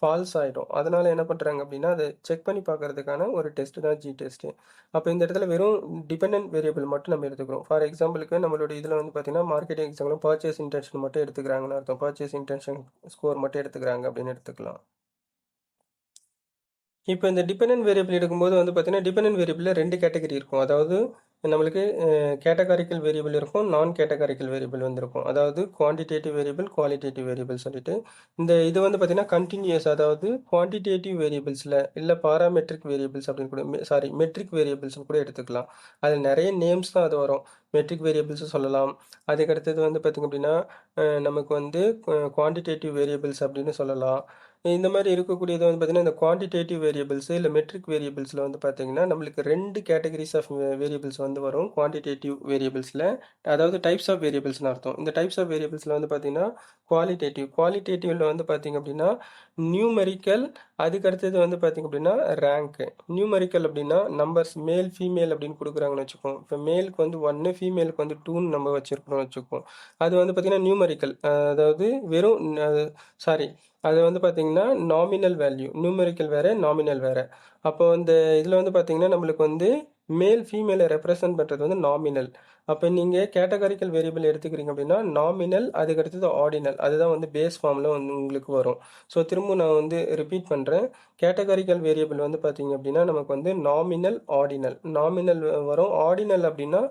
ஃபால்ஸ் ஆகிடும். அதனால என்ன பண்ணுறாங்க அப்படின்னா அதை செக் பண்ணி பார்க்கறதுக்கான ஒரு டெஸ்ட் தான் ஜி டெஸ்ட்டு. அப்போ இந்த இடத்துல வெறும் டிபெண்டன்ட் வேரியபிள் மட்டும் நம்ம எடுத்துக்கிறோம். ஃபார் எக்ஸாம்பிளுக்கு நம்மளோட இதில் வந்து பார்த்தீங்கன்னா மார்க்கெட்டிங் எக்ஸாம்பிள் பர்ச்சேஸ் இன்டென்ஷன் மட்டும் எடுத்துக்கிறாங்கன்னு அர்த்தம். பர்ச்சேஸ் இன்டென்ஷன் ஸ்கோர் மட்டும் எடுத்துக்கிறாங்க அப்படின்னு எடுத்துக்கலாம். இப்போ இந்த டிபெண்டன்ட் வேரியபிள் எடுக்கும்போது வந்து பார்த்தீங்கன்னா டிபெண்டன்ட் வேரியபிளில் 2 கேட்டகரி இருக்கும். அதாவது நம்மளுக்கு கேட்டகாரிக்கல் வேரியபிள் இருக்கும், நான் கேட்டகாரிக்கல் வேரியபிள் வந்து இருக்கும். அதாவது குவான்டிடேட்டிவ் வேரியபிள், குவாலிட்டேட்டிவ் வேரியபிள் சொல்லிட்டு இது வந்து பார்த்தீங்கன்னா கண்டினியூஸ். அதாவது குவான்டிடேட்டிவ் வேரியபிள்ஸில் இல்லை பாராமெட்ரிக் வேரியபிள்ஸ் அப்படின்னு கூட மெட்ரிக் வேரியபிள்ஸ்னு கூட எடுத்துக்கலாம். அதில் நிறைய நேம்ஸ் தான் அது வரும். மெட்ரிக் வேரியபிள்ஸும் சொல்லலாம். அதுக்கடுத்தது வந்து பார்த்திங்க அப்படின்னா நமக்கு வந்து குவான்டிடேட்டிவ் வேரியபிள்ஸ் அப்படின்னு சொல்லலாம். இந்த மாதிரி இருக்கக்கூடியது வந்து பார்த்தீங்கன்னா இந்த குவான்டிடேட்டிவ் வேரியபிள்ஸ் இல்லை மெட்ரிக் வேரியபிள்ஸில் வந்து பார்த்தீங்கன்னா நம்மளுக்கு 2 கேட்டகரிஸ் ஆஃப் வேரியபிள்ஸ் வந்து வரும் குவான்டிடேட்டிவ் வேரியபிள்ஸில். அதாவது டைப்ஸ் ஆஃப் வேரியபிள்ஸ்னு அர்த்தம். இந்த டைப்ஸ் ஆஃப் வேரியபிள்ஸில் வந்து பார்த்தீங்கன்னா குவாலிட்டேட்டிவ்ல வந்து பார்த்தீங்க அப்படின்னா நியூமெரிக்கல், அதுக்கு அடுத்தது வந்து பார்த்தீங்க அப்படின்னா ரேங்க். நியூமெரிக்கல் அப்படின்னா நம்பர்ஸ் மேல் ஃபீமேல் அப்படின்னு கொடுக்குறாங்கன்னு வச்சுக்கோம். இப்போ மேலுக்கு வந்து 1, ஃபீமேலுக்கு வந்து 2ன்னு நம்ம வச்சுருக்கோம்னு வச்சுக்கோம். அது வந்து பார்த்தீங்கன்னா நியூமெரிக்கல். அதாவது வெறும் சாரி அது வந்து பார்த்தீங்கன்னா நாமினல் வேல்யூ. நியூமெரிக்கல் வேறு, நாமினல் வேறு. அப்போ இந்த இதில் வந்து பார்த்தீங்கன்னா நம்மளுக்கு வந்து மேல் ஃபீமேலை ரெப்ரசன்ட் பண்ணுறது வந்து நாமினல். அப்போ நீங்கள் கேட்டகாரிக்கல் வேரியபிள் எடுத்துக்கிறீங்க அப்படின்னா நாமினல், அதுக்கு அடுத்தது ஆர்டினல். அதுதான் வந்து பேஸ் ஃபார்மில் வந்து உங்களுக்கு வரும். ஸோ திரும்ப நான் வந்து ரிப்பீட் பண்ணுறேன். கேட்டகாரிக்கல் வேரியபிள் வந்து பார்த்தீங்க அப்படின்னா நமக்கு வந்து நாமினல், ஆர்டினல். நாமினல் வரும். ஆர்டினல் அப்படின்னா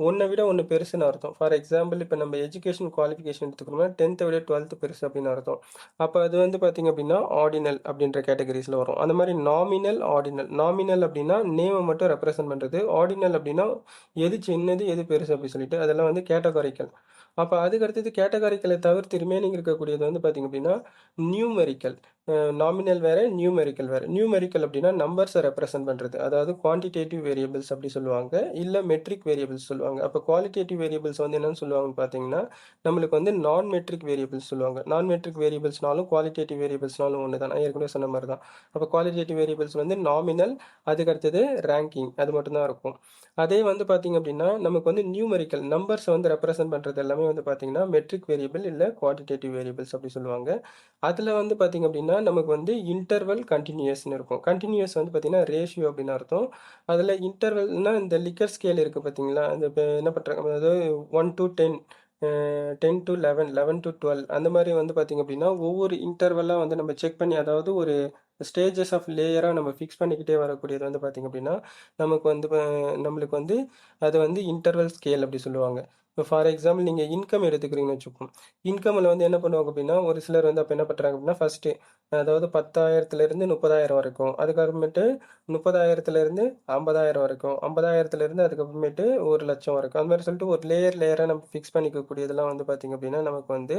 ஒன்றை விட ஒன்று பெருசுன்னு அர்த்தம். ஃபார் எக்ஸாம்பிள் இப்போ நம்ம எஜுகேஷன் குவாலிஃபிகேஷன் எடுத்துக்கணும்னா 10th விட 12th பெருசு அப்படின்னு அர்த்தம். அப்போ அது வந்து பார்த்தீங்க அப்படின்னா ஆர்டினல் அப்படின்ற கேட்டகரிஸில் வரும். அந்த மாதிரி நாமினல், ஆர்டினல். நாமினல் அப்படின்னா நேமை மட்டும் ரெப்ரசன்ட் பண்ணுறது. ஆர்டினல் அப்படின்னா எது சின்னது எது பெருசு அப்படி சொல்லிட்டு அதெல்லாம் வந்து கேட்டகாரிக்கல். அப்போ அதுக்கு அடுத்தது கேட்டகாரிக்கலை தவிர்த்து ரிமைனிங் இருக்கக்கூடியது வந்து பார்த்தீங்க அப்படின்னா நியூமெரிக்கல். நாமினல் வேறு, நியூமெரிக்கல் வேறு. நியூமெரிக்கல் அப்படின்னா நம்பர்ஸை ரெப்ரசன்ட் பண்ணுறது. அதாவது குவான்டிடேட்டிவ் வேரியபிள்ஸ் அப்படி சொல்லுவாங்க, இல்லை மெட்ரிக் வேரியபிள்ஸ் சொல்லுவாங்க. அப்போ குவாலிட்டேட்டிவ் வேரியபிள்ஸ் வந்து என்னென்னு சொல்லுவாங்கன்னு பார்த்தீங்கன்னா நம்மளுக்கு வந்து நான் மெட்ரிக் வேரியபிள்ஸ் சொல்லுவாங்க. நான் மெட்ரிக் வேரியபிள்ஸ்னாலும் குவாலிட்டேட்டிவ் வேரியபிள்ஸ்னாலும் ஒன்று தான். நான் ஏற்கனவே சொன்ன மாதிரி தான். அப்போ குவாலிட்டேட்டிவ் வேரியபிள்ஸ் வந்து நாமினல், அதுக்கு அடுத்தது ரேங்கிங், அது மட்டும்தான் இருக்கும். அதே வந்து பார்த்தீங்க அப்படின்னா நமக்கு வந்து நியூமெரிக்கல் நம்பர்ஸை வந்து ரெப்ரசன்ட் பண்ணுறது எல்லாமே வந்து பார்த்தீங்கன்னா மெட்ரிக் வேரியபிள் இல்லை குவான்டிடேட்டிவ் வேரியபிள்ஸ் அப்படி சொல்லுவாங்க. அதில் வந்து பார்த்தீங்க அப்படின்னா நமக்கு வந்து இன்டர்வல், கண்டினியூஸ்னு இருக்கும். கண்டினியூஸ் வந்து பார்த்தீங்கன்னா ரேஷியோ அப்படின்னு அர்த்தம். அதில் இன்டர்வல்னால் இந்த லிக்கர் ஸ்கேல் இருக்குது பார்த்தீங்களா, இந்த இப்போ என்ன பண்ணுறாங்க, அதாவது 1 to 10 10 to 11, 11 to 12 அந்த மாதிரி வந்து பார்த்திங்க அப்படின்னா ஒவ்வொரு இன்டர்வெல்லாம் வந்து நம்ம செக் பண்ணி, அதாவது ஒரு ஸ்டேஜஸ் ஆஃப் லேயராக நம்ம ஃபிக்ஸ் பண்ணிக்கிட்டே வரக்கூடியது வந்து பார்த்திங்க அப்படின்னா நமக்கு வந்து நம்மளுக்கு வந்து அது வந்து இன்டர்வல் ஸ்கேல் அப்படி சொல்லுவாங்க. இப்போ ஃபார் எக்ஸாம்பிள் நீங்கள் இன்கம் எடுத்துக்கிறீங்கன்னு வச்சுப்போம். இன்கமில் வந்து என்ன பண்ணுவாங்க அப்படின்னா, ஒரு சிலர் வந்து அப்போ என்ன பண்ணுறாங்க அப்படின்னா, ஃபஸ்ட்டு அதாவது 10,000லேருந்து 30,000 வரைக்கும், அதுக்கப்புறமேட்டு 30,000லேருந்து 50,000 வரைக்கும், 50,000லேருந்து அதுக்கப்புறமேட்டு 1,00,000 வரைக்கும், அந்த மாதிரி சொல்லிட்டு ஒரு லேயராக நம்ம ஃபிக்ஸ் பண்ணிக்கக்கூடியதெல்லாம் வந்து பார்த்திங்க அப்படின்னா நமக்கு வந்து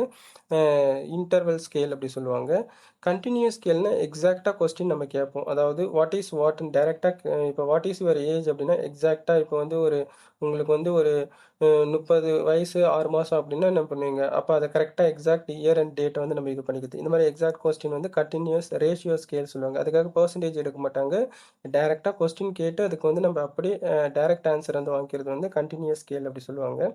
இன்டர்வல் ஸ்கேல் அப்படி சொல்லுவாங்க. கண்டினியூஸ் ஸ்கேல்னா எக்ஸாக்டாக கொஸ்டின் நம்ம கேட்போம். அதாவது வாட் இஸ் வாட்னு டேரெக்டாக, இப்போ வாட் இஸ் யுவர் ஏஜ் அப்படின்னா எக்ஸாக்டாக இப்போ வந்து உங்களுக்கு வந்து ஒரு 30 வயசு 6 மாதம் அப்படின்னா என்ன பண்ணுவீங்க, அப்போ அதை கரெக்டாக எக்ஸாக்ட் இயர் அண்ட் டேட்டை வந்து நம்ம இது பண்ணிக்கிறது. இந்த மாதிரி எக்ஸாக்ட் கொஸ்டின் வந்து கண்டினியூஸ் ரேஷியோ ஸ்கேல் சொல்லுவாங்க. அதுக்காக பர்சன்டேஜ் எடுக்க மாட்டாங்க. டேரெக்டாக கொஸ்டின் கேட்டு அதுக்கு வந்து நம்ம அப்படியே டேரெக்ட் ஆன்சர் வந்து வாங்கிக்கிறது வந்து கண்டினியூஸ் ஸ்கேல் அப்படி சொல்லுவாங்க.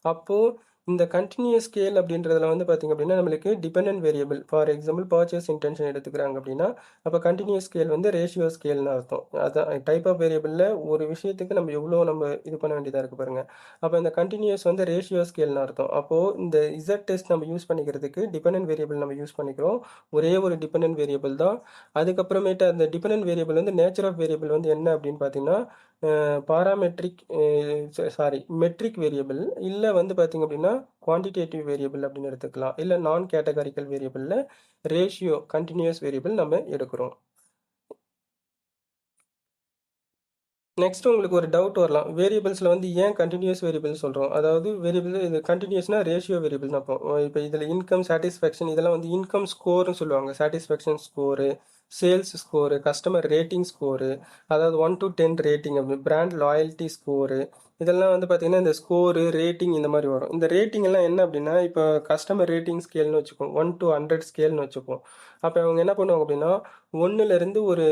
அப்போது இந்த கண்டினியூஸ் ஸ்கேல் அப்படின்றதுல வந்து பார்த்திங்க அப்படின்னா நம்மளுக்கு dependent variable, for example purchase intention எடுத்துக்கிறாங்க அப்படின்னா அப்போ கண்டினியூஸ் ஸ்கேல் வந்து ரேஷியோ ஸ்கேல்னு அர்த்தம். அதான் டைப் ஆஃப் வேரியபிளில் ஒரு விஷயத்துக்கு நம்ம எவ்வளோ நம்ம இது பண்ண வேண்டியதாக இருக்குது பாருங்கள். அப்போ இந்த கண்டினியூஸ் வந்து ரேஷியோ ஸ்கேல்னு அர்த்தம். அப்போது இந்த இசட் டெஸ்ட் நம்ம யூஸ் பண்ணிக்கிறதுக்கு டிபெண்டன்ட் வேரியபிள் நம்ம யூஸ் பண்ணிக்கிறோம். ஒரே ஒரு டிபெண்டன்ட் வேரியபிள் தான். அதுக்கப்புறமேட்டு அந்த டிபெண்டன்ட் வேரியபிள் வந்து நேச்சர் ஆஃப் வேரியபிள் வந்து என்ன அப்படின்னு பார்த்தீங்கன்னா பாராமெட்ரிக் மெட்ரிக் வேரியபிள், இல்லை வந்து பார்த்திங்க அப்படின்னா குவான்டிடேட்டிவ் வேரியபிள் அப்படின்னு எடுத்துக்கலாம். இல்லை நான் கேட்டகாரிக்கல் வேரியபிளில் ரேஷியோ கண்டினியூஸ் வேரியபிள் நம்ம எடுக்கிறோம். நெக்ஸ்ட் உங்களுக்கு ஒரு டவுட் வரலாம், வேரியபிள்ஸில் வந்து ஏன் கண்டினியூஸ் வேரியபிள் சொல்கிறோம். அதாவது வேரியபிள் இது கண்டினியூஸ்னா ரேஷியோ வேரியபிள் தான். இப்போ இதில் இன்கம் சாட்டிஸ்ஃபேக்ஷன் இதெல்லாம் வந்து இன்கம் ஸ்கோர்னு சொல்லுவாங்க. Satisfaction score, sales score, customer rating score, அதாவது 1 to 10 ரேட்டிங், அப்படி பிராண்ட் லாயல்ட்டி ஸ்கோரு, இதெல்லாம் வந்து பார்த்திங்கன்னா இந்த ஸ்கோரு ரேட்டிங் இந்த மாதிரி வரும். இந்த ரேட்டிங் எல்லாம் என்ன அப்படின்னா, இப்போ கஸ்டமர் ரேட்டிங் ஸ்கேல்னு வச்சுப்போம், 1 to 100 ஸ்கேல்னு வச்சுப்போம். அப்போ அவங்க என்ன பண்ணுவாங்க அப்படின்னா 1லேருந்து ஒரு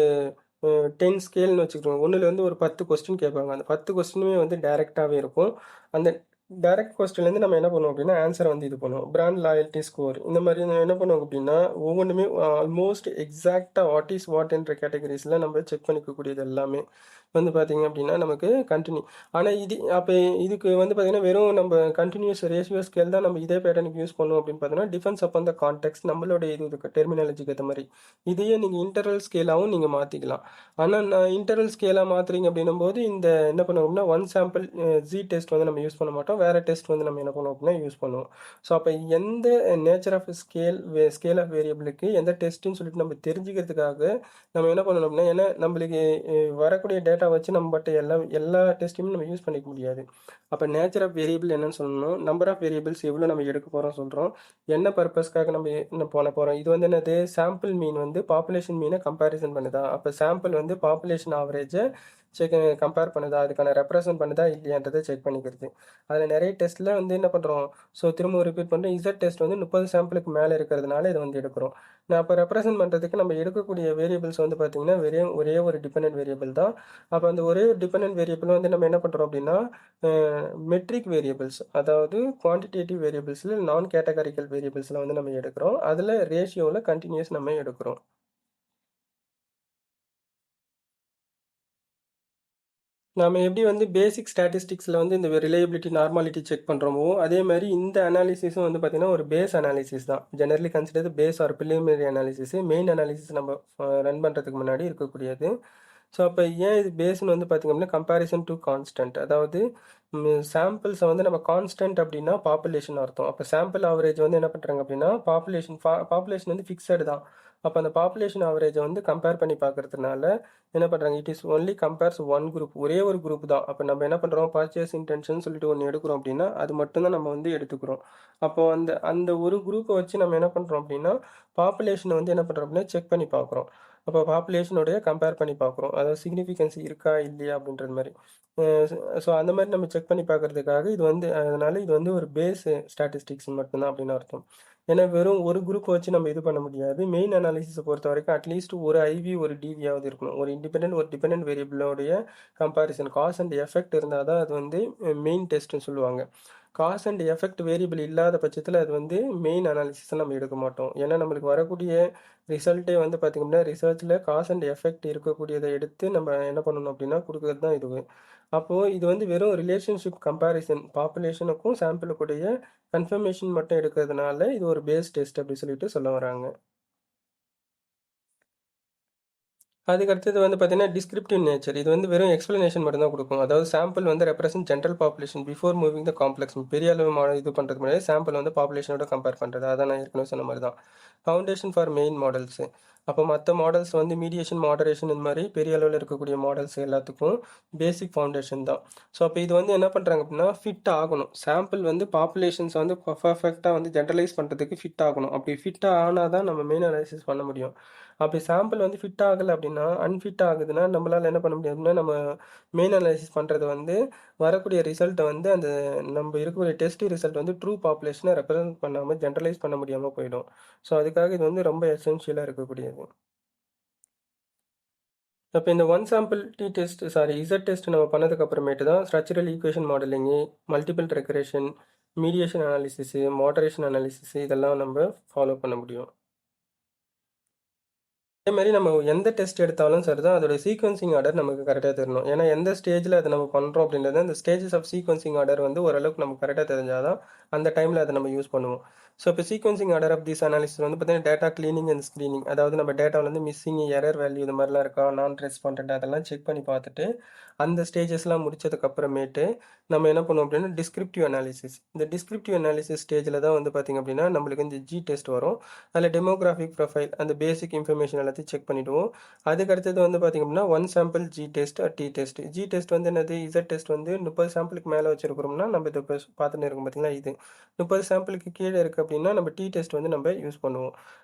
10 ஸ்கேல்னு வச்சுக்கிறோம். 1லேருந்து ஒரு 10 கொஸ்டின் கேட்பாங்க. அந்த 10 கொஸ்டினுமே வந்து டேரெக்டாகவே இருக்கும். அந்த டைரக்ட் கொஸ்டின்லேருந்து நம்ம என்ன பண்ணுவோம் அப்படின்னா ஆன்சரை வந்து இது பண்ணுவோம். பிராண்ட் லாயல்ட்டி ஸ்கோர் இந்த மாதிரி என்ன பண்ணுவோம் அப்படின்னா ஒவ்வொன்றுமே ஆல்மோஸ்ட் எக்ஸாக்டாக வாட் இஸ் வாட் என்ற கேட்டகரிஸில் நம்ம செக் பண்ணிக்கக்கூடியது எல்லாமே வந்து பார்த்திங்க அப்படின்னா நமக்கு கண்டினியூ. ஆனால் அப்போ இதுக்கு வந்து பார்த்திங்கன்னா வெறும் நம்ம கண்டினியூஸ் ரேஷியோ ஸ்கேல் தான் நம்ம இதே பேட்டர்னுக்கு யூஸ் பண்ணுவோம் அப்படின்னு பார்த்தோன்னா டிஃபென்ஸ் அப்பன் த கான்டெக்ட் நம்மளோட இதுக்கு டெர்மினாலஜிக்கு ஏற்ற மாதிரி இதையே நீங்கள் இன்டர்வல் ஸ்கேலாகவும் நீங்கள் மாற்றிக்கலாம். ஆனால் நான் இன்டர்வல் ஸ்கேலாக மாற்றுறீங்க அப்படின்னும் போது இந்த என்ன பண்ணுவோம் அப்படின்னா ஒன் சாம்பிள் ஜி டெஸ்ட் வந்து நம்ம யூஸ் பண்ண மாட்டோம். வேறு டெஸ்ட் வந்து நம்ம என்ன பண்ணுவோம் அப்படின்னா யூஸ் பண்ணுவோம். ஸோ அப்போ எந்த நேச்சர் ஆஃப் ஸ்கேல் ஆஃப் வேரியபிளுக்கு எந்த டெஸ்ட்டுன்னு சொல்லிட்டு நம்ம தெரிஞ்சுக்கிறதுக்காக நம்ம என்ன பண்ணணும் அப்படின்னா, ஏன்னா நம்மளுக்கு வரக்கூடிய டேட்டா வச்சு நம்ம பட் எல்லா டெஸ்ட்டையுமே நம்ம யூஸ் பண்ணிக்க முடியாது. அப்போ நேச்சர் ஆஃப் வேரியபிள் என்னன்னு சொல்லணும், நம்பர் ஆஃப் வேரியபிள்ஸ் எவ்வளோ நம்ம எடுக்க போகிறோம் சொல்கிறோம், என்ன பர்பஸ்க்காக நம்ம என்ன பண்ண போகிறோம். இது வந்து என்னது, சாம்பிள் மீன் வந்து பாப்புலேஷன் மீனை கம்பேரிசன் பண்ணுதா, அப்போ சாம்பிள் வந்து பாப்புலேஷன் ஆவரேஜை கம்பேர் பண்ணுதா, அதுக்கான ரெப்ரசன்ட் பண்ணுதா இல்லையான்றதை செக் பண்ணிக்கிறது. அதில் நிறைய டெஸ்ட்டில் வந்து என்ன பண்ணுறோம், ஸோ திரும்ப ரிப்பீட் பண்ணுறோம், இசட் டெஸ்ட் வந்து 30 சாம்பிளுக்கு மேலே இருக்கிறதுனால இதை வந்து எடுக்கிறோம். நான் அப்போ ரெப்ரசன்ட் பண்ணுறதுக்கு நம்ம எடுக்கக்கூடிய வேரியபிள்ஸ் வந்து பார்த்திங்கன்னா ஒரே ஒரு டிபெண்டன்ட் வேரியபிள் தான். அப்போ அந்த ஒரே ஒரு டிபெண்டன்ட் வேரியபிள் வந்து நம்ம என்ன பண்ணுறோம் அப்படின்னா மெட்ரிக் வேரியபிள்ஸ், அதாவது குவான்டிடேட்டிவ் வேரியபிள்ஸில் நான் கேட்டகாரிக்கல் வேரியபிள்ஸில் வந்து நம்ம எடுக்கிறோம். அதில் ரேஷியோவில் கண்டினியூஸ் நம்ம எடுக்கிறோம். நம்ம எப்படி வந்து பேசிக் ஸ்டாட்டிஸ்டிக்ஸில் வந்து இந்த ரிலையபிலிட்டி நார்மாலிட்டி செக் பண்ணுறோமோ அதே மாதிரி இந்த அனாலிசிஸும் வந்து பார்த்திங்கன்னா ஒரு பேஸ் அனாலிசிஸ் தான். Generally consider base or preliminary analysis, main analysis நம்ம ரன் பண்ணுறதுக்கு முன்னாடி இருக்கக்கூடியது. ஸோ அப்போ ஏன் இது பேஸ்னு வந்து பார்த்திங்க அப்படின்னா கம்பேரிசன் டு கான்ஸ்டன்ட், அதாவது சாம்பிள்ஸை வந்து நம்ம கான்ஸ்டன்ட் அப்படின்னா பாப்புலேஷன் அர்த்தம். அப்போ சாம்பிள் ஆவரேஜ் வந்து என்ன பண்ணுறாங்க அப்படின்னா பாப்புலேஷன் வந்து ஃபிக்ஸடு தான். அப்போ அந்த பாப்புலேஷன் ஆவரேஜை வந்து கம்பேர் பண்ணி பார்க்கறதுனால என்ன பண்ணுறாங்க, it is only compares one group, ஒரே ஒரு குரூப் தான். அப்போ நம்ம என்ன பண்ணுறோம், பர்ச்சேஸ் இன்டென்ஷன் சொல்லிட்டு ஒன்று எடுக்கிறோம் அப்படின்னா அது மட்டும்தான் நம்ம வந்து எடுத்துக்கிறோம். அப்போது அந்த அந்த ஒரு குரூப்பை வச்சு நம்ம என்ன பண்ணுறோம் அப்படின்னா பாப்புலேஷனை வந்து என்ன பண்ணுறோம் அப்படின்னா செக் பண்ணி பார்க்குறோம். அப்போ பாப்புலேஷனோடைய கம்பேர் பண்ணி பார்க்குறோம், அதாவது சிக்னிஃபிகன்சி இருக்கா இல்லையா அப்படின்றது மாதிரி. ஸோ அந்த மாதிரி நம்ம செக் பண்ணி பார்க்கறதுக்காக இது வந்து அதனால் இது வந்து ஒரு பேஸ் ஸ்டாட்டிஸ்டிக்ஸ் மட்டும்தான் அப்படின்னு அர்த்தம். ஏன்னா வெறும் ஒரு குரூப் வச்சு நம்ம இது பண்ண முடியாது. மெயின் அனாலிசிஸை பொறுத்த வரைக்கும் அட்லீஸ்ட் ஒரு ஐவி ஒரு டிவியாவது இருக்கணும். ஒரு டிபெண்டன்ட் வேரியபிளோடைய கம்பேரிசன் காஸ் அண்ட் எஃபெக்ட் இருந்தால் தான் அது வந்து மெயின் டெஸ்ட்னு சொல்லுவாங்க. காஸ் அண்ட் எஃபெக்ட் வேரியபிள் இல்லாத பட்சத்தில் அது வந்து மெயின் அனாலிசிஸை நம்ம எடுக்க மாட்டோம். ஏன்னா நம்மளுக்கு வரக்கூடிய ரிசல்ட்டே வந்து பார்த்திங்கன்னா ரிசர்ச்சில் காஸ் அண்ட் எஃபெக்ட் இருக்கக்கூடியதை எடுத்து நம்ம என்ன பண்ணணும் அப்படின்னா கொடுக்குறது தான் இது. அப்போது இது வந்து வெறும் ரிலேஷன்ஷிப் கம்பேரிசன் பாப்புலேஷனுக்கும் சாம்பிளுக்குடைய கன்ஃபர்மேஷன் மட்டும் எடுக்கிறதுனால இது ஒரு பேஸ் டெஸ்ட் அப்படி சொல்லிட்டு சொல்ல வராங்க. அதுக்கு அடுத்தது வந்து பார்த்தீங்கன்னா டிஸ்கிரிப்டிவ் நேச்சர். இது வந்து வெறும் எக்ஸ்பிளனேஷன் மட்டும் தான் கொடுக்கும். அதாவது சாம்பிள் வந்து represent general population before moving த காம்ப்ளெக்ஸ். பெரிய அளவு இது பண்ணுறது முன்னாடி சாம்பிள் வந்து பாப்புலேஷனோட கம்பேர் பண்ணுறது. அதான் நான் ஏற்கனவே சொன்ன மாதிரி தான். Foundation for main models. அப்போ மற்ற மாடல்ஸ் வந்து மீடியேஷன், மாடரேஷன் இந்த மாதிரி பெரிய அளவில் இருக்கக்கூடிய மாடல்ஸ் எல்லாத்துக்கும் பேசிக் ஃபவுண்டேஷன் தான். ஸோ அப்போ இது வந்து என்ன பண்ணுறாங்க அப்படின்னா ஃபிட் ஆகணும். சாம்பிள் வந்து பாப்புலேஷன்ஸ் வந்து பர்ஃபெக்டாக வந்து ஜென்ரலைஸ் பண்ணுறதுக்கு ஃபிட் ஆகணும். அப்படி ஃபிட் ஆனால் தான் நம்ம மெயின் அனாலிசிஸ் பண்ண முடியும். அப்படி சாம்பிள் வந்து ஃபிட் ஆகலை அப்படின்னா அன்ஃபிட் ஆகுதுன்னா நம்மளால் என்ன பண்ண முடியாதுன்னா நம்ம மெயின் அனாலிசிஸ் பண்ணுறது வந்து வரக்கூடிய ரிசல்ட்டை வந்து அந்த நம்ம இருக்கக்கூடிய டெஸ்ட் ரிசல்ட் வந்து ட்ரூ பாப்புலேஷனை ரெப்ரசென்ட் பண்ணாமல் ஜென்ரலைஸ் பண்ண முடியாமல் போயிடும். ஸோ அதுக்காக இது வந்து ரொம்ப எசென்ஷியலாக இருக்கக்கூடியது. அப்போ இந்த ஒன் சாம்பிள் இசட் டெஸ்ட் நம்ம பண்ணதுக்கு அப்புறமேட்டு தான் structural equation modelling, multiple regression, mediation analysis, moderation analysis இதெல்லாம் நம்ம ஃபாலோ பண்ண முடியும். அதே மாதிரி நம்ம எந்த டெஸ்ட் எடுத்தாலும் சரி தான் அதோட சீக்வன்சிங் ஆர்டர் நமக்கு கரெக்டாக தெரியணும். ஏன்னா எந்த ஸ்டேஜில் அதை நம்ம பண்ணுறோம் அப்படின்றது அந்த ஸ்டேஜஸ் ஆஃப் சீக்வன்சிங் ஆர்டர் வந்து ஓரளவுக்கு நமக்கு கரெக்டாக தெரிஞ்சால் தான் அந்த டைமில் அதை நம்ம யூஸ் பண்ணுவோம். ஸோ இப்போ sequencing order of this analysis வந்து பார்த்தீங்கன்னா டேட்டா கிளீனிங் அண்ட் ஸ்க்ரீனிங். அதாவது நம்ம டேட்டாவில் வந்து மிஸ்ஸிங், எரர் வேல்யூ இது மாதிரிலாம் இருக்கா, நான் ரெஸ்பாண்டட் அதெல்லாம் செக் பண்ணி பார்த்துட்டு அந்த ஸ்டேஜஸ்லாம் முடிச்சதுக்கப்புறமேட்டு நம்ம என்ன பண்ணுவோம் அப்படின்னா டிஸ்கிரிப்டிவ் அனாலிசிஸ். இந்த டிஸ்கிரிப்டிவ் அனாலிசிஸ் ஸ்டேஜில் தான் வந்து பார்த்திங்க அப்படின்னா நம்மளுக்கு இந்த ஜி டெஸ்ட் வரும். அதில் டெமோகிராஃபிக் ப்ரொஃபைல் அந்த பேசிக் இன்ஃபர்மேஷன் எல்லாத்தையும் செக் பண்ணிவிடுவோம். அதுக்கு அடுத்தது வந்து பார்த்திங்க அப்படின்னா one sample G test, T test. Z test வந்து என்னது, இசட் டெஸ்ட் வந்து 30 சாம்பிளுக்கு மேலே வச்சுருக்கிறோம்னா நம்ம இதை இப்போ பார்த்துன்னு இருக்கோம் பார்த்தீங்களா, இது 30 சாம்பிளுக்கு கீழே இருக்குது அப்படின்னா நம்ம டி டெஸ்ட் வந்து நம்ம யூஸ் பண்ணுவோம்.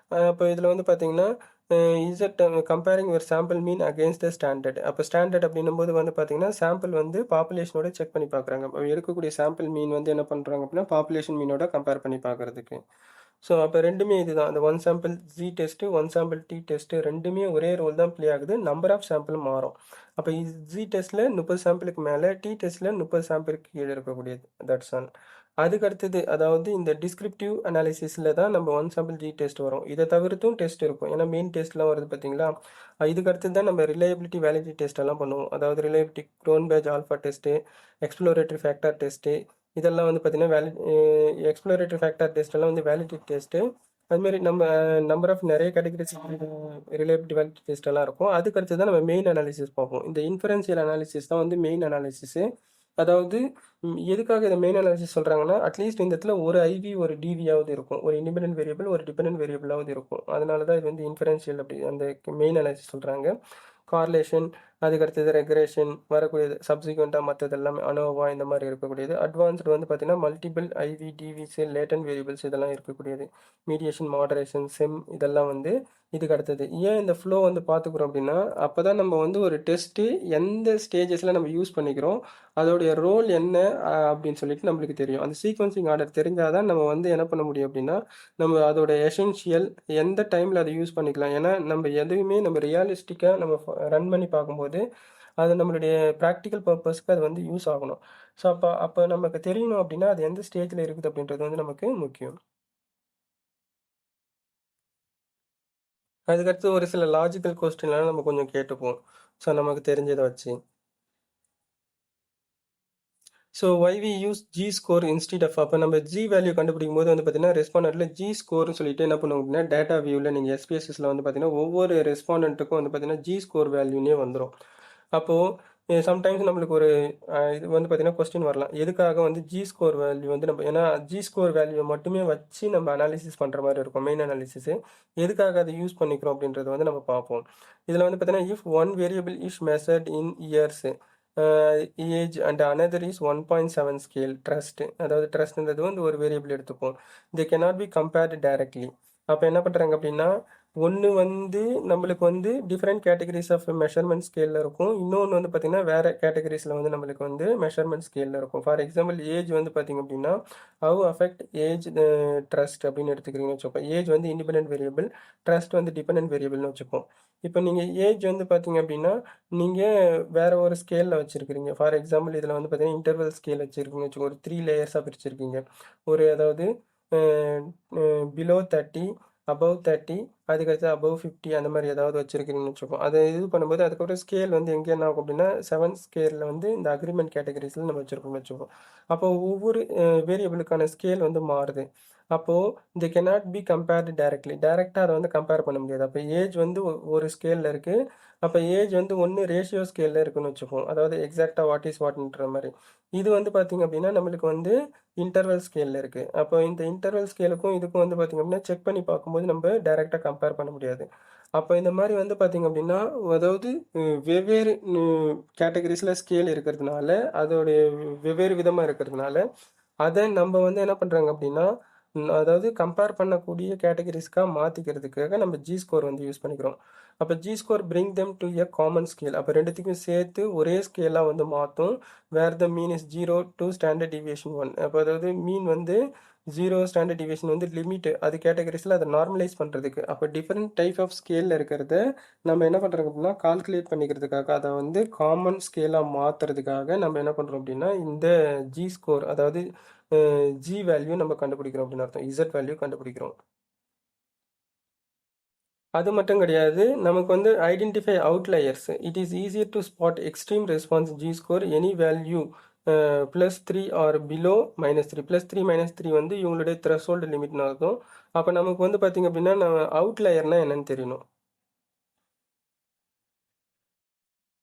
அப்போ இதில் வந்து பார்த்திங்கன்னா இசட் கம்பேரிங் ஒரு sample mean against the standard. அப்போ ஸ்டாண்டர்ட் அப்படின்னும் போது வந்து பார்த்திங்கன்னா சாம்பிள் வந்து பாப்புலேஷனோட செக் பண்ணி பார்க்குறாங்க. எடுக்கக்கூடிய சாம்பிள் மீன் வந்து என்ன பண்ணுறாங்க அப்படின்னா பாப்புலேஷன் மீனோட கம்பேர் பண்ணி பார்க்குறதுக்கு. ஸோ அப்போ ரெண்டுமே இதுதான். அந்த one sample Z test, one sample T test ரெண்டுமே ஒரே ரோல் தான் ப்ளே ஆகுது. நம்பர் ஆஃப் சாம்பிள் மாறும். அப்போ ஜி டெஸ்ட்டில் 30 சாம்பிளுக்கு மேலே, டி டெஸ்ட்டில் 30 சாம்பிளுக்கு கீழே இருக்கக்கூடியது. That's all. அதுக்கு அடுத்தது அதாவது இந்த டிஸ்கிரிப்டிவ் அனாலிசிஸில் தான் நம்ம ஒன் சாம்பிள் ஜி டெஸ்ட் வரும். இதை தவிர்த்தும் டெஸ்ட் இருக்கும். ஏன்னா மெயின் டெஸ்ட்லாம் வருது பார்த்தீங்களா, இதுக்கு அடுத்தது தான் நம்ம ரிலையபிலிட்டி, வேலிடிட்டி டெஸ்ட் எல்லாம் பண்ணுவோம். அதாவது reliability, Cronbach alpha test, exploratory factor test இதெல்லாம் வந்து பார்த்தீங்கன்னா எக்ஸ்ப்ளோரேட்டரி ஃபேக்டர் டெஸ்ட் எல்லாம் வந்து வேலிடிட்டி டெஸ்ட்டு. அதுமாரி நம்ம நம்பர் ஆஃப் நிறைய கேட்டகரிஸ் ரிலேபிலிட்டி வேலிடிட்டி டெஸ்ட் எல்லாம் இருக்கும். அதுக்கு அடுத்து தான் நம்ம மெயின் அனாலிசிஸ் பார்ப்போம். இந்த இன்ஃபரன்ஷியல் அனாலிசிஸ் தான் வந்து மெயின் அனாலிசிஸு. அதாவது எதுக்காக இதை மெயின் அனாலிசிஸ் சொல்கிறாங்கன்னா அட்லீஸ்ட் இந்த இடத்துல ஒரு ஐவி ஒரு டிவியாவது இருக்கும், ஒரு இண்டிபெண்டன்ட் வேரியபிள் ஒரு டிபெண்டன்ட் வேரியபிளாவது இருக்கும். அதனால தான் இது வந்து இன்ஃபரன்ஷியல் அப்படி அந்த மெயின் அனாலிசிஸ் சொல்கிறாங்க. கார்லேஷன், அதுக்கடுத்தது ரெக்ரேஷன், வரக்கூடியது சப்சிக்வெண்ட்டாக மற்றது எல்லாமே அனோவா இந்த மாதிரி இருக்கக்கூடியது. அட்வான்ஸ்டு வந்து பார்த்திங்கன்னா multiple IV, DVs, latent variables இதெல்லாம் இருக்கக்கூடியது. மீடியேஷன், மாடரேஷன், செம் இதெல்லாம் வந்து இதுக்கு அடுத்தது. ஏன் இந்த ஃப்ளோ வந்து பார்த்துக்குறோம் அப்படின்னா அப்போ தான் நம்ம வந்து ஒரு டெஸ்ட்டு எந்த ஸ்டேஜஸில் நம்ம யூஸ் பண்ணிக்கிறோம், அதோடைய ரோல் என்ன அப்படின்னு சொல்லிட்டு நம்மளுக்கு தெரியும். அந்த சீக்வன்சிங் ஆர்டர் தெரிஞ்சால் தான் நம்ம வந்து என்ன பண்ண முடியும் அப்படின்னா நம்ம அதோட எசென்ஷியல் எந்த டைமில் அதை யூஸ் பண்ணிக்கலாம். ஏன்னா நம்ம எதுவுமே நம்ம ரியாலிஸ்டிக்காக நம்ம ரன் பண்ணி பார்க்கும்போது அது நம்மளுடைய ப்ராக்டிக்கல் பர்பஸ்க்கு அது வந்து யூஸ் ஆகணும். ஸோ அப்போ அப்போ நமக்கு தெரியணும் அப்படின்னா அது எந்த ஸ்டேஜில் இருக்குது அப்படின்றது வந்து நமக்கு முக்கியம். அதுக்கடுத்து ஒரு சில லாஜிக்கல் கொஸ்டின்லாம் நம்ம கொஞ்சம் கேட்டுப்போம். ஸோ நமக்கு தெரிஞ்சதை வச்சு. So why we use Z score instead of அப்போ நம்ம ஜி வேல்யூ கண்டுபிடிக்கும் போது வந்து பார்த்தீங்கன்னா ரெஸ்பாண்டன்ட்ல ஜி ஸ்கோர்னு சொல்லிட்டு என்ன பண்ணுவோம் அப்படின்னா டேட்டா வியூவில் நீங்கள் எஸ்பிஎஸ்எஸ்ல வந்து பார்த்தீங்கன்னா ஒவ்வொரு ரெஸ்பாண்டன்ட்டுக்கும் வந்து பார்த்தீங்கன்னா ஜி ஸ்கோர் வேல்யூனே வந்துடும். அப்போது சம்டைம்ஸ் நம்மளுக்கு ஒரு இது வந்து பார்த்தீங்கன்னா கொஸ்டின் வரலாம், எதுக்காக வந்து ஜி ஸ்கோர் வேல்யூ வந்து நம்ம ஏன்னா ஜி ஸ்கோர் வேல்யூ மட்டுமே வச்சு நம்ம அனாலிசிஸ் பண்ணுற மாதிரி இருக்கும் மெயின் அனாலிசிஸு. எதுக்காக அதை யூஸ் பண்ணிக்கிறோம் அப்படின்றத வந்து நம்ம பார்ப்போம். இதில் வந்து பார்த்தீங்கன்னா if one variable is measured in years, age and another is 1.7 scale trust. அதாவது ட்ரஸ்ட்ன்றது வந்து ஒரு வேரியபிள் எடுத்துப்போம். They cannot be compared directly. அப்போ என்ன பண்ணுறாங்க அப்படின்னா ஒன்று வந்து நம்மளுக்கு வந்து டிஃப்ரெண்ட் கேட்டகரிஸ் ஆஃப் மெஷர்மெண்ட் ஸ்கேலில் இருக்கும், இன்னொன்று வந்து பார்த்திங்கன்னா வேறு கேட்டகரிஸில் வந்து நம்மளுக்கு வந்து மெஷர்மெண்ட் ஸ்கேலில் இருக்கும். ஃபார் எக்ஸாம்பிள் ஏஜ் வந்து பார்த்திங்க அப்படின்னா ஹவ் அஃபெக்ட் ஏஜ் ட்ரஸ்ட் அப்படின்னு எடுத்துக்கிறீங்கன்னு வச்சுப்போம். ஏஜ் வந்து இண்டிபெண்டன்ட் வேரியபிள், ட்ரஸ்ட் வந்து டிபெண்டன்ட் வேரியபிள்னு வச்சுப்போம். இப்போ நீங்கள் ஏஜ் வந்து பார்த்தீங்க அப்படின்னா நீங்கள் வேறு ஒரு ஸ்கேலில் வச்சுருக்கிறீங்க. ஃபார் எக்ஸாம்பிள் இதில் வந்து பார்த்தீங்கன்னா இன்டர்வல் ஸ்கேல் வச்சுருக்கீங்க வச்சுக்கோங்க, ஒரு 3 லேயர்ஸாக பிரிச்சுருக்கீங்க. ஒரு அதாவது பிலோ 30, above 30, அதுக்கடுத்து above 50 அந்த மாதிரி ஏதாவது வச்சிருக்கீங்கன்னு வச்சுக்கோம். அதை இது பண்ணும்போது அதுக்கப்புறம் ஸ்கேல் வந்து எங்கே என்ன ஆகும் அப்படின்னா 7 ஸ்கேலில் வந்து இந்த அக்ரிமெண்ட் கேட்டகரிஸில் நம்ம வச்சுருக்கோம்னு வச்சுக்கோம். அப்போ ஒவ்வொரு வேரியபிளுக்கான ஸ்கேல் வந்து மாறுது. அப்போது they cannot be compared directly. டைரெக்டாக அதை வந்து கம்பேர் பண்ண முடியாது. அப்போ ஏஜ் வந்து ஒரு ஸ்கேலில் இருக்குது. அப்போ ஏஜ் வந்து ஒன்று ரேஷியோ ஸ்கேலில் இருக்குன்னு வச்சுப்போம். அதாவது எக்ஸாக்டாக வாட் இஸ் வாட்ன்ற மாதிரி. இது வந்து பார்த்திங்க அப்படின்னா நம்மளுக்கு வந்து இன்டர்வல் ஸ்கேலில் இருக்குது. அப்போ இந்த இன்டர்வல் ஸ்கேலுக்கும் இதுக்கும் வந்து பார்த்திங்க அப்படின்னா செக் பண்ணி பார்க்கும்போது நம்ம டைரெக்டாக கம்பேர் பண்ண முடியாது. அப்போ இந்த மாதிரி வந்து பார்த்திங்க அப்படின்னா அதாவது வெவ்வேறு கேட்டகரிஸில் ஸ்கேல் இருக்கிறதுனால அதோடைய வெவ்வேறு விதமாக இருக்கிறதுனால அதை நம்ம வந்து என்ன பண்ணுறாங்க அப்படின்னா அதாவது கம்பேர் பண்ணக்கூடிய கேட்டகரிஸ்க்காக மாற்றிக்கிறதுக்காக நம்ம ஜி ஸ்கோர் வந்து யூஸ் பண்ணிக்கிறோம். அப்போ G score bring them to a common scale. அப்போ ரெண்டுத்துக்கும் சேர்த்து ஒரே ஸ்கேலாக வந்து மாற்றும். Where the mean is 0 to standard deviation 1. அப்போ அதாவது மீன் வந்து 0, ஸ்டாண்டர்ட் டிவியேஷன் வந்து லிமிட். அது கேட்டகரிஸில் அதை நார்மலைஸ் பண்ணுறதுக்கு. அப்போ டிஃப்ரெண்ட் டைப் ஆஃப் ஸ்கேலில் இருக்கிறத நம்ம என்ன பண்ணுறோம் அப்படின்னா கால்குலேட் பண்ணிக்கிறதுக்காக அதை வந்து காமன் ஸ்கேலாக மாற்றுறதுக்காக நம்ம என்ன பண்ணுறோம் அப்படின்னா இந்த ஜி ஸ்கோர் அதாவது ஜி வேல்யூ நம்ம கண்டுபிடிக்கிறோம் அப்படின்னு அர்த்தம். இசட் வேல்யூ கண்டுபிடிக்கிறோம். அது மட்டும் கிடையாது, நமக்கு வந்து identify outliers. It is easier to spot extreme response Z score any value +3 or below -3. +3 -3 வந்து இவங்களுடைய த்ரெஷோல்டு லிமிட்னு அர்த்தம். அப்போ நமக்கு வந்து பார்த்திங்க அப்படின்னா நம்ம அவுட்லயர்னா என்னன்னு தெரியணும்.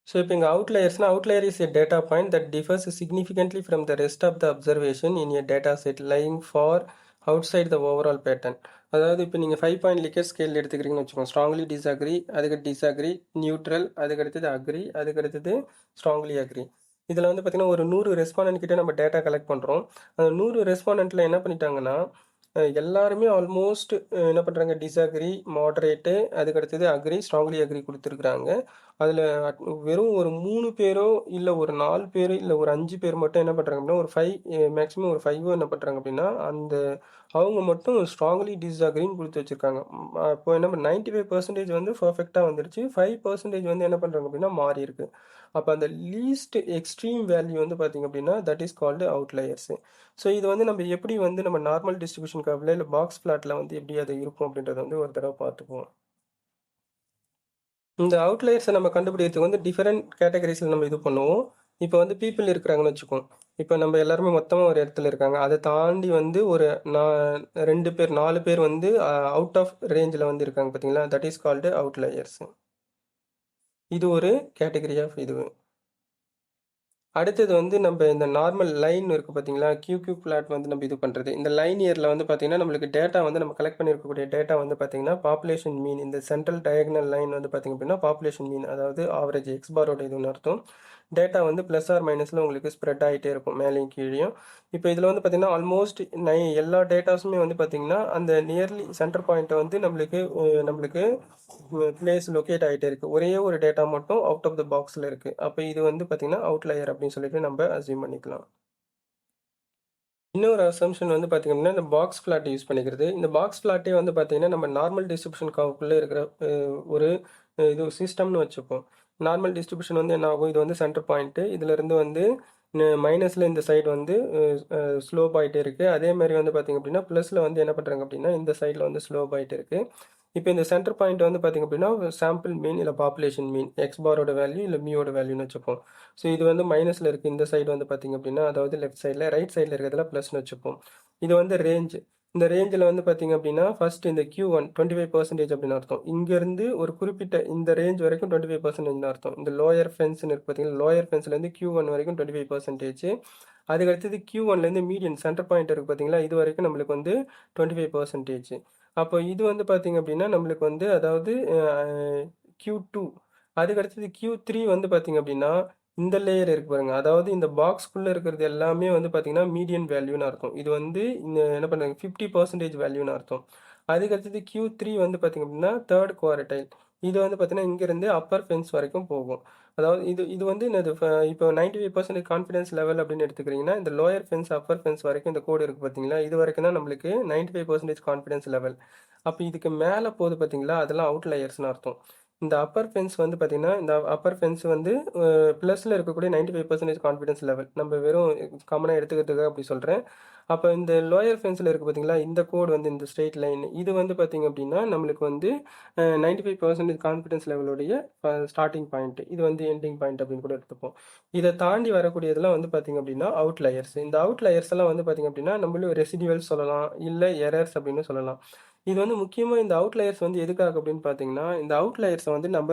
ஸோ இப்போ இங்கே அவுட்லயர்ஸ்னா outlier is a data point that differs significantly from the rest of the observation in a data set lying far outside the overall pattern. அதாவது இப்போ நீங்கள் 5 பாயிண்ட் லிக்கர் ஸ்கேல் எடுத்துக்கிறீங்கன்னு வச்சுக்கோங்க. ஸ்ட்ராங்லி டிஸ்அக்ரி, அதுக்கு disagree, neutral, அதுக்கடுத்தது agree, அதுக்கடுத்தது strongly agree. இதில் வந்து பார்த்திங்கன்னா ஒரு 100 ரெஸ்பாண்டன்ட் கிட்டே நம்ம டேட்டா கலெக்ட் பண்ணுறோம். அந்த 100 ரெஸ்பாண்டன்ட்டில் என்ன பண்ணிட்டாங்கன்னா எல்லாருமே ஆல்மோஸ்ட் என்ன பண்ணுறாங்க டிஸ்அக்ரி, மாடரேட்டு, அதுக்கடுத்தது அக்ரி, ஸ்ட்ராங்லி அக்ரி கொடுத்துருக்குறாங்க. அதில் வெறும் ஒரு 3 பேரோ இல்லை ஒரு 4 பேர் இல்லை ஒரு 5 பேர் மட்டும் என்ன பண்ணுறாங்க அப்படின்னா ஒரு 5 மேக்ஸிமம் ஒரு 5 என்ன பண்ணுறாங்க அப்படின்னா அந்த அவங்க மட்டும் ஸ்ட்ராங்லி டிஸ்அக்ரின்னு கொடுத்து வச்சுருக்காங்க. இப்போ என்ன 95% வந்து பர்ஃபெக்டாக வந்துடுச்சு. 5% வந்து என்ன பண்ணுறாங்க அப்படின்னா மாறி இருக்கு. அப்போ அந்த லீஸ்ட் எக்ஸ்ட்ரீம் வேல்யூ வந்து பார்த்திங்க அப்படின்னா that is called outliers. So இது வந்து நம்ம எப்படி வந்து நம்ம நார்மல் டிஸ்ட்ரிபியூஷன் கர்வ்ல இல்லை பாக்ஸ் பிளாட்டில் வந்து எப்படி அது இருக்கும் அப்படின்றத வந்து ஒரு தடவை பார்த்துக்குவோம். இந்த அவுட்லயர்ஸை நம்ம கண்டுபிடிக்கிறதுக்கு வந்து டிஃபரெண்ட் கேட்டகரிஸில் நம்ம இது பண்ணுவோம். இப்போ வந்து பீப்புள் இருக்கிறாங்கன்னு வச்சுக்கோம். இப்போ நம்ம எல்லாருமே மொத்தமாக ஒரு இடத்துல இருக்காங்க. அதை தாண்டி வந்து ஒரு 2 பேர் 4 பேர் வந்து அவுட் ஆஃப் ரேஞ்சில் வந்து இருக்காங்க பார்த்தீங்களா, தட் இஸ் கால்டு அவுட்லயர்ஸ். இது ஒரு கேட்டகரி ஆஃப் இது. அடுத்தது வந்து நம்ம இந்த நார்மல் லைன் இருக்குது பார்த்தீங்களா, கியூ பிளாட் வந்து நம்ம இது பண்ணுறது. இந்த லைன் இயரில் வந்து பார்த்திங்கன்னா நம்மளுக்கு டேட்டா வந்து நம்ம கலெக்ட் பண்ணியிருக்கக்கூடிய டேட்டா வந்து பார்த்திங்கன்னா பாப்புலேஷன் மீன். இந்த சென்ட்ரல் டயகனல் லைன் வந்து பார்த்திங்க அப்படின்னா பாப்புலேஷன் மீன், அதாவது ஆவரேஜ் எக்ஸ் பாரோட இதுன்னு அர்த்தம். டேட்டா வந்து ப்ளஸ் ஆர் மைனஸில் உங்களுக்கு ஸ்ப்ரெட் ஆகிட்டே இருக்கும் மேலேயும் கீழேயும். இப்போ இதில் வந்து பார்த்திங்கன்னா ஆல்மோஸ்ட் எல்லா டேட்டாஸுமே வந்து பார்த்திங்கன்னா அந்த நியர்லி சென்டர் பாயிண்ட்டை வந்து நம்மளுக்கு பிளேஸ் லொக்கேட் ஆகிட்டே இருக்குது. ஒரே ஒரு டேட்டா மட்டும் அவுட் ஆஃப் த பாக்ஸில் இருக்குது. அப்போ இது வந்து பார்த்திங்கன்னா அவுட்லயர் அப்படின்னு சொல்லிட்டு நம்ம அஸ்யூம் பண்ணிக்கலாம். இன்னொரு அசம்ஷன் வந்து பார்த்திங்க அப்படின்னா இந்த பாக்ஸ் பிளாட் யூஸ் பண்ணிக்கிறது. இந்த பாக்ஸ் பிளாட்டே வந்து பார்த்திங்கன்னா நம்ம நார்மல் டிஸ்ட்ரிபியூஷன் கர்வ்க்குள்ளே இருக்கிற ஒரு இது சிஸ்டம்னு வச்சுப்போம். நார்மல் டிஸ்ட்ரிபியூஷன் வந்து என்ன ஆகும், இது வந்து சென்டர் பாயிண்ட்டு, இதிலேருந்து வந்து மைனஸில் இந்த சைடு வந்து ஸ்லோப் ஆகிட்டே இருக்குது. அதே மாதிரி வந்து பார்த்திங்க அப்படின்னா ப்ளஸில் வந்து என்ன பண்ணுறாங்க அப்படின்னா இந்த சைடில் வந்து ஸ்லோப் ஆகிட்டே இருக்குது. இப்போ இந்த சென்டர் பாயிண்ட் வந்து பார்த்திங்க அப்படின்னா சாம்பிள் மீன் இல்லை பாப்புலேஷன் மீன், எக்ஸ் பாரோட வேல்யூ இல்லை மியோட வேல்யூன்னு வச்சுப்போம். ஸோ இது வந்து மைனஸில் இருக்குது. இந்த சைடு வந்து பார்த்திங்க அப்படின்னா அதாவது லெஃப்ட் சைடில், ரைட் சைடில் இருக்கிறதுல ப்ளஸ்னு வச்சுப்போம். இது வந்து ரேஞ்ச். இந்த ரேஞ்சில் வந்து பார்த்திங்க அப்படின்னா ஃபர்ஸ்ட் இந்த Q1 25% அப்படின்னு அர்த்தம். இங்கேருந்து ஒரு குறிப்பிட்ட இந்த ரேஞ்ச் வரைக்கும் 25% அர்த்தம். இந்த லோயர் ஃபென்ஸ்னு இருக்குது பார்த்தீங்கன்னா, லோயர் ஃபென்ஸ்லேருந்து Q1 வரைக்கும் 25%. அதுக்கடுத்தது Q1லேருந்து மீடியன் சென்டர் பாயிண்ட் இருக்குது பார்த்தீங்களா, இது வரைக்கும் நம்மளுக்கு வந்து 25%. அப்போ இது வந்து பார்த்திங்க அப்படின்னா நம்மளுக்கு வந்து அதாவது Q2. அதுக்கடுத்தது Q3 வந்து பார்த்திங்க அப்படின்னா இந்த லேயர் இருக்கு பாருங்க, அதாவது இந்த பாக்ஸ்க்குள்ளே இருக்கிறது எல்லாமே வந்து பார்த்திங்கன்னா மீடியன் வேல்யூன்னு அர்த்தம். இது வந்து இந்த என்ன பண்ணுறாங்க 50% வேல்யூன்னு அர்த்தம். அதுக்கடுத்தது Q3 வந்து பார்த்திங்க அப்படின்னா தேர்ட் குவார்டைல். இது வந்து பார்த்திங்கன்னா இங்கேருந்து அப்பர் ஃபென்ஸ் வரைக்கும் போகும். அதாவது இது வந்து என்னது இப்போ 95% கான்ஃபிடன்ஸ் லெவல் அப்படின்னு எடுத்துக்கிறீங்கன்னா இந்த லோயர் ஃபென்ஸ் அப்பர் ஃபென்ஸ் வரைக்கும் இந்த கோடு இருக்குது பார்த்தீங்களா, இது வரைக்கும் தான் நம்மளுக்கு 95% கான்ஃபிடன்ஸ் லெவல். அப்போ இதுக்கு மேலே போகுது பார்த்தீங்களா, அதெல்லாம் அவுட்லயர்ஸ்னு அர்த்தம். இந்த அப்பர் ஃபென்ஸ் வந்து பார்த்தீங்கன்னா, இந்த அப்பர் ஃபென்ஸ் வந்து ப்ளஸில் இருக்கக்கூடிய 95% கான்ஃபிடன்ஸ் லெவல். நம்ம வெறும் காமனா எடுத்துக்கிறதுக்காக அப்படி சொல்றேன். அப்ப இந்த லோயர் ஃபென்ஸ்ல இருக்கு பார்த்தீங்களா, இந்த கோடு வந்து இந்த ஸ்ட்ரெய்ட் லைன் இது வந்து பார்த்தீங்க அப்படின்னா, நம்மளுக்கு வந்து 95% கான்ஃபிடன்ஸ் லெவலுடைய ஸ்டார்ட்டிங் பாயிண்ட். இது வந்து எண்டிங் பாயிண்ட் அப்படின்னு கூட எடுத்துப்போம். இத தாண்டி வரக்கூடியதெல்லாம் வந்து பார்த்தீங்க அப்படின்னா, அவுட்லயர்ஸ். இந்த அவுட்லயர்ஸ் எல்லாம் வந்து பார்த்தீங்க அப்படின்னா, நம்மளும் ரெசிடுவல்ஸ் சொல்லலாம், இல்ல எரர்ஸ் அப்படின்னு சொல்லலாம். இது வந்து முக்கியமா இந்த அவுட்லயர்ஸ் வந்து எதுக்காக அப்படின்னு பார்த்தீங்கன்னா, இந்த அவுட்லயர்ஸ வந்து நம்ம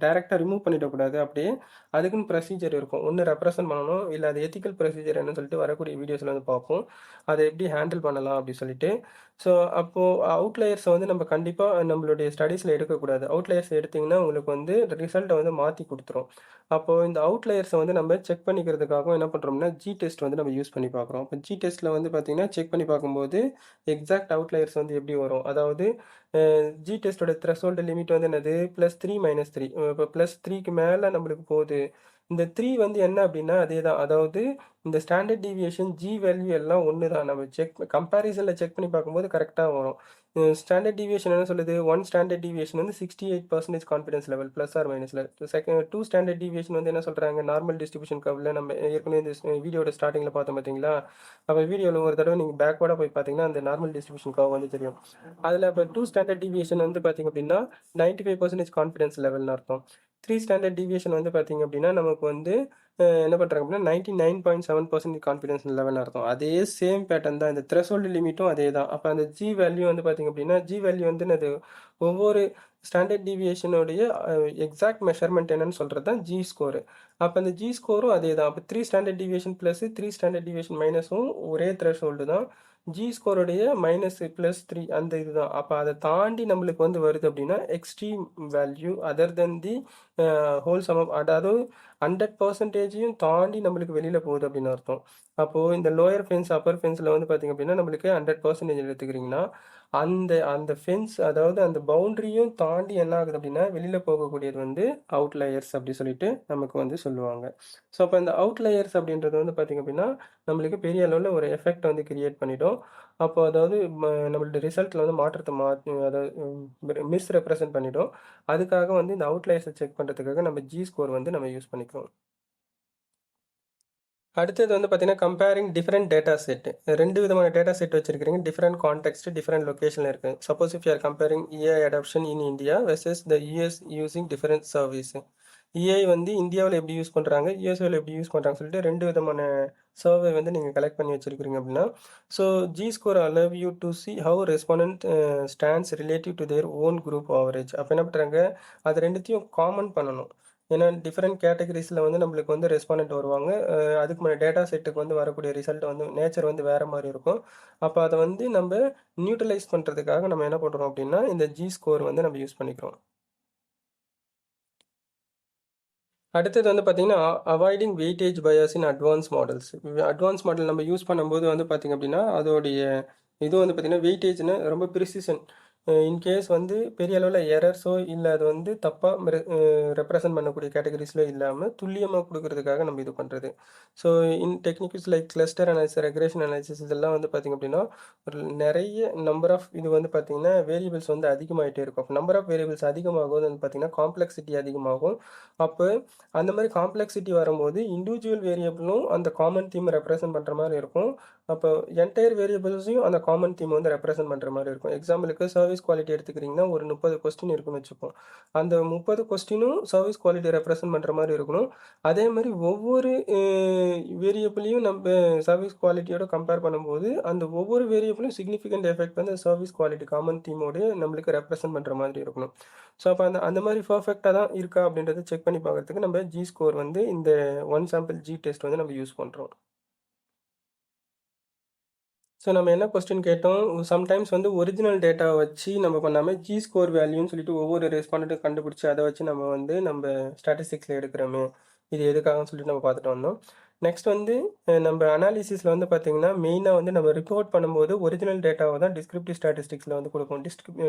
டைரக்ட்டா ரிமூவ் பண்ணிடக்கூடாது அப்படியே. அதுக்குன்னு ப்ரொசீஜர் இருக்கும். ஒண்ணு ரெப்ரசன்ட் பண்ணணும், இல்ல அது எத்திக்கல் ப்ரொசீஜர் என்னன்னு சொல்லிட்டு வரக்கூடிய வீடியோஸ்ல வந்து பார்ப்போம். அத எப்படி ஹேண்டில் பண்ணலாம் அப்படி சொல்லிட்டு. ஸோ, அப்போ அவுட்லயர்ஸ வந்து நம்ம கண்டிப்பா நம்மளுடைய ஸ்டடீஸ்ல எடுக்கக்கூடாது. அவுட்லயர்ஸ் எடுத்தீங்கன்னா, உங்களுக்கு வந்து ரிசல்ட்ட வந்து மாத்தி குடுத்துரும். அப்போ இந்த அவுட்லயர்ஸ வந்து நம்ம செக் பண்ணிக்கிறதுக்காகவும் என்ன பண்றோம்னா, டெஸ்ட் வந்து நம்ம யூஸ் பண்ணி பார்க்குறோம். இப்ப டெஸ்ட்ல வந்து பார்த்தீங்கன்னா, செக் பண்ணி பார்க்கும்போது எக்ஸாக்ட் அவுட்லயர்ஸ் வந்து எப்படி வரும்? அதாவது அ டெஸ்ட்டோட த்ரெஷோல்டு லிமிட் வந்து என்னது? +3 -3. இப்ப +3க்கு மேல நம்மளுக்கு போகுது. இந்த 3 வந்து என்ன அப்படின்னா, அதேதான். அதாவது இந்த ஸ்டாண்டர்ட் டீவியேஷன், வேல்யூ எல்லாம் ஒண்ணு தான். நம்ம கம்பேரிசன்ல செக் பண்ணி பார்க்கும்போது கரெக்ட்டா வரும். ஸ்டாண்டர்ட் டீவியேஷன் என்ன சொல்லுது? 1 ஸ்டாண்டர்ட் டீவியேஷன் வந்து 68% கான்ஃபிடன்ஸ் லெவல் ப்ளஸ் ஆர் மைனஸ்ல. 2 ஸ்டாண்டர்ட் டீவியேஷன் வந்து என்ன சொல்றாங்க? நார்மல் டிஸ்ட்ரிபியூஷன் கர்வ்ல நம்ம ஏற்கனவே இந்த வீடியோட ஸ்டார்ட்டிங்ல பார்த்தோம் பார்த்தீங்களா? அப்ப வீடியோல ஒரு தடவ நீங்க பேக்வேர்டா போய் பார்த்தீங்கன்னா, அந்த நார்மல் டிஸ்ட்ரிபியூஷன் கர்வ் வந்து தெரியும். அதுல இப்ப 2 ஸ்டாண்டர்ட் டீவியேஷன் வந்து பார்த்தீங்க அப்படின்னா, 95% கான்ஃபிடன்ஸ் லெவல்னு அர்த்தம். 3 ஸ்டாண்டர்ட் டீவியேஷன் வந்து பார்த்தீங்க அப்படின்னா, நமக்கு வந்து என்ன பண்றாங்க அப்படின்னா, 99.7% கான்ஃபிடன்ஸ் லெவல்னு அர்த்தம். அதே சேம் பேட்டர்ன் தான். இந்த த்ரெஷோல்டு லிமிட்டும் அதே தான். அப்ப அந்த வேல்யூ வந்து பார்த்தீங்க அப்படின்னா, வேல்யூ வந்து என்னது? ஒவ்வொரு ஸ்டாண்டர்ட் டீவியேஷனுடைய எக்ஸாக்ட் மெஷர்மென்ட் என்னன்னு சொல்றது தான் ஸ்கோர். அப்ப அந்த ஸ்கோரும் அதே தான். அப்ப 3 standard deviation plus 3 standard deviation மைனஸும் ஒரே த்ரெஷோல்டு தான். ஸ்கோருடைய -+3 அந்த இதுதான். அப்ப அத தாண்டி நம்மளுக்கு வந்து வருது அப்படின்னா, extreme value other than the whole sum of அதாவது 100%யும் தாண்டி நம்மளுக்கு வெளியில போகுது அப்படின்னு அர்த்தம். அப்போ இந்த லோயர் ஃபென்ஸ், அப்பர் ஃபென்ஸ்ல வந்து பார்த்தீங்க அப்படின்னா, நம்மளுக்கு 100% எடுத்துக்கிறீங்கன்னா, அந்த அந்த ஃபென்ஸ் அதாவது அந்த பவுண்டரியும் தாண்டி என்ன ஆகுது அப்படின்னா, வெளியில போகக்கூடியது வந்து அவுட்லயர்ஸ் அப்படி சொல்லிட்டு நமக்கு வந்து சொல்லுவாங்க. ஸோ, அப்ப இந்த அவுட்லயர்ஸ் அப்படின்றது வந்து பார்த்தீங்க அப்படின்னா, நம்மளுக்கு பெரிய அளவுல ஒரு எஃபெக்ட் வந்து கிரியேட் பண்ணிடும். அப்போ அதாவது நம்மளுடைய ரிசல்ட்ல வந்து மாற்றத்த அதாவது மிஸ்ரெப்ரசன்ட் பண்ணிடும். அதுக்காக வந்து இந்த அவுட்லயர்ஸ செக் பண்றதுக்காக நம்ம ஸ்கோர் வந்து நம்ம யூஸ் பண்ணிக்கிறோம். அடுத்தது வந்து பார்த்தீங்கன்னா, கம்பேரிங் டிஃபரெண்ட் டேட்டா செட். 2 விதமான டேட்டா செட் வச்சிருக்கிறீங்க. டிஃபரெண்ட் கான்டெக்ஸ்ட், டிஃபரெண்ட் லொகேஷன்ல இருக்கு. Suppose if you are comparing AI adoption in India versus the US using different service. AI வந்து இந்தியாவுல எப்படி யூஸ் பண்றாங்க, யுஎஸ்ஏல எப்படி யூஸ் பண்றாங்கன்னு சொல்லிட்டு 2 விதமான சர்வே வந்து நீங்க கலெக்ட் பண்ணி வச்சிருக்கிறீங்க அப்படின்னா, so score allow you to see how respondent stands relative to their own group average. அப்ப என்ன பண்றாங்க, அது 2த்தையும் காமன் பண்ணணும். ஏன்னா டிஃபரெண்ட் கேட்டகரிஸ்ல வந்து நம்மளுக்கு வந்து ரெஸ்பாண்டன்ட் வருவாங்க. அதுக்கு முன்னாடி டேட்டா செட்டுக்கு வந்து வரக்கூடிய ரிசல்ட் வந்து நேச்சர் வந்து வேற மாரி இருக்கும். அப்ப அத வந்து நம்ப நியூட்ரலைஸ் பண்றதுக்காக நம்ம என்ன பண்றோம் அப்படின்னா, இந்த ஸ்கோர் வந்து நம்ம யூஸ் பண்ணிக்கிறோம். அடுத்தது வந்து பார்த்தீங்கன்னா, avoiding weightage bias in advance models. Advance model நம்ம யூஸ் பண்ணும்போது வந்து பார்த்தீங்க அப்படின்னா, அதோடைய இது வந்து பார்த்தீங்கன்னா, வெயிட்டேஜ்ன்னு ரொம்ப ப்ரிசிஷன். இன்கேஸ் வந்து பெரிய அளவுல எரர்ஸோ, இல்ல அது வந்து தப்பா ரெப்ரசன்ட் பண்ணக்கூடிய கேட்டகரிஸ்ல இல்லாம, துல்லியமா குடுக்குறதுக்காக நம்ம இது பண்றது. So, in techniques like cluster analysis, regression analysis இதெல்லாம் வந்து பார்த்தீங்க அப்படின்னா, ஒரு நெறைய நம்பர் ஆஃப் இது வந்து பார்த்தீங்கன்னா, வேரியபிள்ஸ் வந்து அதிகமாயிட்டே இருக்கும். அப்ப நம்பர் ஆஃப் வேரியபிள்ஸ் அதிகமாகும்போது வந்து பார்த்தீங்கன்னா, காம்ப்ளெக்சிட்டி அதிகமாகும். அப்ப அந்த மாரி காம்ப்ளெக்சிட்டி வரும்போது, இண்டிவிஜுவல் வேரியபிளும் அந்த காமன் தீம் ரெப்ரசன்ட் பண்ற மாரி இருக்கும். அப்போ என்டையர் வேரியபிள்ஸையும் அந்த காமன் தீம் வந்து ரெப்ரசன்ட் பண்ற மாரி இருக்கும். எக்ஸாம்பிளுக்கு சர்வீஸ் குவாலிட்டி எடுத்துக்கிறீங்கன்னா, ஒரு 30 கொஸ்டின் இருக்குன்னு வச்சுப்போம். அந்த 30 கொஸ்டினும் சர்வீஸ் குவாலிட்டி ரெப்ரசன்ட் பண்ற மாரி இருக்கணும். அதே மாரி ஒவ்வொரு வேரியபிளையும் நம்ப சர்வீஸ் குவாலிட்டியோட கம்பேர் பண்ணும்போது, அந்த ஒவ்வொரு வேரியபிளும் சிக்னிஃபிகன்ட் எஃபெக்ட் வந்து சர்வீஸ் குவாலிட்டி காமன் தீமோட நம்மளுக்கு ரெப்ரசன்ட் பண்ற மாதிரி இருக்கணும். ஸோ, அப்ப அந்த அந்த மாரி பெர்ஃபெக்ட்டா தான் இருக்கா அப்படின்றத செக் பண்ணி பார்க்கறதுக்கு நம்ம ஸ்கோர் வந்து இந்த ஒன் சாம்பிள் டெஸ்ட் வந்து நம்ம யூஸ் பண்றோம். ஸோ, நம்ம என்ன கொஸ்டின் கேட்டோம்? சம்டைம்ஸ் வந்து ஒரிஜினல் டேட்டாவ வச்சு நம்ம பண்ணாம ஸ்கோர் வேல்யூன்னு சொல்லிட்டு ஒவ்வொரு ரெஸ்பாண்டன்ட்டும் கண்டுபிடிச்சு அத வச்சு நம்ம வந்து ஸ்டாட்டிஸ்டிக்ஸ்ல எடுக்கிறோமே, இது எதுக்காகன்னு சொல்லிட்டு நம்ம பார்த்துட்டு வந்தோம். நெக்ஸ்ட் வந்து நம்ப அனாலிசிஸ்ல வந்து பார்த்தீங்கன்னா, மெயினா வந்து நம்ம ரிப்போர்ட் பண்ணும்போது ஒரிஜினல் டேட்டாவ தான் டிஸ்கிரிப்டிவ் ஸ்டாட்டிஸ்டிக்ஸ்ல வந்து குடுப்போம்.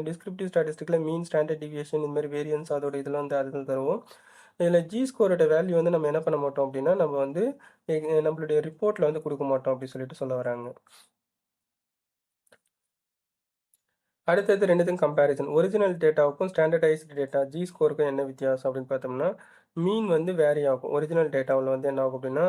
டிஸ்கிரிப்டிவ் ஸ்டாட்டிஸ்டிக்ஸ்ல மீன், ஸ்டாண்டர்ட் டீவியேஷன் இந்த மாரி வேரியன்ஸ் அதோட இதெல்லாம் வந்து அதுதான் தருவோம். இதில ஸ்கோரோட வேல்யூ வந்து நம்ம என்ன பண்ண மாட்டோம் அப்டின்னா, நம்ம வந்து நம்மளுடைய ரிப்போர்ட்ல வந்து குடுக்க மாட்டோம் அப்டி சொல்லிட்டு சொல்ல வராங்க. அடுத்தது 2த்துக்கும் கம்பேரிசன். ஒரிஜினல் டேட்டாவுக்கும் ஸ்டாண்டர்டைஸ்டு டேட்டா ஸ்கோருக்கும் என்ன வித்தியாசம் அப்படின்னு பார்த்தோம்னா, மீன் வந்து வேரி ஆகும். ஒரிஜினல் டேட்டாவுல வந்து என்ன ஆகும் அப்படின்னா,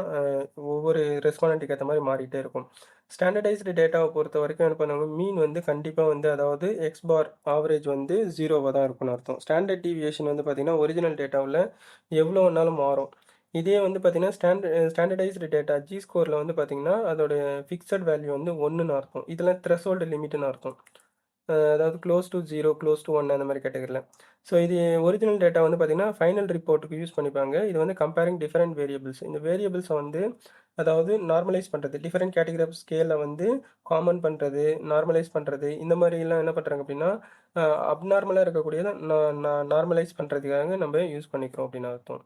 ஒவ்வொரு ரெஸ்பாண்டன்ட்க்கு ஏத்த மாரி மாறிட்டே இருக்கும். ஸ்டாண்டர்டைஸ்டு டேட்டாவ பொறுத்தவரைக்கும் என்ன பண்ணுவாங்க, மீன் வந்து கண்டிப்பா வந்து அதாவது எக்ஸ் பார் ஆவரேஜ் வந்து 0வா தான் இருக்கும்னு அர்த்தம். ஸ்டாண்டர்ட் டீவியேஷன் வந்து பார்த்தீங்கன்னா, ஒரிஜினல் டேட்டாவுல எவ்வளோ வேணாலும் மாறும். இதே வந்து பார்த்தீங்கன்னா, ஸ்டாண்டர்டைஸ்டு டேட்டா ஸ்கோர்ல வந்து பார்த்தீங்கன்னா, அதோட ஃபிக்ஸட் வேல்யூ வந்து 1ன்னு அர்த்தம். இதெல்லாம் த்ரெஷோல்டு லிமிட்ன்னு அர்த்தம். அதாவது க்ளோஸ் டூ 0, க்ளோஸ் டூ 1 அந்த மாரி கேட்டகரில. ஸோ இது ஒரிஜினல் டேட்டா வந்து பார்த்தீங்கன்னா, ஃபைனல் ரிப்போர்ட்டுக்கு யூஸ் பண்ணிப்பாங்க. இது வந்து கம்பேரிங் டிஃபரெண்ட் வேரியபிள்ஸ். இந்த வேரியபிள்ஸ வந்து அதாவது நார்மலைஸ் பண்றது. டிஃபரெண்ட் கேட்டகரி ஆஃப் ஸ்கேல வந்து காமன் பண்றது, நார்மலைஸ் பண்றது, இந்த மாரிலாம் என்ன பண்றாங்க அப்டின்னா, அ அப்நார்மலா இருக்கக்கூடியத நார்மலைஸ் பண்றதுக்காக நம்ம யூஸ் பண்ணிக்கிறோம் அப்டின்னு அர்த்தம்.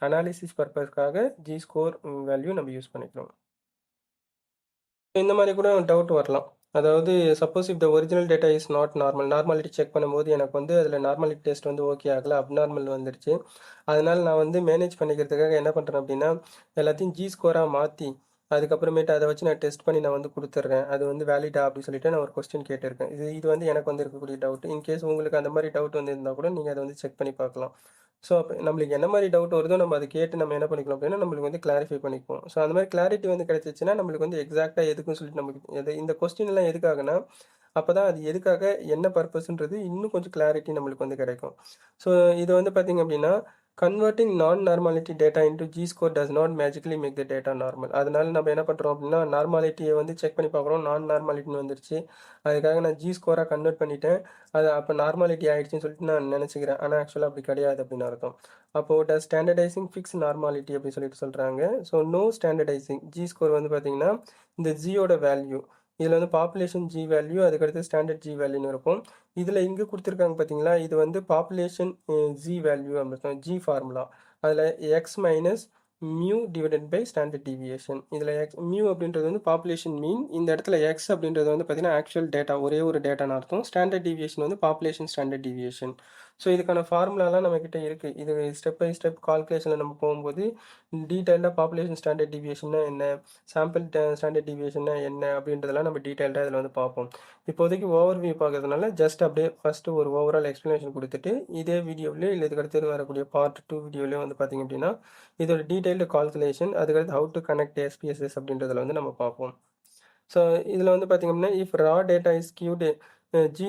அனாலிசிஸ் பர்ப்பஸ்க்காக ஸ்கோர் வேல்யூ நம்ம யூஸ் பண்ணிக்கிறோம். இந்த மாரி கூட டவுட் வரலாம். அதாவது suppose if the original data is not normal. Normality check பண்ணும்போது எனக்கு வந்து அதில நார்மாலிட்டி டெஸ்ட் வந்து ஓகே ஆகல. அப்நார்மல் வந்துருச்சு. அதனால நான் வந்து மேனேஜ் பண்ணிக்கிறதுக்காக என்ன பண்றேன் அப்டின்னா, எல்லாத்தையும் ஸ்கோரா மாத்தி, அதுக்கப்புறமேட்டு அத வச்சு நான் டெஸ்ட் பண்ணி நான் வந்து குடுத்துர்றேன். அது வந்து வேலிடா அப்டின்னு சொல்லிட்டு நான் ஒரு கொஸ்டின் கேட்டிருக்கேன். இது இது வந்து எனக்கு வந்து இருக்கக்கூடிய டவுட். இன்கேஸ் உங்களுக்கு அந்த மாரி டவுட் வந்து இருந்தா கூட நீங்க அத வந்து செக் பண்ணி பார்க்கலாம். ஸோ, அப்ப நம்மளுக்கு என்ன மாரி டவுட் வருதோ நம்ம அத கேட்டு நம்ம என்ன பண்ணிக்கலாம் அப்டின்னா, நம்மளுக்கு வந்து கிளாரிஃபை பண்ணிக்குவோம். ஸோ, அந்த மாரி கிளாரிட்டி வந்து கிடைச்சிச்சுன்னா, நம்மளுக்கு வந்து எக்ஸாக்ட்டா எதுக்குன்னு சொல்லிட்டு நமக்கு இந்த கொஸ்டின் எல்லாம் எதுக்காகன்னா, அப்பதான் அது எதுக்காக, என்ன பர்ப்பஸ்ன்றது இன்னும் கொஞ்சம் கிளாரிட்டி நம்மளுக்கு வந்து கிடைக்கும். ஸோ, இது வந்து பார்த்தீங்க அப்டின்னா, converting normality data into score does not magically make the data normal. அதனால நம்ம என்ன பண்றோம் அப்டின்னா, நார்மாலிட்டிய வந்து செக் பண்ணி பார்க்குறோம். நார்மாலிட்டின்னு வந்துருச்சு. அதுக்காக நான் ஸ்கோரா கன்வெர்ட் பண்ணிட்டேன். அது அப்ப நார்மாலிட்டி ஆயிடுச்சுன்னு சொல்லிட்டு நான் நெனச்சுக்கிறேன். ஆனா ஆக்சுவலா அப்படி கிடையாது அப்படின்னு அர்த்தம். அப்போ ஸ்டாண்டர்டைசிங் ஃபிக்ஸ் நார்மாலிட்டி அப்படின்னு சொல்லிட்டு சொல்றாங்க. So no standardising. ஸ்கோர் வந்து பார்த்தீங்கன்னா, இந்த ஜியோட வேல்யூ. இதுல வந்து பாப்புலேஷன் வேல்யூ, அதுக்கடுத்து ஸ்டாண்டர்ட் வேல்யூன்னு இருக்கும். இதுல இங்க குடுத்துருக்காங்க பார்த்தீங்களா, இது வந்து பாப்புலேஷன் வேல்யூ அப்படின்னு ஃபார்முலா. அதுல X minus mu divided by standard deviation. இதில் மியூ அப்படின்றது வந்து பாப்புலேஷன் மீன். இந்த இடத்துல எக்ஸ் அப்படின்றது வந்து பார்த்தீங்கன்னா ஆக்சுவல் டேட்டா, ஒரே ஒரு டேட்டான்னு அர்த்தம். ஸ்டாண்டர்ட் டீவியேஷன் வந்து பாப்புலேஷன் ஸ்டாண்டர்ட் டீவியேஷன். ஸோ இதுக்கான ஃபார்முலாலாம் நம்மக்கிட்ட இருக்குது. இது ஸ்டெப் பை ஸ்டெப் கால்குலேஷனில் நம்ம போகும்போது டீட்டெயிலாக பாப்புலேஷன் ஸ்டாண்டர்ட் டீவியேஷன்னா என்ன, சாம்பிள் ஸ்டாண்டர்ட் டீவியேஷன்னா என்ன அப்படின்றதெல்லாம் நம்ம டீட்டெயில்டாக இதில் வந்து பார்ப்போம். இப்போதைக்கு ஓவர் வியூ பார்க்கறதுனால ஜஸ்ட் அப்படியே ஃபஸ்ட்டு ஒரு ஓவரால் எக்ஸ்ப்ளனேஷன் கொடுத்துட்டு, இதே வீடியோவிலே இல்லை இதுக்கு அடுத்தது வரக்கூடிய பார்ட் 2 வீடியோவிலே வந்து பார்த்தீங்க அப்படின்னா, இதோட டீடைல்டு கால்குலேஷன், அதுக்கடுத்து ஹவு டு கனெக்ட் எஸ்பிஎஸ்எஸ் அப்படின்றதுல வந்து நம்ம பார்ப்போம். ஸோ இதில் வந்து பார்த்தீங்க அப்படின்னா, if raw data is skewed,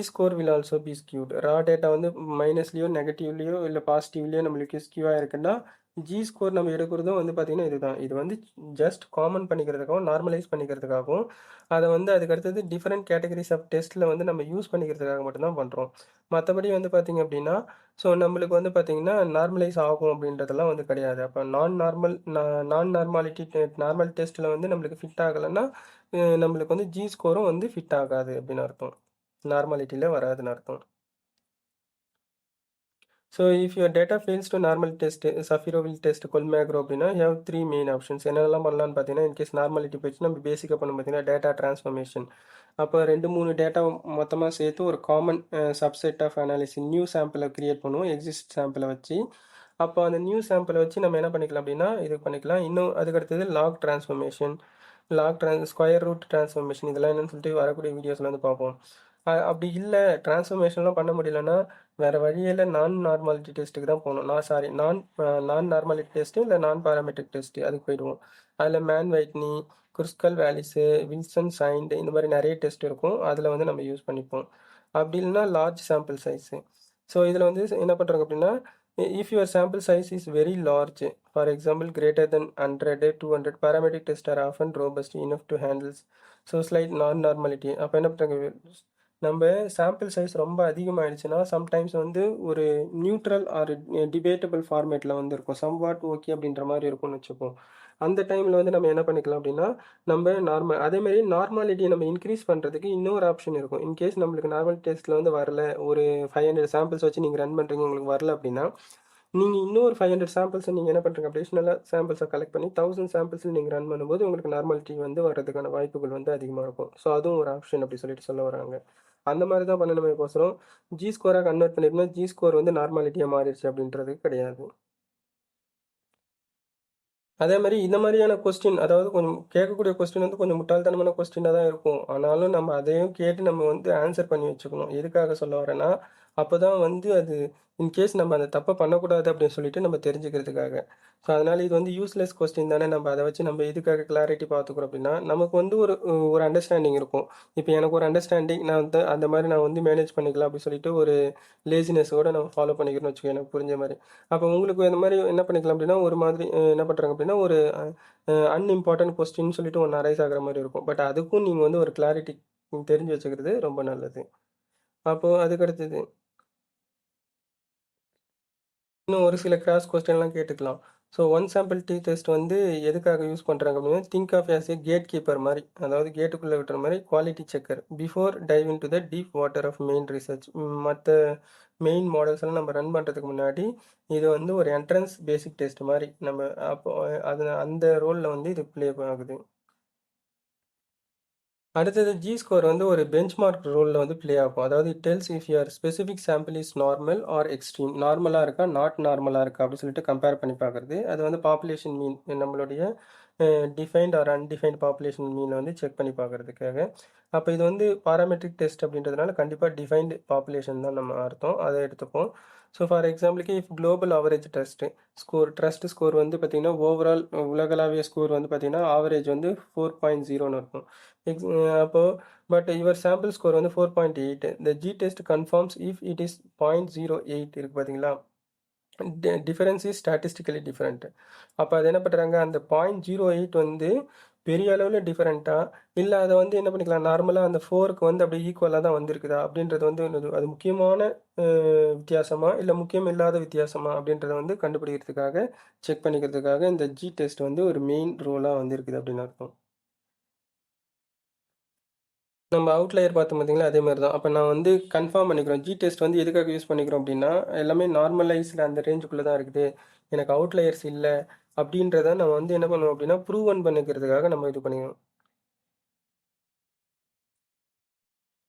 score will also be skewed. Raw data வந்து மைனஸ்லேயோ நெகட்டிவ்லேயோ இல்லை பாசிட்டிவ்லேயோ நம்மளுக்கு ஸ்கியூவாக இருக்குன்னா, ஸ்கோர் நம்ம எடுக்கிறதும் வந்து பார்த்தீங்கன்னா இதுதான். இது வந்து ஜஸ்ட் காமன் பண்ணிக்கிறதுக்காகவும் நார்மலைஸ் பண்ணிக்கிறதுக்காகவும், அதை வந்து அதுக்கடுத்தது டிஃப்ரெண்ட் கேட்டகரிஸ் ஆஃப் டெஸ்ட்டில் வந்து நம்ம யூஸ் பண்ணிக்கிறதுக்காக மட்டும்தான் பண்ணுறோம். மற்றபடி வந்து பார்த்தீங்க அப்படின்னா, ஸோ நம்மளுக்கு வந்து பார்த்தீங்கன்னா நார்மலைஸ் ஆகும் அப்படின்றதெல்லாம் வந்து கிடையாது. அப்போ நான் நார்மாலிட்டி நார்மல் டெஸ்ட்டில் வந்து நம்மளுக்கு ஃபிட் ஆகலைன்னா, நம்மளுக்கு வந்து ஸ்கோரும் வந்து ஃபிட் ஆகாது அப்படின்னு அர்த்தம். நார்மாலிட்டியில் வராதுன்னு அர்த்தம். So if your data fails to normal test, Shapiro Wilk test, Kolmogorov அப்படின்னா யூ ஹேவ் 3 மெயின் ஆப்ஷன்ஸ். என்னென்னலாம் பண்ணலாம்னு பார்த்தீங்கன்னா, இன்கேஸ் நார்மாலிட்டி போயிடுச்சு நம்ம பேசிக்காக பண்ண பார்த்தீங்கன்னா டேட்டா ட்ரான்ஸ்ஃபர்மேஷன். அப்போ 2, 3 டேட்டா மொத்தமாக சேர்த்து ஒரு common subset of analysis new சாம்பிளை கிரியேட் பண்ணுவோம் எக்ஸிஸ்ட் சாம்பிளை வச்சு. அப்போ அந்த நியூ சாம்பிளை வச்சு நம்ம என்ன பண்ணிக்கலாம் அப்படின்னா இது பண்ணிக்கலாம். இன்னும் அதுக்கடுத்தது log transformation, square root transformation, இதெல்லாம் என்னன்னு சொல்லிட்டு வரக்கூடிய வீடியோஸில் வந்து பார்ப்போம். அப்படி இல்லை ட்ரான்ஸ்ஃபர்மேஷன்லாம் பண்ண முடியலன்னா வேறு வழியில் நான் நார்மாலிட்டி டெஸ்ட்டுக்கு தான் போகணும். நான் நார்மாலிட்டி டெஸ்ட்டு இல்லை நான் பாராமெட்ரிக் டெஸ்ட்டு அதுக்கு போயிடுவோம். அதில் மேன் வைட்னி, குர்ஸ்கல் வேலிஸு, வில்சன் சைன்டு இந்த மாதிரி நிறைய டெஸ்ட் இருக்கும். அதில் வந்து நம்ம யூஸ் பண்ணிப்போம். அப்படி இல்லைன்னா லார்ஜ் சாம்பிள் சைஸு. ஸோ இதில் வந்து என்ன பண்ணுறாங்க அப்படின்னா, if your sample size is very large, for example greater than 100, 200, parametric tests are often robust enough to handle slight non-normality. அப்போ என்ன பண்ணுறாங்க, நம்ம சாம்பிள் சைஸ் ரொம்ப அதிகமாகிடுச்சுன்னா சம்டைம்ஸ் வந்து ஒரு நியூட்ரல் ஆர் டிபேட்டபிள் ஃபார்மேட்டில் வந்து இருக்கும். சம்வாட் ஓகே அப்படின்ற மாதிரி இருக்கும்னு வச்சுப்போம். அந்த டைமில் வந்து நம்ம என்ன பண்ணிக்கலாம் அப்படின்னா, நம்ம அதேமாதிரி நார்மாலிட்டியை நம்ம இன்க்ரீஸ் பண்ணுறதுக்கு இன்னொரு ஆப்ஷன் இருக்கும். இன்கேஸ் நம்மளுக்கு நார்மல் டெஸ்ட்டில் வந்து வரல, ஒரு 500 சாம்பிள்ஸ் வச்சு நீங்கள் ரன் பண்ணுறீங்க, உங்களுக்கு வரல அப்படின்னா, நீங்கள் இன்னொரு 500 சாம்பிள்ஸை நீங்கள் என்ன பண்ணுறீங்க, அடிஷ்னலாக சாம்பிள்ஸை கலெக்ட் பண்ணி 1000 சாம்பிள்ஸில் நீங்கள் ரன் பண்ணும்போது உங்களுக்கு நார்மாலிட்டி வந்து வர்றதுக்கான வாய்ப்புகள் வந்து அதிகமாக இருக்கும். ஸோ அதுவும் ஒரு ஆப்ஷன் அப்படி சொல்லிட்டு சொல்ல வராங்க. அந்த மாதிரி தான் பண்ணணுமே கோசரம் ஸ்கோராக கன்வெர்ட் பண்ணிருந்தோம், ஸ்கோர் வந்து நார்மாலிட்டியாக மாறிடுச்சு அப்படின்றது கிடையாது. அதே மாரி இந்த மாரியான கொஸ்டின் அதாவது கொஞ்சம் கேட்கக்கூடிய கொஸ்டின் வந்து கொஞ்சம் முட்டாள்தனமான கொஸ்டினா தான் இருக்கும். ஆனாலும் நம்ம அதையும் கேட்டு நம்ம வந்து ஆன்சர் பண்ணி வச்சுக்கணும். எதுக்காக சொல்ல வரேன்னா, அப்பதான் வந்து அது இன்கேஸ் நம்ம அந்த தப்ப பண்ணக்கூடாது அப்படின்னு சொல்லிட்டு நம்ம தெரிஞ்சுக்கிறதுக்காக. ஸோ, அதனால இது வந்து யூஸ்லெஸ் கொஸ்டின் தானே நம்ம அத வச்சு நம்ம எதுக்காக கிளாரிட்டி பார்த்துக்கிறோம் அப்படின்னா, நமக்கு வந்து ஒரு அண்டர்ஸ்டாண்டிங் இருக்கும். இப்ப எனக்கு ஒரு அண்டர்ஸ்டாண்டிங் நான் வந்து அந்த மாரி நான் வந்து மேனேஜ் பண்ணிக்கலாம் அப்படின்னு சொல்லிட்டு ஒரு லேசினஸோட நம்ம ஃபாலோ பண்ணிக்கிறோம்னு வச்சுக்கோங்க எனக்கு புரிஞ்ச மாரி. அப்போ உங்களுக்கு இந்த மாரி என்ன பண்ணிக்கலாம் அப்படின்னா, ஒரு மாதிரி என்ன பண்றாங்க அப்படின்னா, ஒரு அன்இம்பார்ட்டன்ட் கொஸ்டின்னு சொல்லிட்டு ஒண்ணு அரைஸ் ஆகுற மாரி இருக்கும். பட் அதுக்கும் நீங்க வந்து ஒரு கிளாரிட்டி தெரிஞ்சு வச்சுக்கிறது ரொம்ப நல்லது. அப்போ அதுக்கு அடுத்தது இன்னும் ஒரு சில கிராஸ் கொஸ்டின்லாம் கேட்டுக்கலாம். So one sample T test வந்து எதுக்காக யூஸ் பண்ணுறாங்க அப்படின்னா, think of as a gatekeeper மாரி. அதாவது கேட்டுக்குள்ளே விட்டுற மாரி quality checker. Before dive into the deep water of main research. மத்த மெயின் மாடல்ஸ் எல்லாம் நம்ம ரன் பண்ணுறதுக்கு முன்னாடி, இது வந்து ஒரு என்ட்ரன்ஸ் பேசிக் டெஸ்ட் மாரி. நம்ம அப்போ அது அந்த ரோல்ல வந்து இது ப்ளே ஆகுது. அடுத்தது ஜி ஸ்கோர் வந்து ஒரு பெஞ்ச்மார்க் ரோலில் வந்து ப்ளே ஆகும். அதாவது it tells if your specific sample is normal or extreme. நார்மலாக இருக்கா, நாட் நார்மலாக இருக்கா அப்படின்னு சொல்லிட்டு கம்பேர் பண்ணி பார்க்குறது. அது வந்து பாப்புலேஷன் மீன் நம்மளுடைய டிஃபைன்ட் ஆர் அன்டிஃபைன்ட் பாப்புலேஷன் மீனை வந்து செக் பண்ணி பார்க்குறதுக்காக. அப்போ இது வந்து பாராமெட்ரிக் டெஸ்ட் அப்படின்றதுனால கண்டிப்பாக டிஃபைன்டு பாப்புலேஷன் தான் நம்ம அர்த்தம். அதை எடுத்துப்போம். ஸோ ஃபார் எக்ஸாம்பிளுக்கு if global average trust score வந்து பார்த்தீங்கன்னா ஓவரால் உலகளாவிய ஸ்கோர் வந்து பார்த்தீங்கன்னா ஆவரேஜ் வந்து 4.0ன்னு இருக்கும். எக்ஸ் அப்போ பட் யுவர் சாம்பிள் ஸ்கோர் வந்து 4.8. இந்த G test conforms if it is 0.08 இருக்கு பார்த்தீங்களா? Difference is statistically different. அப்போ அது என்ன பண்ணுறாங்க, அந்த 0.08 வந்து பெரிய அளவில் டிஃபரெண்ட்டா இல்லை அதை வந்து என்ன பண்ணிக்கலாம் நார்மலாக அந்த 4க்கு வந்து அப்படியே ஈக்குவலாக தான் வந்திருக்குதா அப்படின்றது வந்து அது முக்கியமான வித்தியாசமா இல்லை முக்கியம் இல்லாத வித்தியாசமா அப்படின்றத வந்து கண்டுபிடிக்கிறதுக்காக செக் பண்ணிக்கிறதுக்காக இந்த ஜி டெஸ்ட் வந்து ஒரு மெயின் ரோலாக வந்து இருக்குது அப்படின்னு அர்த்தம். நம்ம அவுட்லயர் பார்த்தோம் பார்த்தீங்களா, அதே மாரி தான். அப்ப நான் வந்து கன்ஃபார்ம் பண்ணிக்கிறோம். ஜி டெஸ்ட் வந்து எதுக்காக யூஸ் பண்ணிக்கிறோம் அப்டின்னா, எல்லாமே நார்மலைஸ்ல அந்த ரேஞ்சுக்குள்ள தான் இருக்குது. எனக்கு அவுட்லயர்ஸ் இல்ல. அப்டின்றத நம்ம வந்து என்ன பண்ணுவோம் அப்டின்னா, ப்ரூவன் பண்ணிக்கிறதுக்காக நம்ம இது பண்ணிக்கிறோம்.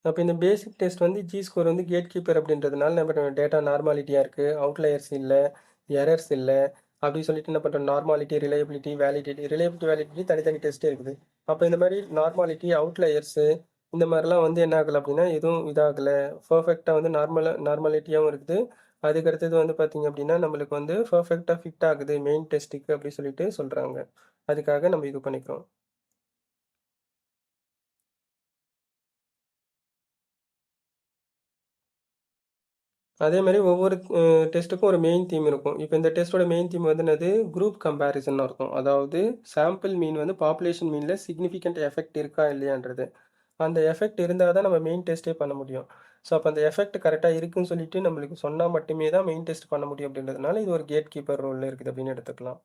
அப்ப இந்த பேசிக் டெஸ்ட் வந்து ஜி ஸ்கோர் வந்து கேட் கீப்பர் அப்டின்றதுனால என்ன பண்ணுவேன், டேட்டா நார்மாலிட்டியா இருக்கு, அவுட்லயர்ஸ் இல்ல, எரர்ஸ் இல்ல. அப்டி சொல்லிட்டு என்ன பண்றோம், நார்மாலிட்டி, ரிலையபிலிட்டி, வேலிடிட்டி. ரிலையபிலிட்டி தனித்தனி டெஸ்ட் இருக்குது. அப்ப இந்த மாரி நார்மாலிட்டி, அவுட்லயர்ஸ் இந்த மாதிரிலாம் வந்து என்ன ஆகல அப்படின்னா எதுவும் இதாகல. பர்ஃபெக்டாக வந்து நார்மாலிட்டியாகவும் இருக்குது. அதுக்கு அடுத்தது வந்து பார்த்தீங்க அப்படின்னா நம்மளுக்கு வந்து பர்ஃபெக்டாக ஃபிட் ஆகுது மெயின் டெஸ்ட்டுக்கு அப்படி சொல்லிட்டு சொல்கிறாங்க. அதுக்காக நம்ம இது பண்ணிக்கிறோம். அதே மாதிரி ஒவ்வொரு டெஸ்ட்டுக்கும் ஒரு மெயின் தீம் இருக்கும். இப்போ இந்த டெஸ்ட்டோட மெயின் தீம் வந்து என்னது, குரூப் கம்பேரிசன் அர்த்தம். அதாவது சாம்பிள் மீன் வந்து பாப்புலேஷன் மீனில் சிக்னிஃபிகண்ட் எஃபெக்ட் இருக்கா இல்லையான்றது. அந்த எஃபெக்ட் இருந்தால் தான் நம்ம மெயின் டெஸ்ட்டே பண்ண முடியும். ஸோ அப்போ அந்த எஃபெக்ட் கரெக்டாக இருக்குன்னு சொல்லிட்டு நம்மளுக்கு சொன்னால் மட்டுமே தான் மெயின் டெஸ்ட் பண்ண முடியும் அப்படின்றதுனால இது ஒரு கேட் கீப்பர் ரோலில் இருக்குது அப்படின்னு எடுத்துக்கலாம்.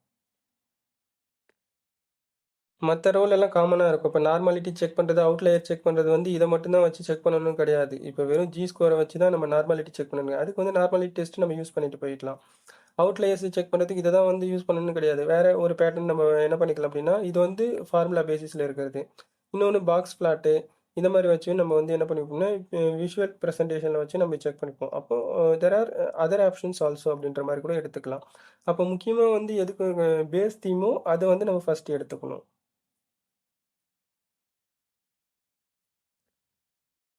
மற்ற ரோல் எல்லாம் காமனாக இருக்கும். இப்போ நார்மாலிட்டி செக் பண்ணுறது, அவுட்லயர் செக் பண்ணுறது வந்து இதை மட்டும் தான் வச்சு செக் பண்ணணும்னு கிடையாது. இப்போ வெறும் ஜி ஸ்கோரை வச்சு தான் நம்ம நார்மாலிட்டி செக் பண்ணணும். அதுக்கு வந்து நார்மாலிட்டி டெஸ்ட் நம்ம யூஸ் பண்ணிட்டு போயிடலாம். அவுட்லயர்ஸ் செக் பண்ணுறதுக்கு இதை தான் வந்து யூஸ் பண்ணணும்னு கிடையாது. வேற ஒரு பேட்டர்ன் நம்ம என்ன பண்ணிக்கலாம் அப்படின்னா, இது வந்து ஃபார்முலா பேசிஸில் இருக்கிறது. இன்னொன்று பாக்ஸ் பிளாட்டு இந்த மாதிரி வச்சு நம்ம வந்து என்ன பண்ணிப்போம்னா, விஷுவல் ப்ரெசன்டேஷனில் வச்சு நம்ம செக் பண்ணிப்போம். அப்போ there are other options also அப்படின்ற மாதிரி கூட எடுத்துக்கலாம். அப்போ முக்கியமாக வந்து எதுக்கு பேஸ் தீமோ அதை வந்து நம்ம ஃபஸ்ட்டு எடுத்துக்கணும்.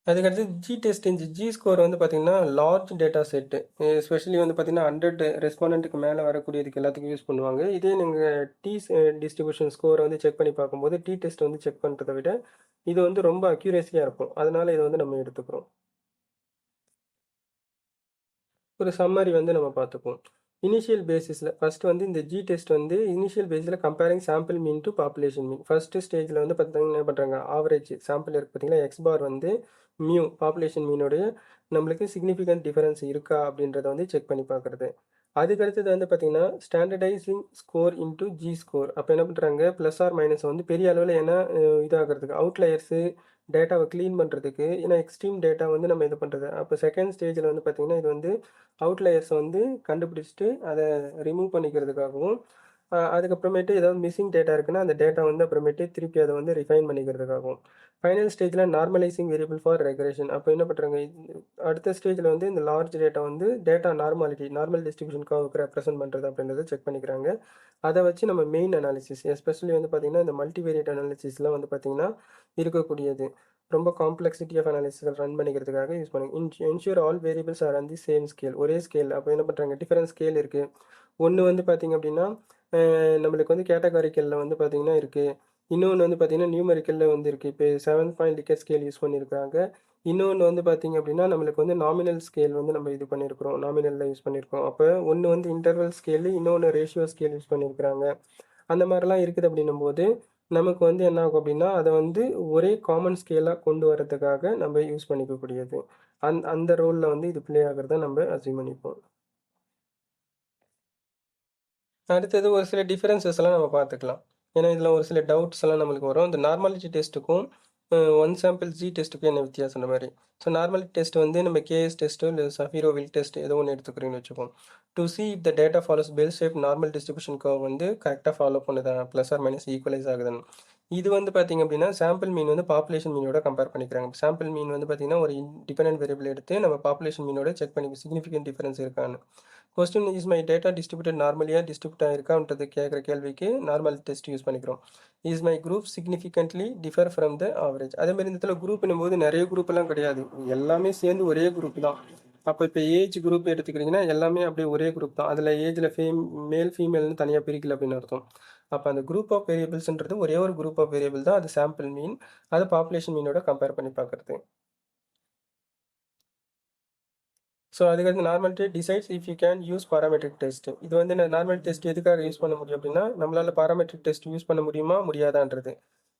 அதுக்கடுத்து ஜி டெஸ்ட் இந்த ஜி ஸ்கோர் வந்து பார்த்தீங்கன்னா லார்ஜ் டேட்டா செட்டு, எஸ்பெஷலி வந்து பார்த்தீங்கன்னா 100 ரெஸ்பாண்டன்ட்டுக்கு மேலே வரக்கூடியதுக்கு எல்லாத்துக்கும் யூஸ் பண்ணுவாங்க. இதே நீங்கள் டிஸ்ட்ரிபியூஷன் ஸ்கோரை வந்து செக் பண்ணி பார்க்கும்போது டி டெஸ்ட் வந்து செக் பண்ணுறதை விட இது வந்து ரொம்ப அக்யூரேசியாக இருக்கும். அதனால இதை வந்து நம்ம எடுத்துக்கிறோம். ஒரு சம்மரி வந்து நம்ம பார்த்துப்போம். இனிஷியல் பேசிஸில் ஃபஸ்ட்டு வந்து இந்த ஜி டெஸ்ட் வந்து இனிஷியல் பேஸில் comparing sample mean to population mean. First ஸ்டேஜில் வந்து பார்த்தீங்கன்னா என்ன பண்ணுறாங்க, ஆவரேஜ் சாம்பிள் இருக்குது பார்த்தீங்களா, எக்ஸ் பார் வந்து மியூ பாப்புலேஷன் மீனோடைய நம்மளுக்கு சிக்னிஃபிகண்ட் டிஃபரன்ஸ் இருக்கா அப்படின்றத வந்து செக் பண்ணி பார்க்குறது. அதுக்கடுத்தது வந்து பார்த்தீங்கன்னா standardising score into G score. அப்போ என்ன பண்ணுறாங்க, ப்ளஸ் ஆர் மைனஸ் வந்து பெரிய அளவில் ஏன்னா இதாகிறதுக்கு அவுட்லயர்ஸு டேட்டாவை க்ளீன் பண்ணுறதுக்கு, ஏன்னா எக்ஸ்ட்ரீம் டேட்டா வந்து நம்ம இது பண்ணுறது. அப்போ செகண்ட் ஸ்டேஜில் வந்து பார்த்தீங்கன்னா இது வந்து அவுட்லயர்ஸை வந்து கண்டுபிடிச்சிட்டு அதை ரிமூவ் பண்ணிக்கிறதுக்காகவும், அதுக்கப்புறமேட்டு ஏதாவது மிஸ்ஸிங் டேட்டா இருக்குன்னா அந்த டேட்டா வந்து அப்புறமேட்டு திருப்பி அதை வந்து ரிஃபைன் பண்ணிக்கிறதுக்காகவும். ஃபைனல் ஸ்டேஜில் நார்மலைசிங் வேரியபிள் ஃபார் ரெக்ரேஷன். அப்போ என்ன பண்ணுறாங்க, அடுத்த ஸ்டேஜில் வந்து இந்த லார்ஜ் டேட்டா வந்து டேட்டா நார்மல் டிஸ்ட்ரிபியூஷன் கர்வுக்கு ரெப்ரசென்ட் பண்ணுறது அப்படின்றத செக் பண்ணிக்கிறாங்க. அதை வச்சு நம்ம மெயின் அனாலிசிஸ், எஸ்பெஷலி வந்து பார்த்திங்கன்னா இந்த மல்டிவேரியட் அனாலிசிஸ்லாம் வந்து பார்த்திங்கன்னா இருக்கக்கூடியது ரொம்ப காம்ப்ளெக்சிட்டி ஆஃப் அனாலிசிஸ் ரன் பண்ணிக்கிறதுக்காக யூஸ் பண்ணுங்க. Ensure all variables are on the same scale, ஒரே ஸ்கேல். அப்போ என்ன பண்ணுறாங்க, டிஃபரெண்ட் ஸ்கேல் இருக்குது. ஒன்று வந்து பார்த்திங்க அப்படின்னா நம்மளுக்கு வந்து கேட்டகாரிக்கலில் வந்து பார்த்திங்கன்னா இருக்குது. இன்னொன்று வந்து பார்த்திங்கன்னா நியூமெரிக்கலில் வந்து இருக்குது. இப்போ 7 பாயிண்ட் லிக்கர் ஸ்கேல் யூஸ் பண்ணியிருக்காங்க. இன்னொன்று வந்து பார்த்திங்க அப்படின்னா நம்மளுக்கு வந்து நாமினல் ஸ்கேல் வந்து நம்ம இது பண்ணியிருக்கிறோம், நாமினலில் யூஸ் பண்ணியிருக்கோம். அப்போ ஒன்று வந்து இன்டர்வல் ஸ்கேலு, இன்னொன்று ரேஷியோ ஸ்கேல் யூஸ் பண்ணியிருக்கிறாங்க. அந்த மாதிரிலாம் இருக்குது அப்படின்னும் போது நமக்கு வந்து என்ன ஆகும் அப்படின்னா அதை வந்து ஒரே காமன் ஸ்கேலாக கொண்டு வரதுக்காக நம்ம யூஸ் பண்ணிக்கக்கூடியது. அந்த ரோலில் வந்து இது ப்ளே ஆகிறத நம்ம அசியூம் பண்ணிப்போம். அடுத்தது ஒரு சில டிஃபரன்சஸ் எல்லாம் நம்ம பார்த்துக்கலாம். ஏன்னா இதில் ஒரு சில டவுட்ஸ் எல்லாம் நம்மளுக்கு வரும். இந்த நார்மாலிட்டி டெஸ்ட்டுக்கும் ஒன் சாம்பிள் ஜி டெஸ்ட்டுக்கும் என்ன வித்தியாசம் மாதிரி. ஸோ நார்மாலிட்டி டெஸ்ட் வந்து நம்ம கேஎஸ் டெஸ்ட்டு இல்லை சஃபீரோ வில் டெஸ்ட் ஏதோ ஒன்று எடுத்துக்கிறீங்கன்னு வச்சுப்போம். To see if the data follows bell shape normal distribution curve வந்து கரெக்டாக ஃபாலோ பண்ணுதா, ப்ளஸ் ஆர் மைனஸ் ஈக்குவலைஸ் ஆகுதுன்னு. இது வந்து பார்த்திங்க அப்படின்னா சாம்பிள் மீன் வந்து பாப்புலேஷன் மீனோட கம்பேர் பண்ணிக்கிறாங்க. சாம்பிள் மீன் வந்து பார்த்திங்கன்னா ஒரு டிபெண்டன்ட் வேரியபிள் எடுத்து நம்ம பாப்புலேஷன் மீனோட செக் பண்ணி சிக்னிஃபிகன்ட் டிஃபரன்ஸ் இருக்கான்னு. Question is my data distributed நார்மலியாக டிஸ்ட்ரிபியூட் ஆகிருக்கான்றது கேட்குற கேள்விக்கு நார்மல் டெஸ்ட் யூஸ் பண்ணிக்கிறோம். Is my group significantly differ from the average. அதேமாதிரி இந்த இடத்துல குரூப் போது நிறைய குரூப் எல்லாம் கிடையாது, எல்லாமே சேர்ந்து ஒரே குரூப் தான். அப்போ இப்போ ஏஜ் குரூப் எடுத்துக்கிறீங்கன்னா எல்லாமே அப்படியே ஒரே குரூப் தான். அதில் ஏஜில் மேல் ஃபீமேல்னு தனியாக பிரிக்கல அப்படின்னு அர்த்தம். அப்போ அந்த குரூப் ஆஃப் வேரியபிள்ஸ்ன்றது ஒரே ஒரு குரூப் ஆஃப் வேரியபிள் தான், அது சாம்பிள் மீன். அதை பாப்புலேஷன் மீனோட கம்பேர் பண்ணி பார்க்குறது. ஸோ அதுக்கடுத்து normality decides if you can use parametric test. இது வந்து நார்மல் டெஸ்ட் எதுக்காக யூஸ் பண்ண முடியும் அப்படின்னா நம்மளால் பாராமெட்ரிக் டெஸ்ட் யூஸ் பண்ண முடியுமா முடியாதான்றது.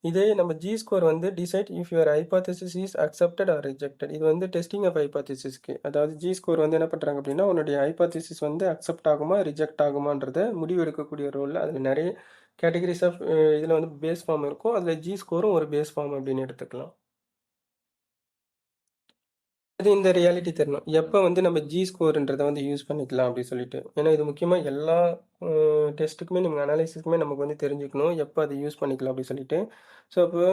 இதே நம்ம ஜி ஸ்கோர் வந்து decide if your hypothesis is accepted are rejected. இது வந்து டெஸ்டிங் ஆஃப் ஹைபாத்தசிஸ்க்கு, அதாவது ஜி ஸ்கோர் வந்து என்ன பண்ணுறாங்க அப்படின்னா உன்னுடைய ஹைபாத்தசிஸ் வந்து அக்செப்ட் ஆகுமா ரிஜெக்ட் ஆகுமான்றத முடிவு எடுக்கக்கூடிய ரோலில் அதில் நிறைய கேட்டகரிஸ் ஆஃப் இதில் வந்து பேஸ் ஃபார்ம் இருக்கும். அதில் ஜி ஸ்கோரும் ஒரு பேஸ் ஃபார்ம் அப்படின்னு எடுத்துக்கலாம். அது இந்த ரியாலிட்டி தெரியணும், எப்போ வந்து நம்ம ஜி ஸ்கோர்ன்றதை வந்து யூஸ் பண்ணிக்கலாம் அப்படின்னு சொல்லிட்டு. ஏன்னா இது முக்கியமாக எல்லா டெஸ்ட்டுக்குமே நம்ம அனாலிசிஸ்க்குமே நமக்கு வந்து தெரிஞ்சுக்கணும் எப்போ அதை யூஸ் பண்ணிக்கலாம் அப்படின்னு சொல்லிட்டு. ஸோ அப்போ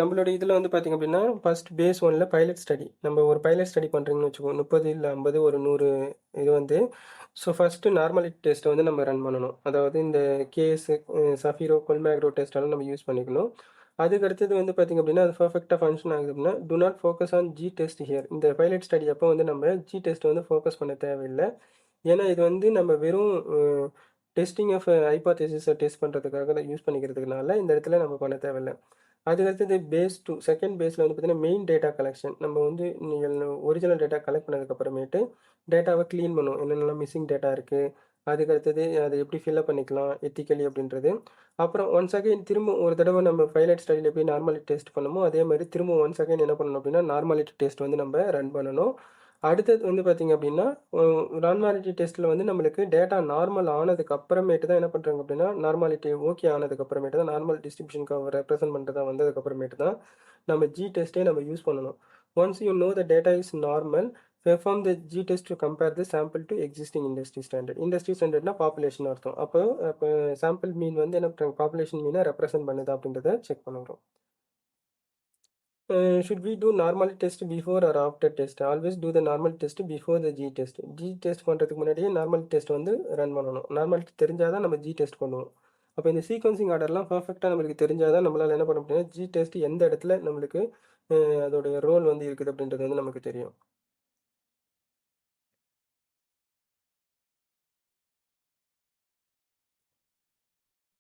நம்மளோட இதில் வந்து பார்த்திங்க அப்படின்னா ஃபஸ்ட் பேஸ் ஒன்ல பைலட் ஸ்டடி, நம்ம ஒரு பைலட் ஸ்டடி பண்ணுறீங்கன்னு வச்சுக்கோங்க, 30 இல்லை 50 ஒரு 100 இது வந்து. ஸோ ஃபஸ்ட்டு நார்மாலிட்டி டெஸ்ட்டை வந்து நம்ம ரன் பண்ணணும். அதாவது இந்த கேஎஸ் சஃபீரோ கொல்மேக்ரோ டெஸ்ட்டெல்லாம் நம்ம யூஸ் பண்ணிக்கணும். அதுக்கு அடுத்தது வந்து பார்த்திங்க அப்படின்னா அது பர்ஃபெக்டாக ஃபங்க்ஷன் ஆகுது அப்படின்னா to not focus on G test here. இந்த பைலட் ஸ்டடி அப்போ வந்து நம்ம ஜி டெஸ்ட் வந்து ஃபோக்கஸ் பண்ண தேவையில்லை. ஏன்னா இது வந்து நம்ம வெறும் டெஸ்டிங் ஆஃப் ஹைபாத்தசிஸை டெஸ்ட் பண்ணுறதுக்காக தான் யூஸ் பண்ணிக்கிறதுனால இந்த இடத்துல நம்ம பண்ண தேவையில்லை. அதுக்கடுத்தது பேஸ் 2 செகண்ட் பேஸில் வந்து பார்த்திங்கன்னா மெயின் டேட்டா கலெக்ஷன். நம்ம வந்து நீங்கள் ஒரிஜினல் டேட்டா கலெக்ட் பண்ணதுக்கப்புறமேட்டு டேட்டாவை க்ளீன் பண்ணுவோம், என்னென்னலாம் மிஸ்ஸிங் டேட்டா இருக்குது, அதுக்கு அடுத்தது அதை எப்படி ஃபில்அப் பண்ணிக்கலாம் எத்திக்கலி அப்படின்றது. அப்புறம் ஒன்ஸ் அகைன் திரும்ப ஒரு தடவை நம்ம பைலட் ஸ்டடியில் எப்படி நார்மாலிட்டி டெஸ்ட் பண்ணமோ அதே மாதிரி திரும்ப ஒன்ஸ் அகைன் என்ன பண்ணணும் அப்படின்னா நார்மாலிட்டி டெஸ்ட் வந்து நம்ம ரன் பண்ணணும். அடுத்தது வந்து பார்த்திங்க அப்படின்னா நார்மாலிட்டி டெஸ்ட்டில் வந்து நம்மளுக்கு டேட்டா நார்மல் ஆனதுக்கு அப்புறமேட்டு தான் என்ன பண்ணுறாங்க அப்படின்னா நார்மாலிட்டி ஓகே ஆனதுக்கு அப்புறமேட்டு தான் நார்மல் டிஸ்ட்ரிபியூஷனுக்கு ரெப்ரசென்ட் பண்ணுறதா வந்ததுக்கப்புறமேட்டு தான் நம்ம ஜி டெஸ்ட்டே நம்ம யூஸ் பண்ணணும். Once you know the data is normal perform the G test to compare the sample to existing industry standard. Industry standardனா பாப்புலேஷன் அர்த்தம். அப்போ சாம்பிள் மீன் வந்து என்ன பண்ணுறாங்க, பாப்புலேஷன் மீனை ரெப்ரசென்ட் பண்ணுது அப்படின்றத செக் பண்ணுறோம். should we do normal test before or after test? Always do the normal test before the G test. G test பண்ணுறதுக்கு முன்னாடியே நார்மல் டெஸ்ட் வந்து ரன் பண்ணணும். நார்மல் தெரிஞ்சால் தான் நம்ம ஜி டெஸ்ட் பண்ணுவோம். அப்போ இந்த சீக்வன்சிங் ஆர்டர்லாம் பர்ஃபெக்டாக நம்மளுக்கு தெரிஞ்சால் தான் நம்மளால் என்ன பண்ண முடியும், ஜி டெஸ்ட் எந்த இடத்துல நம்மளுக்கு அதோடைய ரோல் வந்து இருக்குது அப்படின்றது வந்து நமக்கு தெரியும்.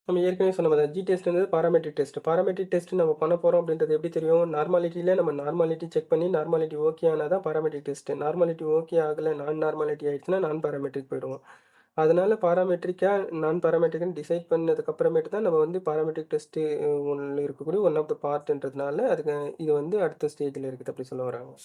நம்ம ஏற்கனவே சொன்ன மாதிரி ஜி டெஸ்ட்ன்றது பாராமெட்ரிக் டெஸ்ட். பாராமெட்ரிக் டெஸ்ட் நம்ம பண்ண போகிறோம் அப்படின்றது எப்படி தெரியும், நார்மாலிட்டியில் நம்ம நார்மாலிட்டி செக் பண்ணி நார்மாலிட்டி ஓகே ஆனால் தான் பாராமெட்ரிக் டெஸ்ட். நார்மாலிட்டி ஓகே ஆகலை, நான் நார்மாலிட்டி ஆகிடுச்சுன்னா நான் பாராமெட்ரிக் போயிடுவோம். அதனால் பாராமெட்ரிக்காக நான் பாராமெட்ரிக்னு டிசைட் பண்ணதுக்கப்புறமேட்டு தான் நம்ம வந்து பாராமெட்ரிக் டெஸ்ட்டு ஒன்று இருக்கக்கூடிய ஒன் ஆஃப் த பார்ட்ன்றதுனால அதுக்கு இது வந்து அடுத்த ஸ்டேஜில் இருக்குது அப்படி சொல்ல வராங்க.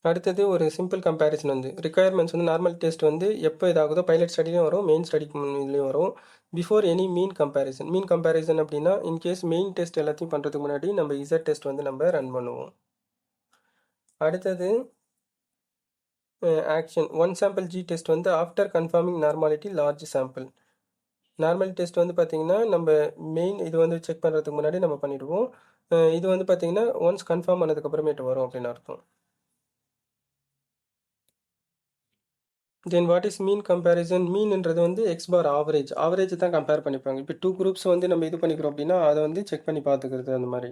அடுத்தது ஒரு சிம்பிள் கம்பேரிசன் வந்து ரிக்குயர்மெண்ட்ஸ் வந்து நார்மல் டெஸ்ட் வந்து எப்போ இதாகுதோ பைலட் ஸ்டடிலையும் வரும், மெயின் ஸ்டடிக்கு இதுலேயும் வரும். பிஃபோர் எனி மீன் கம்பேரிசன். மீன் கம்பேரிசன் அப்படின்னா இன்கேஸ் மெயின் டெஸ்ட் எல்லாத்தையும் பண்ணுறதுக்கு முன்னாடி நம்ம இசட் டெஸ்ட் வந்து நம்ம ரன் பண்ணுவோம். அடுத்தது action one sample G test வந்து after confirming normality large sample. Normal test வந்து பார்த்தீங்கன்னா நம்ம மெயின் இது வந்து செக் பண்ணுறதுக்கு முன்னாடி நம்ம பண்ணிடுவோம். இது வந்து பார்த்தீங்கன்னா ஒன்ஸ் கன்ஃபார்ம் ஆனதுக்கப்புறமேட்டு வரும் அப்படின்னு அர்த்தம். Then what is mean comparison? மீன்ன்றது வந்து எக்ஸ் பார் ஆவரேஜ். ஆவரேஜ் தான் கம்பேர் பண்ணிப்பாங்க. இப்போ 2 குரூப்ஸ் வந்து நம்ம இது பண்ணிக்கிறோம் அப்படின்னா அதை வந்து செக் பண்ணி பார்த்துக்கிறது அந்த மாதிரி.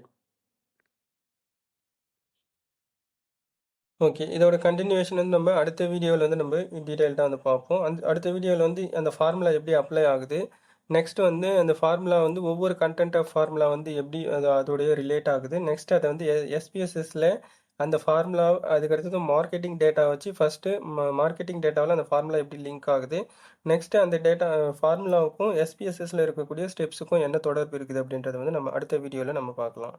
ஓகே, இதோட கண்டினியூவேஷன் வந்து நம்ம அடுத்த வீடியோவில் வந்து நம்ம டீட்டெயில்டாக வந்து பார்ப்போம். அடுத்த வீடியோவில் வந்து அந்த ஃபார்முலா எப்படி அப்ளை ஆகுது, நெக்ஸ்ட் வந்து அந்த ஃபார்முலா வந்து ஒவ்வொரு கண்டென்ட் ஆஃப் ஃபார்முலா வந்து எப்படி அதோடைய ரிலேட் ஆகுது, நெக்ஸ்ட் அதை வந்து எஸ்பிஎஸ்எஸ்ல அந்த ஃபார்முலா அதுக்கடுத்தது மார்க்கெட்டிங் டேட்டா வச்சு ஃபஸ்ட்டு மார்க்கெட்டிங் டேட்டாவில் அந்த ஃபார்முலா எப்படி லிங்க் ஆகுது, நெக்ஸ்ட் அந்த டேட்டா ஃபார்முலாவுக்கும் எஸ்பிஎஸ்எஸ்ல இருக்கக்கூடிய ஸ்டெப்ஸுக்கும் என்ன தொடர்பு இருக்குது அப்படின்றத வந்து நம்ம அடுத்த வீடியோவில் நம்ம பார்க்கலாம்.